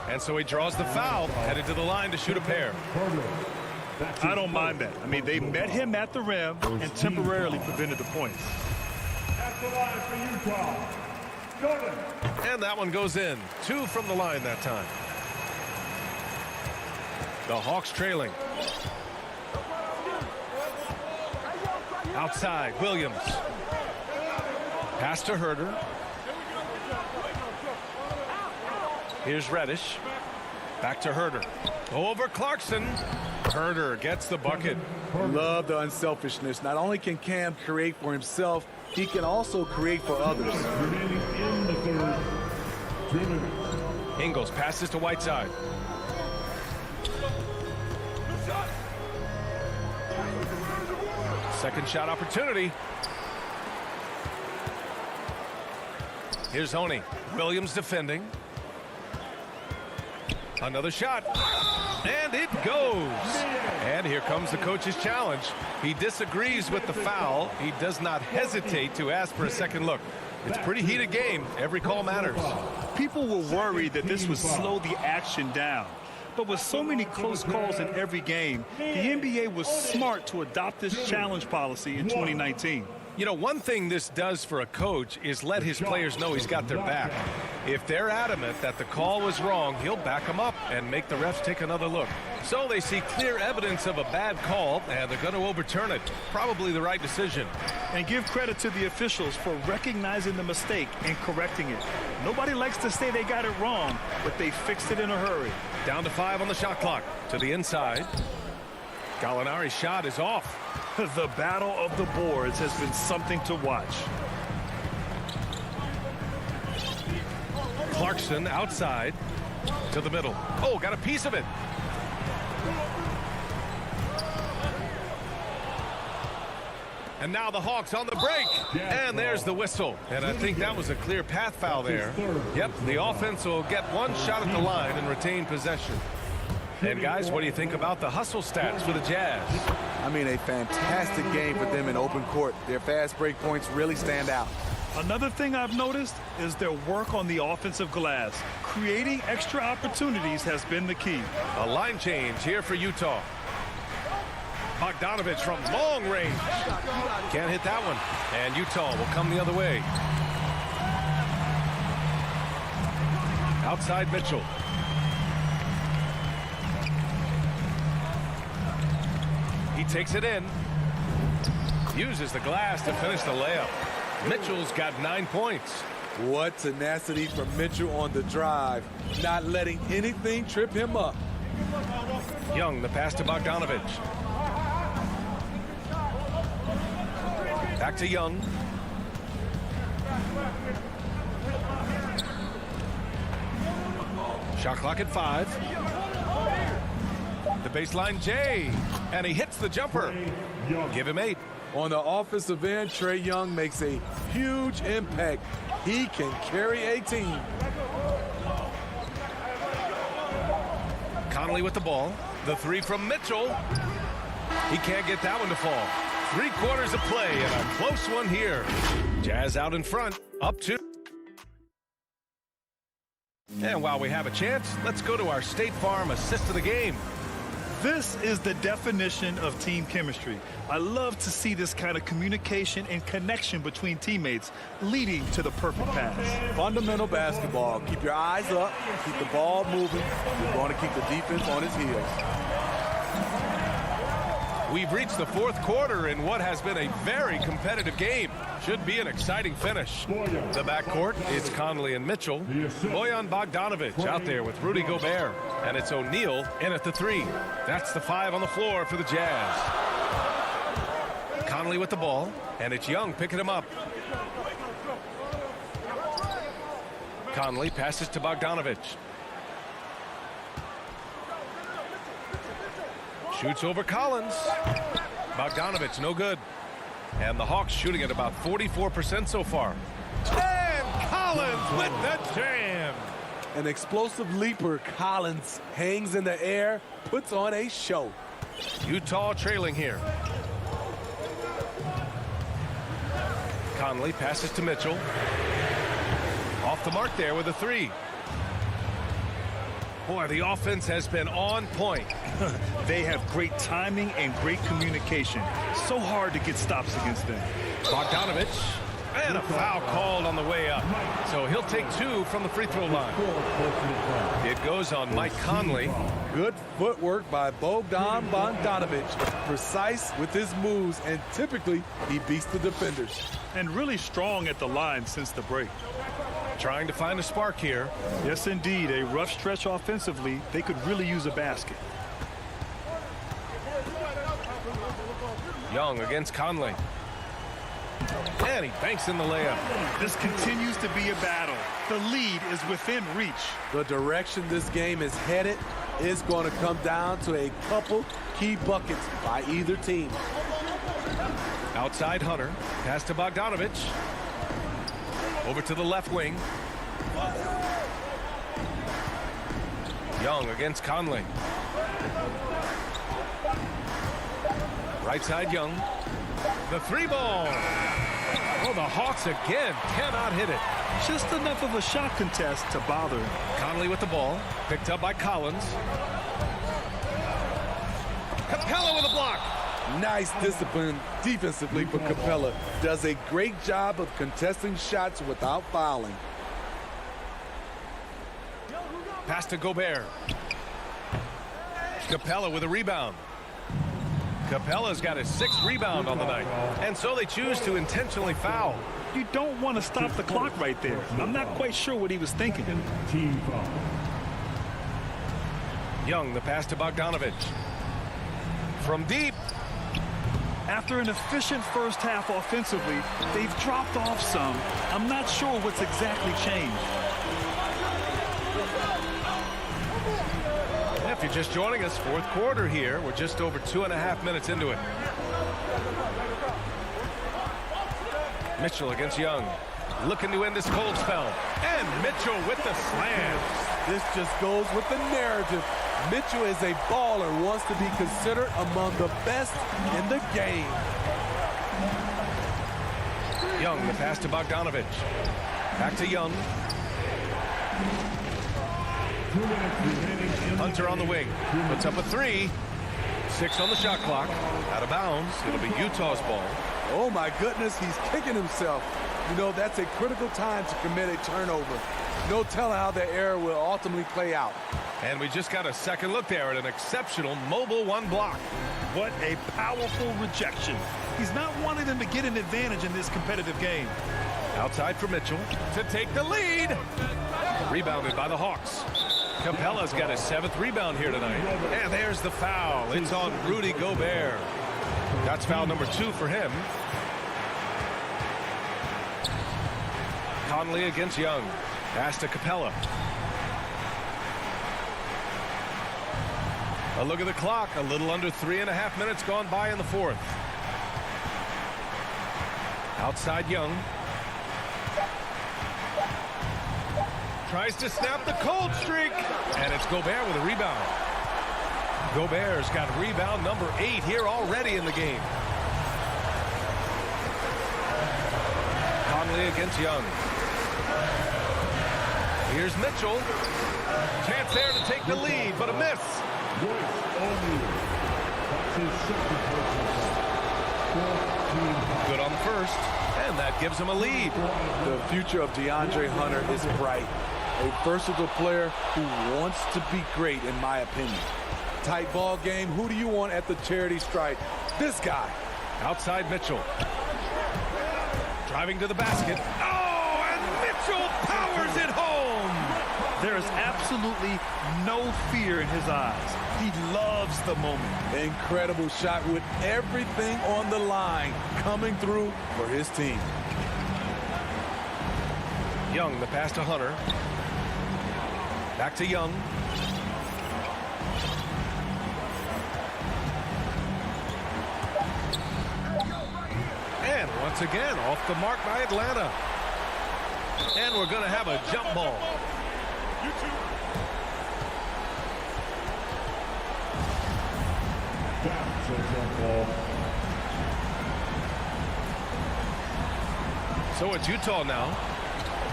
And so he draws the foul, headed to the line to shoot a pair. I don't mind that. I mean, they met him at the rim and temporarily prevented the points. At the line for Utah, Jordan. And that one goes in. 2 from the line that time. The Hawks trailing. Outside, Williams. Pass to Herder. Here's Reddish. Back to Herder. Over Clarkson. Herder gets the bucket. Love the unselfishness. Not only can Cam create for himself, he can also create for others. Remaining in the third. 3 minutes. Ingles passes to Whiteside. Second shot opportunity. Here's Honey. Williams defending. Another shot. And it goes. And here comes the coach's challenge. He disagrees with the foul. He does not hesitate to ask for a second look. It's a pretty heated game. Every call matters. People were worried that this would slow the action down. But with so many close calls in every game, the NBA was smart to adopt this challenge policy in 2019. You know, one thing this does for a coach is let his players know he's got their back. If they're adamant that the call was wrong, he'll back them up and make the refs take another look. So they see clear evidence of a bad call, and they're going to overturn it. Probably the right decision. And give credit to the officials for recognizing the mistake and correcting it. Nobody likes to say they got it wrong, but they fixed it in a hurry. Down to 5 on the shot clock. To the inside. Gallinari's shot is off. The battle of the boards has been something to watch. Clarkson outside to the middle. Oh, got a piece of it. And now the Hawks on the break. And there's the whistle. And I think that was a clear path foul there. Yep, the offense will get one shot at the line and retain possession. And guys, what do you think about the hustle stats for the Jazz? I mean, a fantastic game for them in open court. Their fast break points really stand out. Another thing I've noticed is their work on the offensive glass. Creating extra opportunities has been the key. A line change here for Utah. Bogdanovich from long range. Can't hit that one. And Utah will come the other way. Outside Mitchell. He takes it in. Uses the glass to finish the layup. Mitchell's got 9 points. What tenacity from Mitchell on the drive. Not letting anything trip him up. Young, the pass to Bogdanovich. Back to Young. Shot clock at 5. The baseline J. And he hits the jumper. Give him 8. On the offensive end, Trae Young makes a huge impact. He can carry a team. Conley with the ball. The 3 from Mitchell. He can't get that one to fall. 3 quarters of play and a close one here. Jazz out in front, up 2. And while we have a chance, let's go to our State Farm assist of the game. This is the definition of team chemistry. I love to see this kind of communication and connection between teammates leading to the perfect pass. Fundamental basketball. Keep your eyes up, keep the ball moving. You're going to keep the defense on its heels. We've reached the 4th quarter in what has been a very competitive game. Should be an exciting finish. The backcourt, it's Conley and Mitchell. Bojan Bogdanovic out there with Rudy Gobert. And it's O'Neal in at the 3. That's the 5 on the floor for the Jazz. Conley with the ball, and it's Young picking him up. Conley passes to Bogdanovic. Shoots over Collins. Bogdanovic, no good. And the Hawks shooting at about 44% so far. And Collins with the jam. An explosive leaper. Collins hangs in the air, puts on a show. Utah trailing here. Conley passes to Mitchell. Off the mark there with a 3. Boy, the offense has been on point. They have great timing and great communication. So hard to get stops against them. Bogdanovic, and a foul called on the way up. So he'll take 2 from the free throw line. It goes on Mike Conley. Good footwork by Bogdan Bogdanovic. Precise with his moves, and typically he beats the defenders. And really strong at the line since the break. Trying to find a spark here. Yes, indeed. A rough stretch offensively. They could really use a basket. Young against Conley. And he banks in the layup. This continues to be a battle. The lead is within reach. The direction this game is headed is going to come down to a couple key buckets by either team. Outside Hunter. Pass to Bogdanovic. Over to the left wing. Young against Conley. Right side Young. The 3 ball. Oh, the Hawks again cannot hit it. Just enough of a shot contest to bother him. Conley with the ball. Picked up by Collins. Capella with a block. Nice discipline defensively for Capella. Does a great job of contesting shots without fouling. Pass to Gobert. Capella with a rebound. Capella's got his 6th rebound on the night. And so they choose to intentionally foul. You don't want to stop the clock right there. I'm not quite sure what he was thinking. Young, the pass to Bogdanovic. From deep. After an efficient first half offensively, they've dropped off some. I'm not sure what's exactly changed. If you're just joining us, 4th quarter here. We're just over 2.5 minutes into it. Mitchell against Young. Looking to end this cold spell. And Mitchell with the slam. This just goes with the narrative. Mitchell is a baller, wants to be considered among the best in the game. Young, the pass to Bogdanovic. Back to Young. Hunter on the wing. Puts up a 3. 6 on the shot clock. Out of bounds. It'll be Utah's ball. Oh, my goodness, he's kicking himself. You know, that's a critical time to commit a turnover. No telling how the error will ultimately play out. And we just got a second look there at an exceptional mobile 1 block. What a powerful rejection. He's not wanting them to get an advantage in this competitive game. Outside for Mitchell to take the lead. Rebounded by the Hawks. Capella's got his 7th rebound here tonight. And there's the foul. It's on Rudy Gobert. That's foul number 2 for him. Conley against Young. Pass to Capella. A look at the clock. A little under 3.5 minutes gone by in the 4th. Outside Young. Tries to snap the cold streak. And it's Gobert with a rebound. Gobert's got rebound number 8 here already in the game. play against Young. Here's Mitchell. Chance there to take the lead, but a miss. Good on the first, and that gives him a lead. The future of DeAndre Hunter is bright. A versatile player who wants to be great, in my opinion. Tight ball game. Who do you want at the charity stripe? This guy. Outside Mitchell. Driving to the basket. Oh, and Mitchell powers it home. There is absolutely no fear in his eyes. He loves the moment. Incredible shot with everything on the line coming through for his team. Young, the pass to Hunter. Back to Young. And once again, off the mark by Atlanta. And we're going to have a jump ball. So it's Utah now.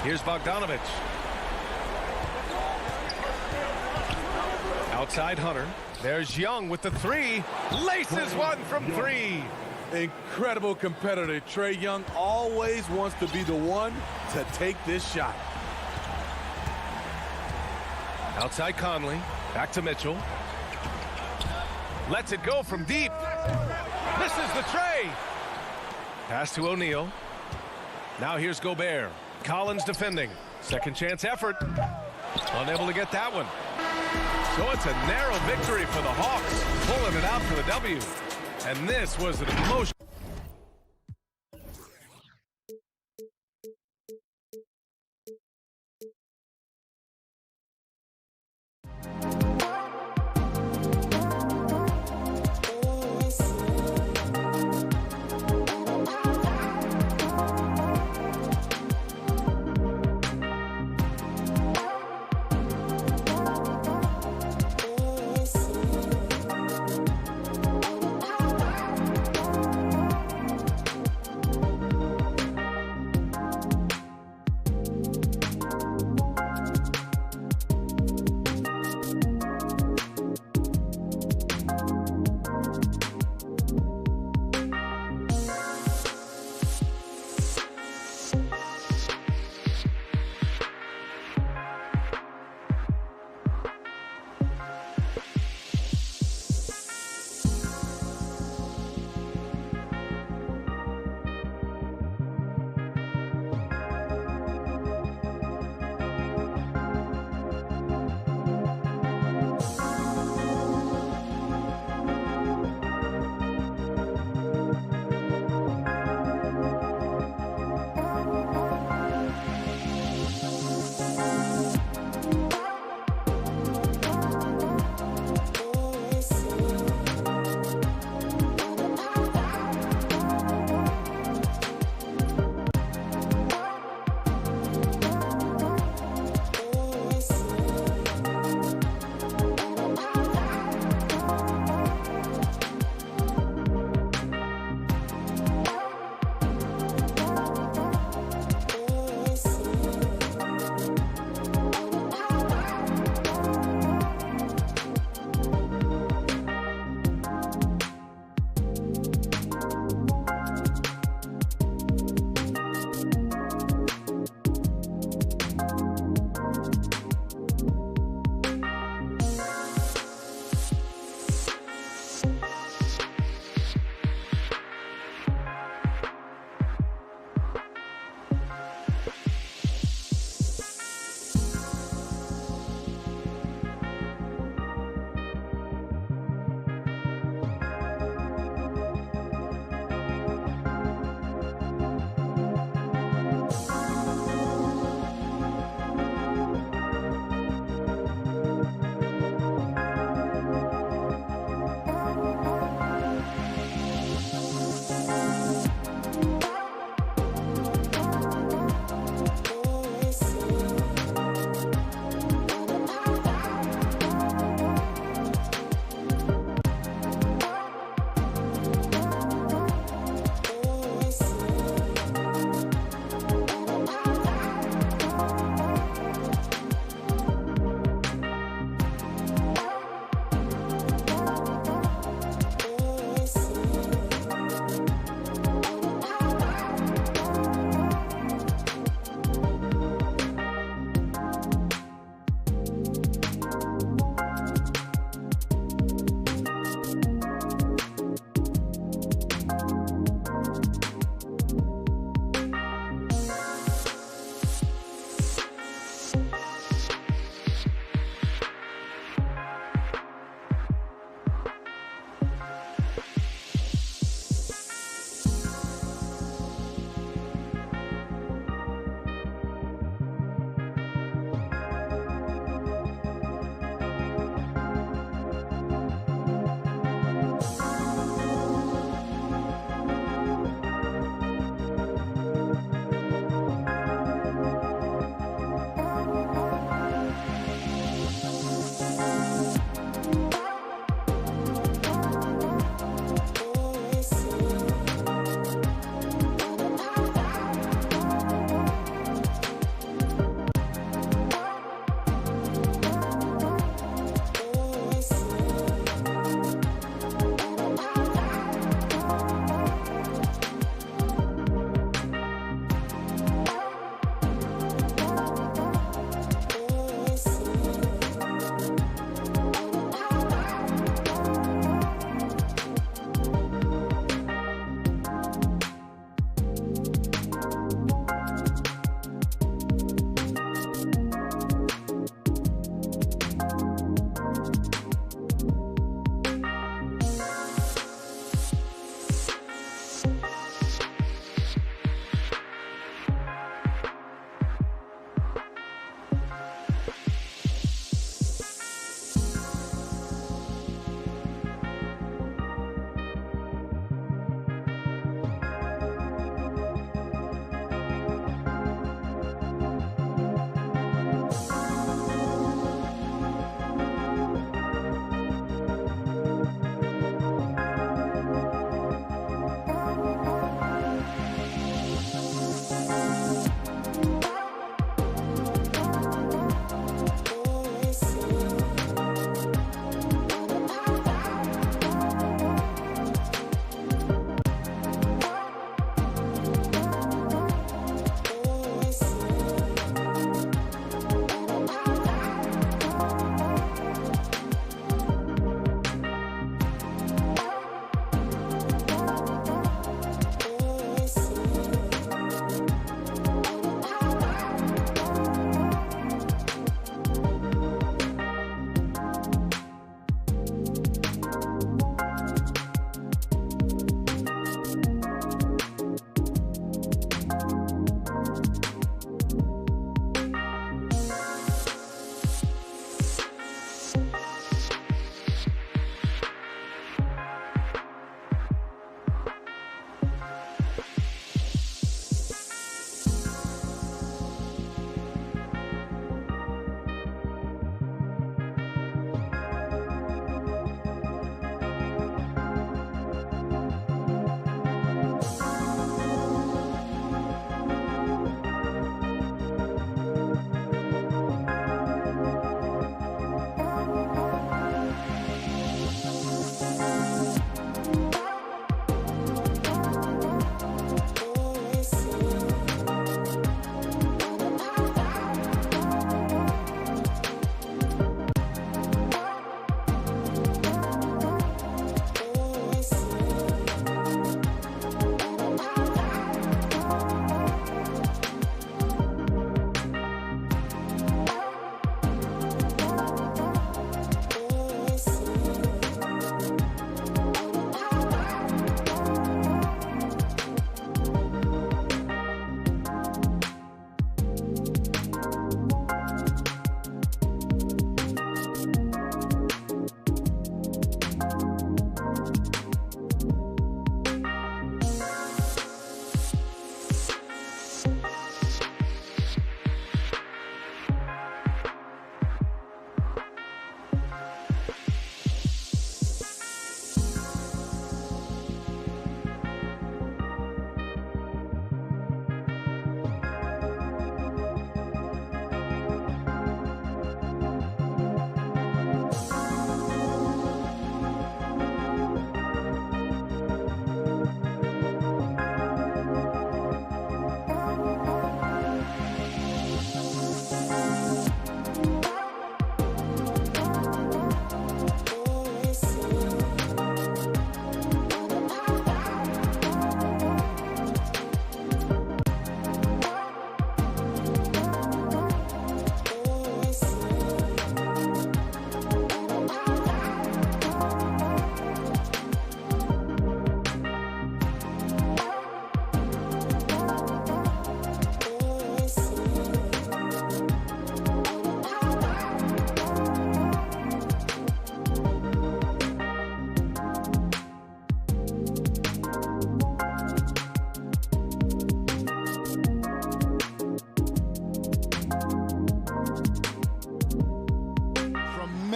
Here's Bogdanovich. Outside Hunter. There's Young with the three. Laces one from three. Incredible competitor. Trae Young always wants to be the one to take this shot. Outside Conley. Back to Mitchell. Lets it go from deep. Misses the tray. Pass to O'Neal. Now here's Gobert. Collins defending. Second chance effort. Unable to get that one. So it's a narrow victory for the Hawks. Pulling it out for the W. And this was an emotional.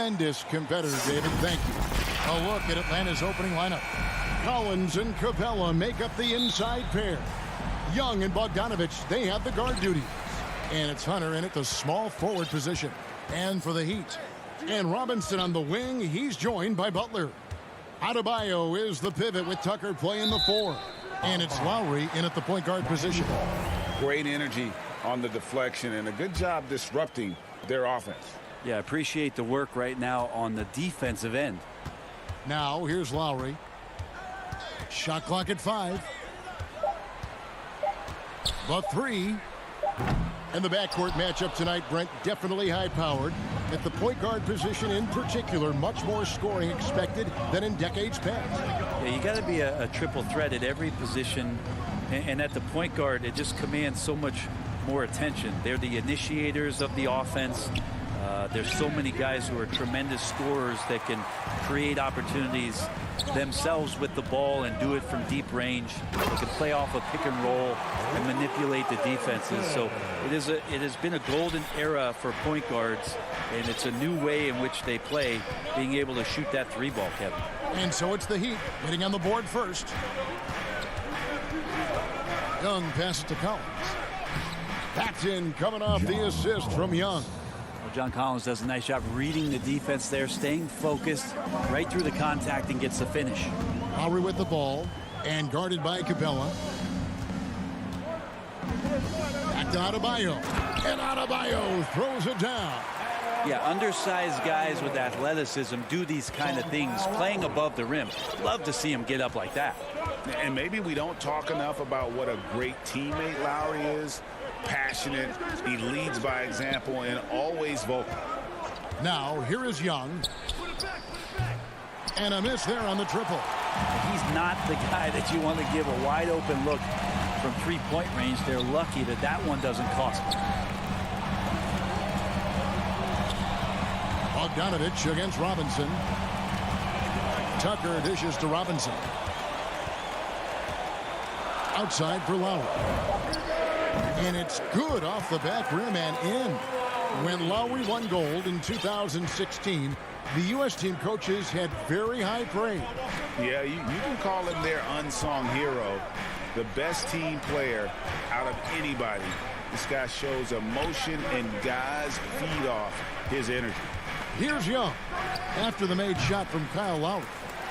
tremendous competitor, David. Thank you. A look at Atlanta's opening lineup. Collins and Capella make up the inside pair. Young and Bogdanovich, they have the guard duties. And it's Hunter in at the small forward position. And for the Heat. And Robinson on the wing, he's joined by Butler. Adebayo is the pivot with Tucker playing the 4. And it's Lowry in at the point guard position. Great energy on the deflection and a good job disrupting their offense. Yeah, appreciate the work right now on the defensive end. Now here's Lowry. Shot clock at 5. The 3. And the backcourt matchup tonight, Brent, definitely high-powered. At the point guard position in particular, much more scoring expected than in decades past. Yeah, you got to be a triple threat at every position. And at the point guard, it just commands so much more attention. They're the initiators of the offense. There's so many guys who are tremendous scorers that can create opportunities themselves with the ball and do it from deep range. They can play off a pick and roll and manipulate the defenses. So it has been a golden era for point guards, and it's a new way in which they play, being able to shoot that 3 ball, Kevin. And so it's the Heat getting on the board first. Young passes to Collins. That's in, coming off the assist from Young. Well, John Collins does a nice job reading the defense there, staying focused right through the contact and gets the finish. Lowry with the ball and guarded by Capella. Back to Adebayo. And Adebayo throws it down. Yeah, undersized guys with athleticism do these kind of things, playing above the rim. Love to see him get up like that. And maybe we don't talk enough about what a great teammate Lowry is. Passionate, he leads by example, and always vocal. Now, here is Young. And a miss there on the triple. He's not the guy that you want to give a wide open look from 3-point range. They're lucky that that one doesn't cost them. Bogdanovich against Robinson. Tucker dishes to Robinson. Outside for Lowry. And it's good off the back rim and in. When Lowry won gold in 2016, the U.S. team coaches had very high praise. Yeah, you can call him their unsung hero. The best team player out of anybody. This guy shows emotion, and guys feed off his energy. Here's Young after the made shot from Kyle Lowry.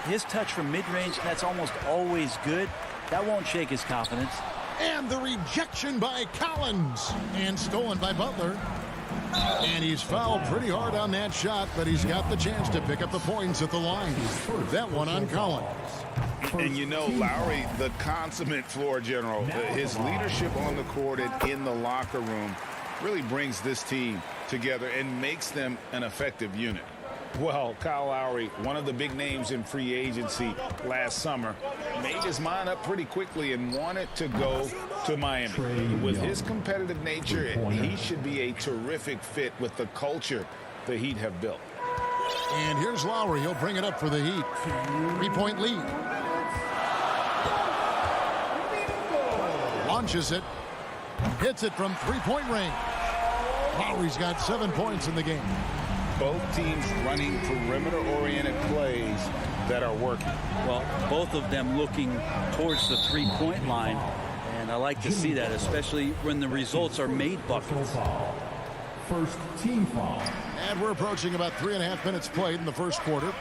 His touch from mid-range, that's almost always good. That won't shake his confidence. And the rejection by Collins. And stolen by Butler. And he's fouled pretty hard on that shot, but he's got the chance to pick up the points at the line. That one on Collins. And you know, Lowry, the consummate floor general, his leadership on the court and in the locker room really brings this team together and makes them an effective unit. Well, Kyle Lowry, one of the big names in free agency last summer, made his mind up pretty quickly and wanted to go to Miami. With his competitive nature, he should be a terrific fit with the culture the Heat have built. And here's Lowry. He'll bring it up for the Heat. 3-point lead. Launches it. Hits it from 3-point range. Lowry's got 7 points in the game. Both teams running perimeter-oriented plays that are working. Well, both of them looking towards the 3-point line, and I like to see that, especially when the results are made buckets. First team foul. And we're approaching about 3.5 minutes played in the first quarter.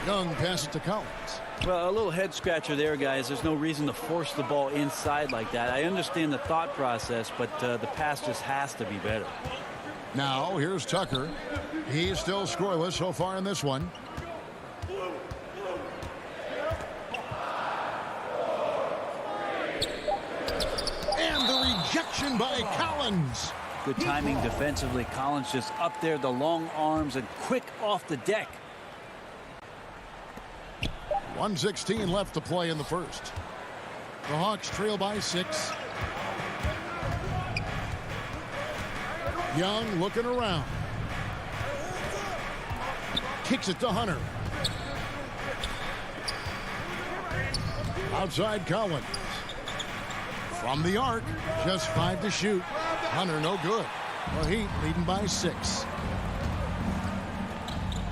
Young passes to Collins. Well, a little head scratcher there, guys. There's no reason to force the ball inside like that. I understand the thought process, but the pass just has to be better. Now, here's Tucker. He's still scoreless so far in this one. And the rejection by Collins. Good timing defensively. Collins just up there, the long arms, and quick off the deck. 1:16 left to play in the first. The Hawks trail by 6. Young looking around. Kicks it to Hunter. Outside Collins. From the arc, just 5 to shoot. Hunter no good. The Heat leading by 6.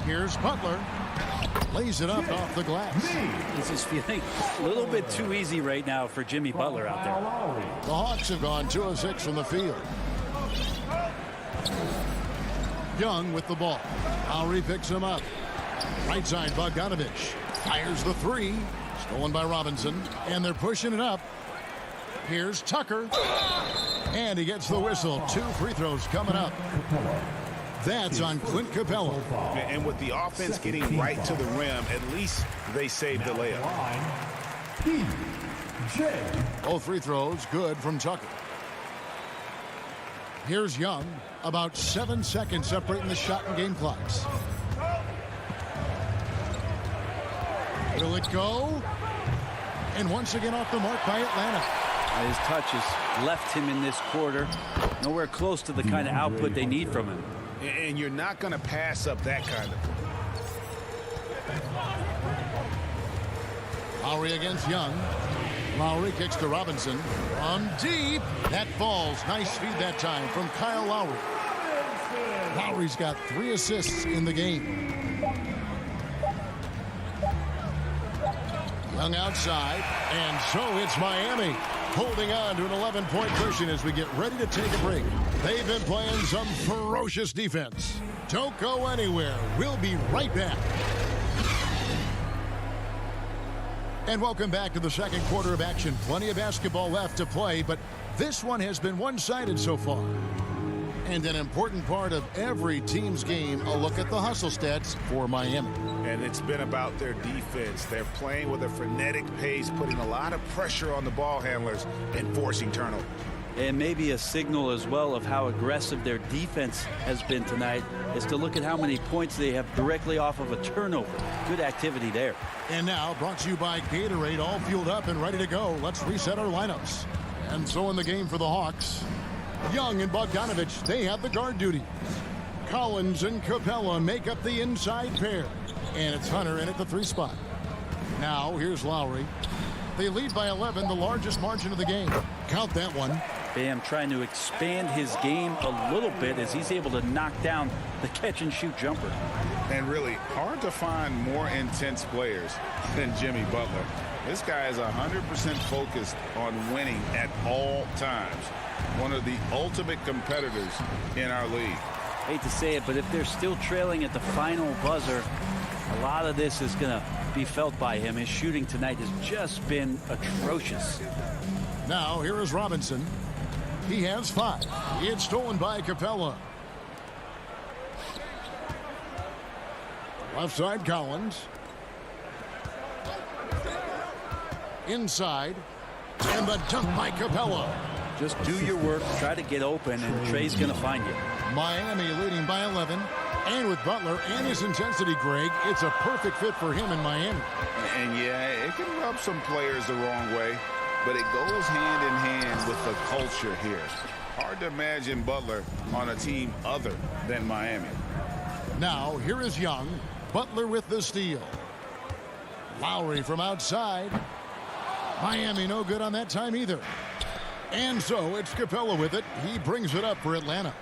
Here's Butler. Lays it up off the glass. This is feeling a little bit too easy right now for Jimmy Butler out there. The Hawks have gone 2 of 6 from the field. Young with the ball. Lowry picks him up. Right side, Bogdanovich fires the 3. Stolen by Robinson. And they're pushing it up. Here's Tucker. And he gets the whistle. 2 free throws coming up. That's on Clint Capella. And with the offense getting right to the rim, at least they saved the layup. Both free throws good from Tucker. Here's Young. About 7 seconds separating the shot and game clocks. Will it go? And once again off the mark by Atlanta. His touches left him in this quarter. Nowhere close to the kind of output they need from him. And you're not going to pass up that kind of play. Lowry against Young. Lowry kicks to Robinson. On deep. That falls. Nice feed that time from Kyle Lowry. Lowry's got 3 assists in the game. Young outside. And so it's Miami holding on to an 11-point cushion as we get ready to take a break. They've been playing some ferocious defense. Don't go anywhere. We'll be right back. And welcome back to the second quarter of action. Plenty of basketball left to play, but this one has been one-sided so far. And an important part of every team's game, a look at the hustle stats for Miami. And it's been about their defense. They're playing with a frenetic pace, putting a lot of pressure on the ball handlers and forcing turnover. And maybe a signal as well of how aggressive their defense has been tonight is to look at how many points they have directly off of a turnover. Good activity there. And now brought to you by Gatorade, all fueled up and ready to go. Let's reset our lineups. And so in the game for the Hawks, Young and Bogdanovich, they have the guard duty. Collins and Capella make up the inside pair. And it's Hunter in at the 3 spot. Now here's Lowry. They lead by 11, the largest margin of the game. Count that one. Bam trying to expand his game a little bit as he's able to knock down the catch-and-shoot jumper. And really hard to find more intense players than Jimmy Butler. This guy is 100% focused on winning at all times. One of the ultimate competitors in our league. Hate to say it, but if they're still trailing at the final buzzer, a lot of this is going to be felt by him. His shooting tonight has just been atrocious. Now here is Robinson. He has 5. It's stolen by Capella. Left side, Collins. Inside. And the dunk by Capella. Just do your work, try to get open, and Trey's going to find you. Miami leading by 11. And with Butler and his intensity, Greg, it's a perfect fit for him in Miami. And yeah, it can rub some players the wrong way, but it goes hand in hand with the culture here. Hard to imagine Butler on a team other than Miami. Now, here is Young. Butler with the steal. Lowry from outside. Miami no good on that time either. And so it's Capella with it. He brings it up for Atlanta.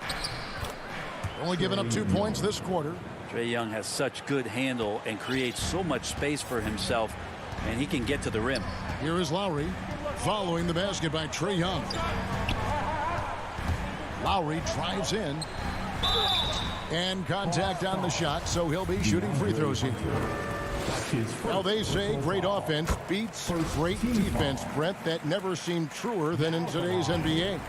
Only giving up 2 points this quarter. Trae Young has such good handle and creates so much space for himself, and he can get to the rim. Here is Lowry following the basket by Trae Young. Lowry drives in. And contact on the shot, so he'll be shooting free throws here. Well, they say great offense beats great defense, Brett. That never seemed truer than in today's NBA.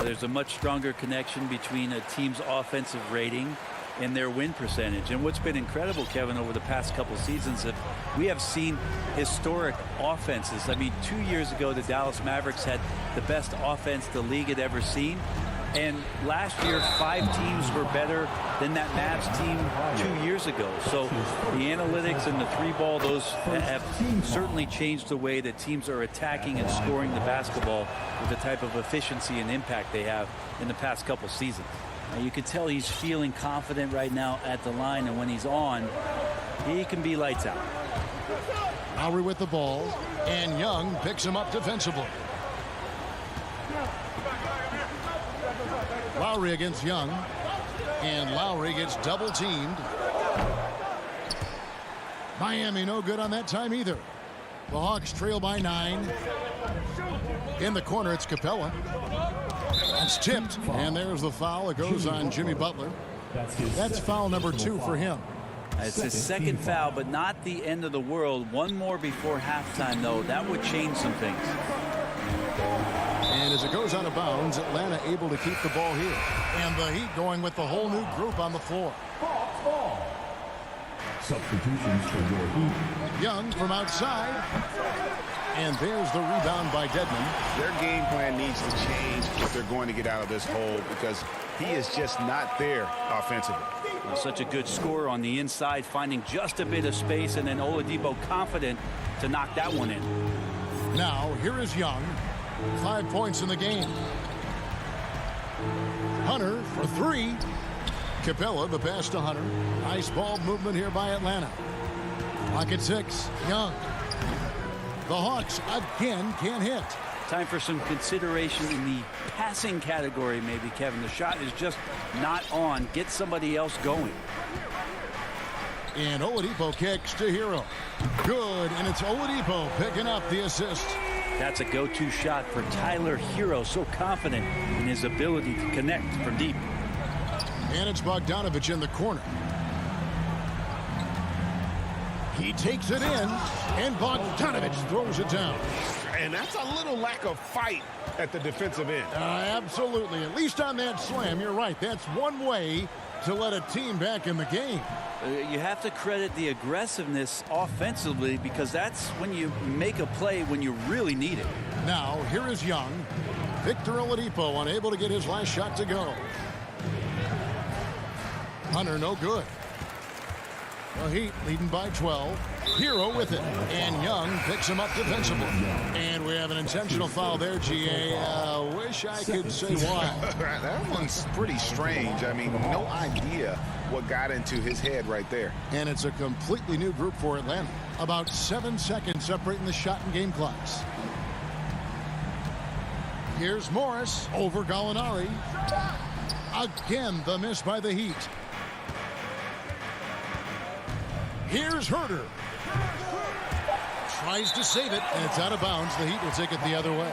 There's a much stronger connection between a team's offensive rating and their win percentage. And what's been incredible, Kevin, over the past couple seasons, that we have seen historic offenses. I mean, 2 years ago, the Dallas Mavericks had the best offense the league had ever seen. And last year, 5 teams were better than that Mavs team 2 years ago. So the analytics and the 3-ball, those have certainly changed the way that teams are attacking and scoring the basketball with the type of efficiency and impact they have in the past couple seasons. Now, you can tell he's feeling confident right now at the line, and when he's on, he can be lights out. Lowry with the ball, and Young picks him up defensively. Lowry against Young, and Lowry gets double teamed. Miami no good on that time either. The Hawks trail by 9. In the corner, it's Capella. That's tipped, and there's the foul. It goes on Jimmy Butler. That's foul number 2 for him. It's his second foul, but not the end of the world. One more before halftime, though. That would change some things. And as it goes out of bounds, Atlanta able to keep the ball here. And the Heat going with the whole new group on the floor. Substitutions for your Heat. Young from outside. And there's the rebound by Dedmon. Their game plan needs to change if they're going to get out of this hole because he is just not there offensively. Well, such a good scorer on the inside, finding just a bit of space, and then Oladipo confident to knock that one in. Now, here is Young. 5 points in the game. Hunter for 3. Capella, the pass to Hunter. Nice ball movement here by Atlanta. Clock at 6. Young. The Hawks again can't hit. Time for some consideration in the passing category, maybe, Kevin. The shot is just not on. Get somebody else going. And Oladipo kicks to Hero. Good, and it's Oladipo picking up the assist. That's a go-to shot for Tyler Hero. So confident in his ability to connect from deep. And it's Bogdanovich in the corner. He takes it in, and Bogdanovich throws it down. And that's a little lack of fight at the defensive end. Absolutely. At least on that slam, you're right. That's one way to let a team back in the game. You have to credit the aggressiveness offensively because that's when you make a play when you really need it. Now, here is Young. Victor Oladipo unable to get his last shot to go. Hunter no good. The Heat leading by 12. Hero with it. And Young picks him up defensively. And we have an intentional foul there, GA. Wish I could say why. That one's pretty strange. I mean, no idea what got into his head right there. And it's a completely new group for Atlanta. About 7 seconds separating the shot and game clocks. Here's Morris over Gallinari. Again, the miss by the Heat. Here's Herter. Tries to save it, and it's out of bounds. The Heat will take it the other way.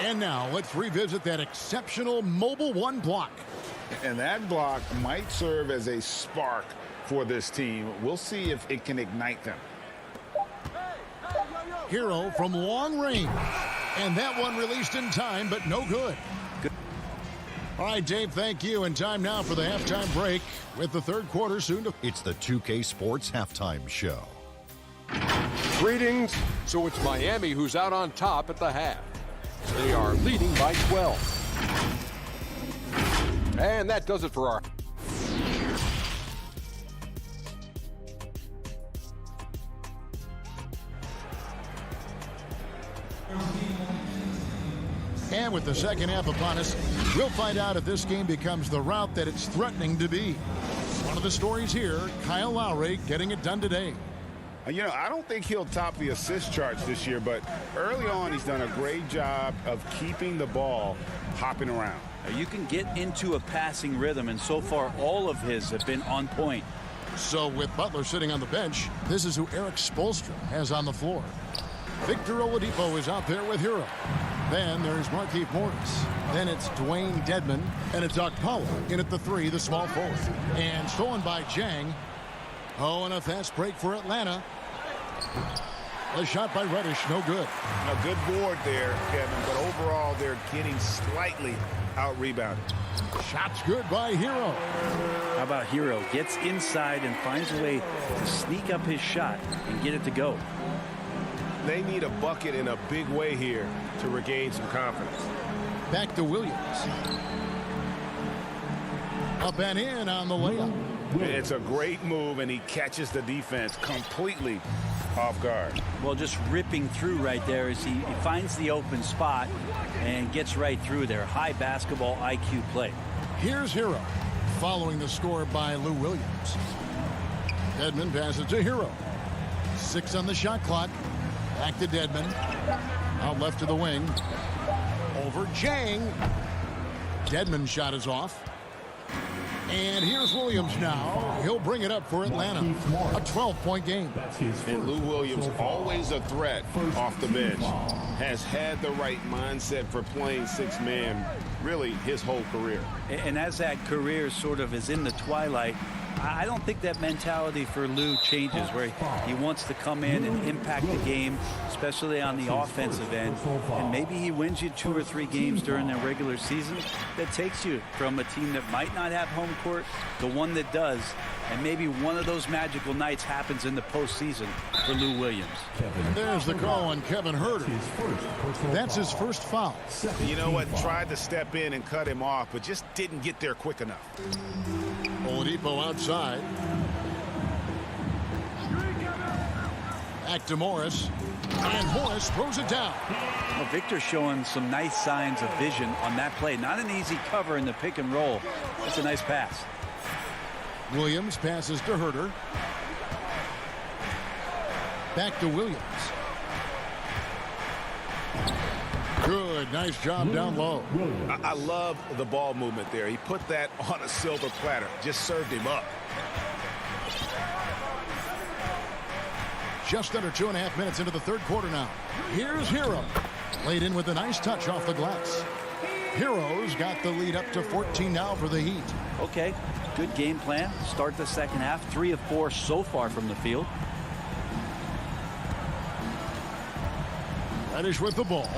And now let's revisit that exceptional mobile 1 block. And that block might serve as a spark for this team. We'll see if it can ignite them. Hero from long range. And that one released in time, but no good. All right, Dave, thank you. And time now for the halftime break with the third quarter soon to... It's the 2K Sports Halftime Show. Greetings. So it's Miami who's out on top at the half. They are leading by 12. And that does it for our... And with the second half upon us, we'll find out if this game becomes the route that it's threatening to be. One of the stories here, Kyle Lowry getting it done today. You know, I don't think he'll top the assist charts this year, but early on he's done a great job of keeping the ball hopping around. You can get into a passing rhythm, and so far all of his have been on point. So with Butler sitting on the bench, this is who Eric Spoelstra has on the floor. Victor Oladipo is out there with Hero. Then there's Markieff Morris. Then it's Dwayne Dedmon. And it's Okpala in at the 3, the small forward. And stolen by Jang. Oh, and a fast break for Atlanta. A shot by Reddish, no good. A good board there, Kevin, but overall they're getting slightly out-rebounded. Shot's good by Hero. How about Hero? Gets inside and finds a way to sneak up his shot and get it to go. They need a bucket in a big way here to regain some confidence. Back to Williams. Up and in on the layup. It's a great move, and he catches the defense completely off guard. Well, just ripping through right there as he finds the open spot and gets right through there. High basketball IQ play. Here's Hero following the score by Lou Williams. Dedmon passes to Hero. 6 on the shot clock. Back to Dedmon. Out left to the wing. Over Jang. Dedmon's shot is off. And here's Williams now. He'll bring it up for Atlanta. A 12-point game. And Lou Williams, always a threat off the bench, has had the right mindset for playing six-man really his whole career. And as that career sort of is in the twilight, I don't think that mentality for Lou changes, where he wants to come in and impact the game, especially on the offensive end. And maybe he wins you 2 or 3 games during the regular season that takes you from a team that might not have home court to one that does. And maybe one of those magical nights happens in the postseason for Lou Williams. There's the call on Kevin Huerter. That's his first foul. You know what? Tried to step in and cut him off, but just didn't get there quick enough. Oladipo outside. Back to Morris. And Morris throws it down. Well, Victor's showing some nice signs of vision on that play. Not an easy cover in the pick and roll. It's a nice pass. Williams passes to Huerter. Back to Williams. Good, nice job down low. I love the ball movement there. He put that on a silver platter. Just served him up. Just under 2.5 minutes into the third quarter now. Here's Hero. Laid in with a nice touch off the glass. Hero's got the lead up to 14 now for the Heat. Okay, good game plan. Start the second half. 3 of 4 so far from the field. Reddish with the ball.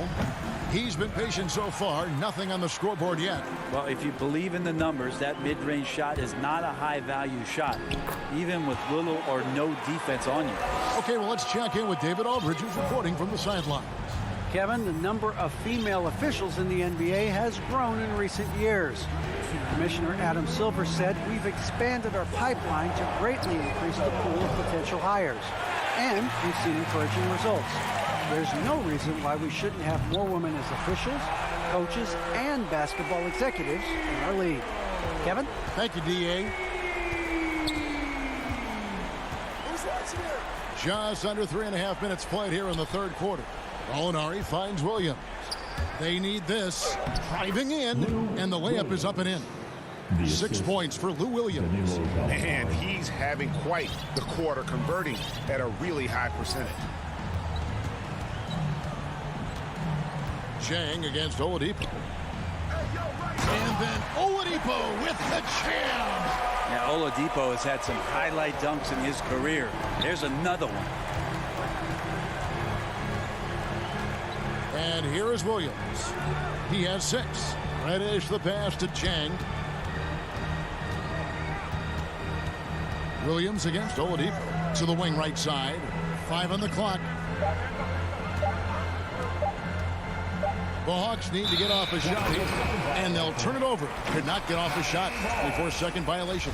He's been patient so far. Nothing on the scoreboard yet. Well, if you believe in the numbers, that mid-range shot is not a high-value shot, even with little or no defense on you. Okay, well, let's check in with David Aldridge, who's reporting from the sideline. Kevin, the number of female officials in the NBA has grown in recent years. Commissioner Adam Silver said, "We've expanded our pipeline to greatly increase the pool of potential hires, and we've seen encouraging results. There's no reason why we shouldn't have more women as officials, coaches, and basketball executives in our league." Kevin? Thank you, D.A. Just under 3.5 minutes played here in the third quarter. Molinari finds Williams. They need this. Driving in, and the layup is up and in. 6 points for Lou Williams. And he's having quite the quarter, converting at a really high percentage. Chang against Oladipo. And then Oladipo with the jam. Yeah, Oladipo has had some highlight dunks in his career. There's another one. And here is Williams. He has 6. Reddish the pass to Chang. Williams against Oladipo. To the wing right side. 5 on the clock. The Hawks need to get off a shot here, and they'll turn it over. Could not get off a shot before second violation.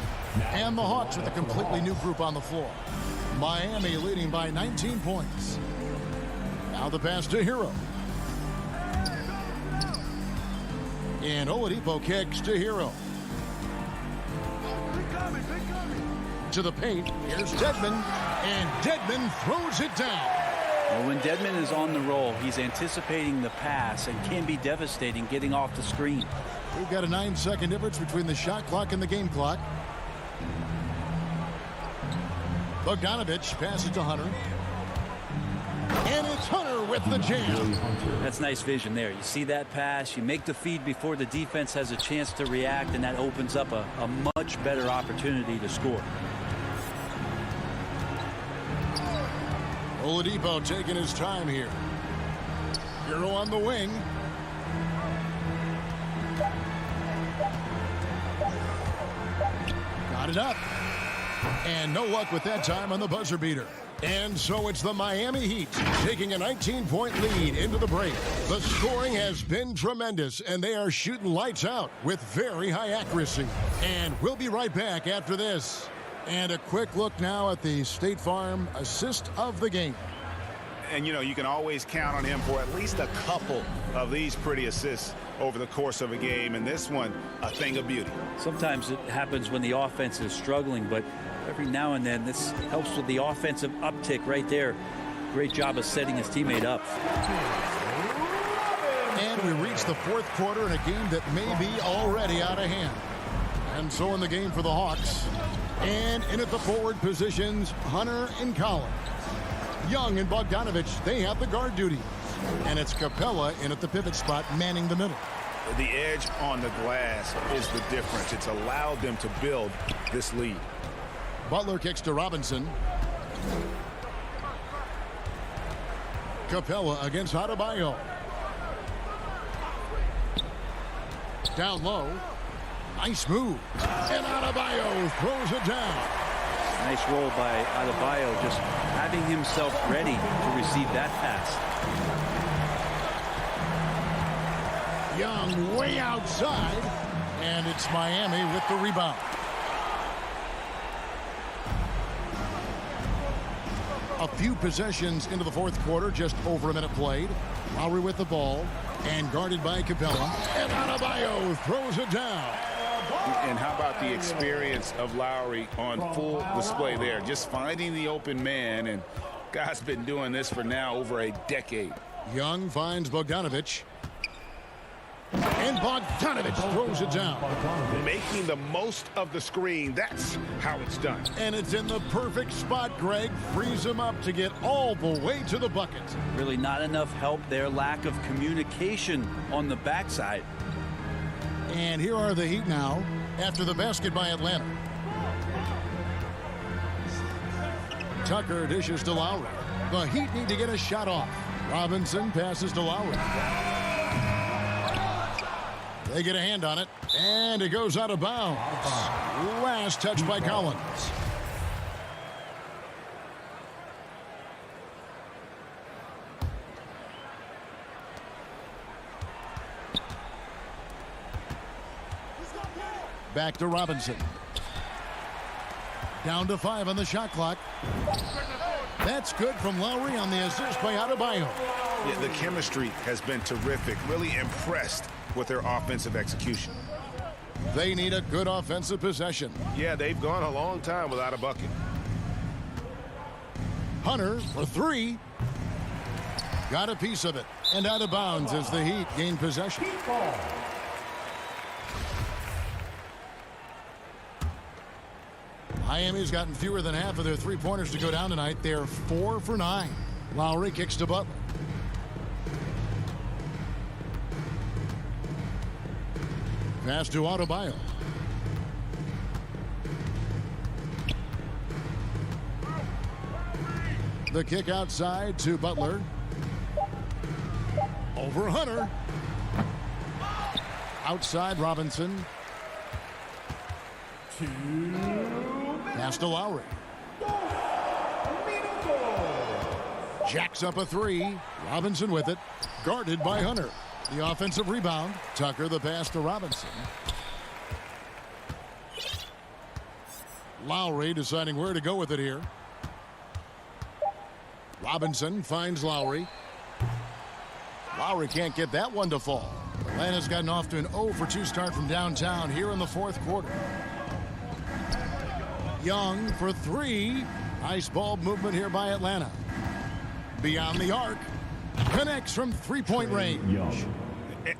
And the Hawks with a completely new group on the floor. Miami leading by 19 points. Now the pass to Hero. And Oladipo kicks to Hero. To the paint. Here's Dedmon. And Dedmon throws it down. Well, when Dedmon is on the roll, he's anticipating the pass and can be devastating getting off the screen. We've got a 9-second difference between the shot clock and the game clock. Bogdanovich passes to Hunter. And it's Hunter with the jam. That's nice vision there. You see that pass, you make the feed before the defense has a chance to react, and that opens up a much better opportunity to score. Oladipo taking his time here. Hero on the wing. Got it up. And no luck with that time on the buzzer beater. And so it's the Miami Heat taking a 19-point lead into the break. The scoring has been tremendous, and they are shooting lights out with very high accuracy. And we'll be right back after this. And a quick look now at the State Farm assist of the game. And, you know, you can always count on him for at least a couple of these pretty assists over the course of a game. And this one, a thing of beauty. Sometimes it happens when the offense is struggling, but every now and then this helps with the offensive uptick right there. Great job of setting his teammate up. And we reach the fourth quarter in a game that may be already out of hand. And so in the game for the Hawks. And in at the forward positions, Hunter and Collins. Young and Bogdanovich, they have the guard duty. And it's Capella in at the pivot spot, manning the middle. The edge on the glass is the difference. It's allowed them to build this lead. Butler kicks to Robinson. Capella against Adebayo. Down low. Nice move. And Adebayo throws it down. Nice roll by Adebayo, just having himself ready to receive that pass. Young way outside. And it's Miami with the rebound. A few possessions into the fourth quarter, just over a minute played. Lowry with the ball and guarded by Capella. And Adebayo throws it down. And how about the experience of Lowry on full display there? Just finding the open man, and guy's been doing this for now over a decade. Young finds Bogdanovich. And Bogdanovich throws it down. Making the most of the screen. That's how it's done. And it's in the perfect spot, Greg. Frees him up to get all the way to the bucket. Really not enough help there. Lack of communication on the backside. And here are the Heat now after the basket by Atlanta. Tucker dishes to Lowry. The Heat need to get a shot off. Robinson passes to Lowry. They get a hand on it, and it goes out of bounds. Last touch by Collins. Back to Robinson. Down to 5 on the shot clock. That's good from Lowry on the assist by Adebayo. Yeah, the chemistry has been terrific. Really impressed with their offensive execution. They need a good offensive possession. Yeah, they've gone a long time without a bucket. Hunter for 3. Got a piece of it. And out of bounds as the Heat gain possession. Miami's gotten fewer than half of their three-pointers to go down tonight. They're 4 for 9. Lowry kicks to Butler. Pass to Adebayo. The kick outside to Butler. Over Hunter. Outside Robinson. Pass to Lowry. Jacks up a 3. Robinson with it. Guarded by Hunter. The offensive rebound. Tucker the pass to Robinson. Lowry deciding where to go with it here. Robinson finds Lowry. Lowry can't get that one to fall. Atlanta's gotten off to an 0 for 2 start from downtown here in the fourth quarter. Young for 3. Nice ball movement here by Atlanta. Beyond the arc. Connects from three-point range.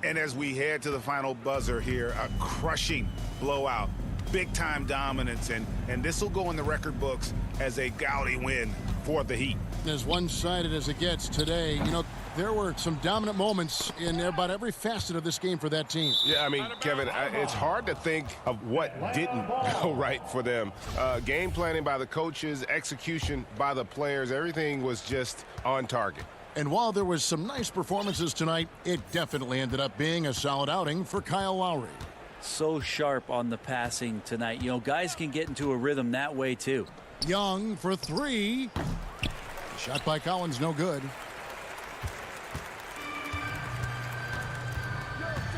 And as we head to the final buzzer here, a crushing blowout. Big-time dominance, and this will go in the record books as a gaudy win for the Heat. As one-sided as it gets today, you know, there were some dominant moments in about every facet of this game for that team. Yeah, I mean, Kevin, it's hard to think of what didn't go right for them. Game planning by the coaches, execution by the players, everything was just on target. And while there was some nice performances tonight, it definitely ended up being a solid outing for Kyle Lowry. So sharp on the passing tonight. You know, guys can get into a rhythm that way too. Young for 3. Shot by Collins, no good.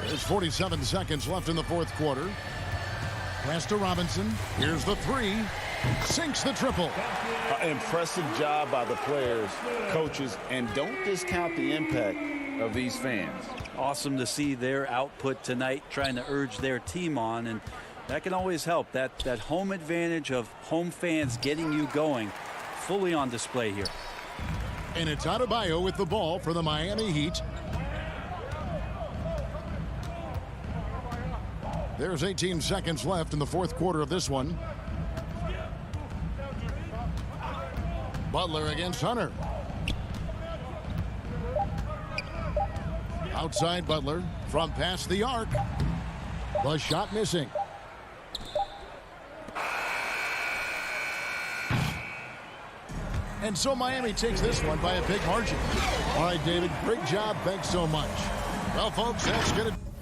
There's 47 seconds left in the fourth quarter. Pass to Robinson. Here's the 3. Sinks the triple. Impressive job by the players, coaches, and don't discount the impact of these fans. Awesome to see their output tonight, trying to urge their team on, and that can always help. That home advantage of home fans getting you going, fully on display here. And it's Adebayo with the ball for the Miami Heat. There's 18 seconds left in the fourth quarter of this one. Butler against Hunter. Outside Butler from past the arc. The shot missing. And so Miami takes this one by a big margin. All right, David, great job. Thanks so much. Well, folks, that's going to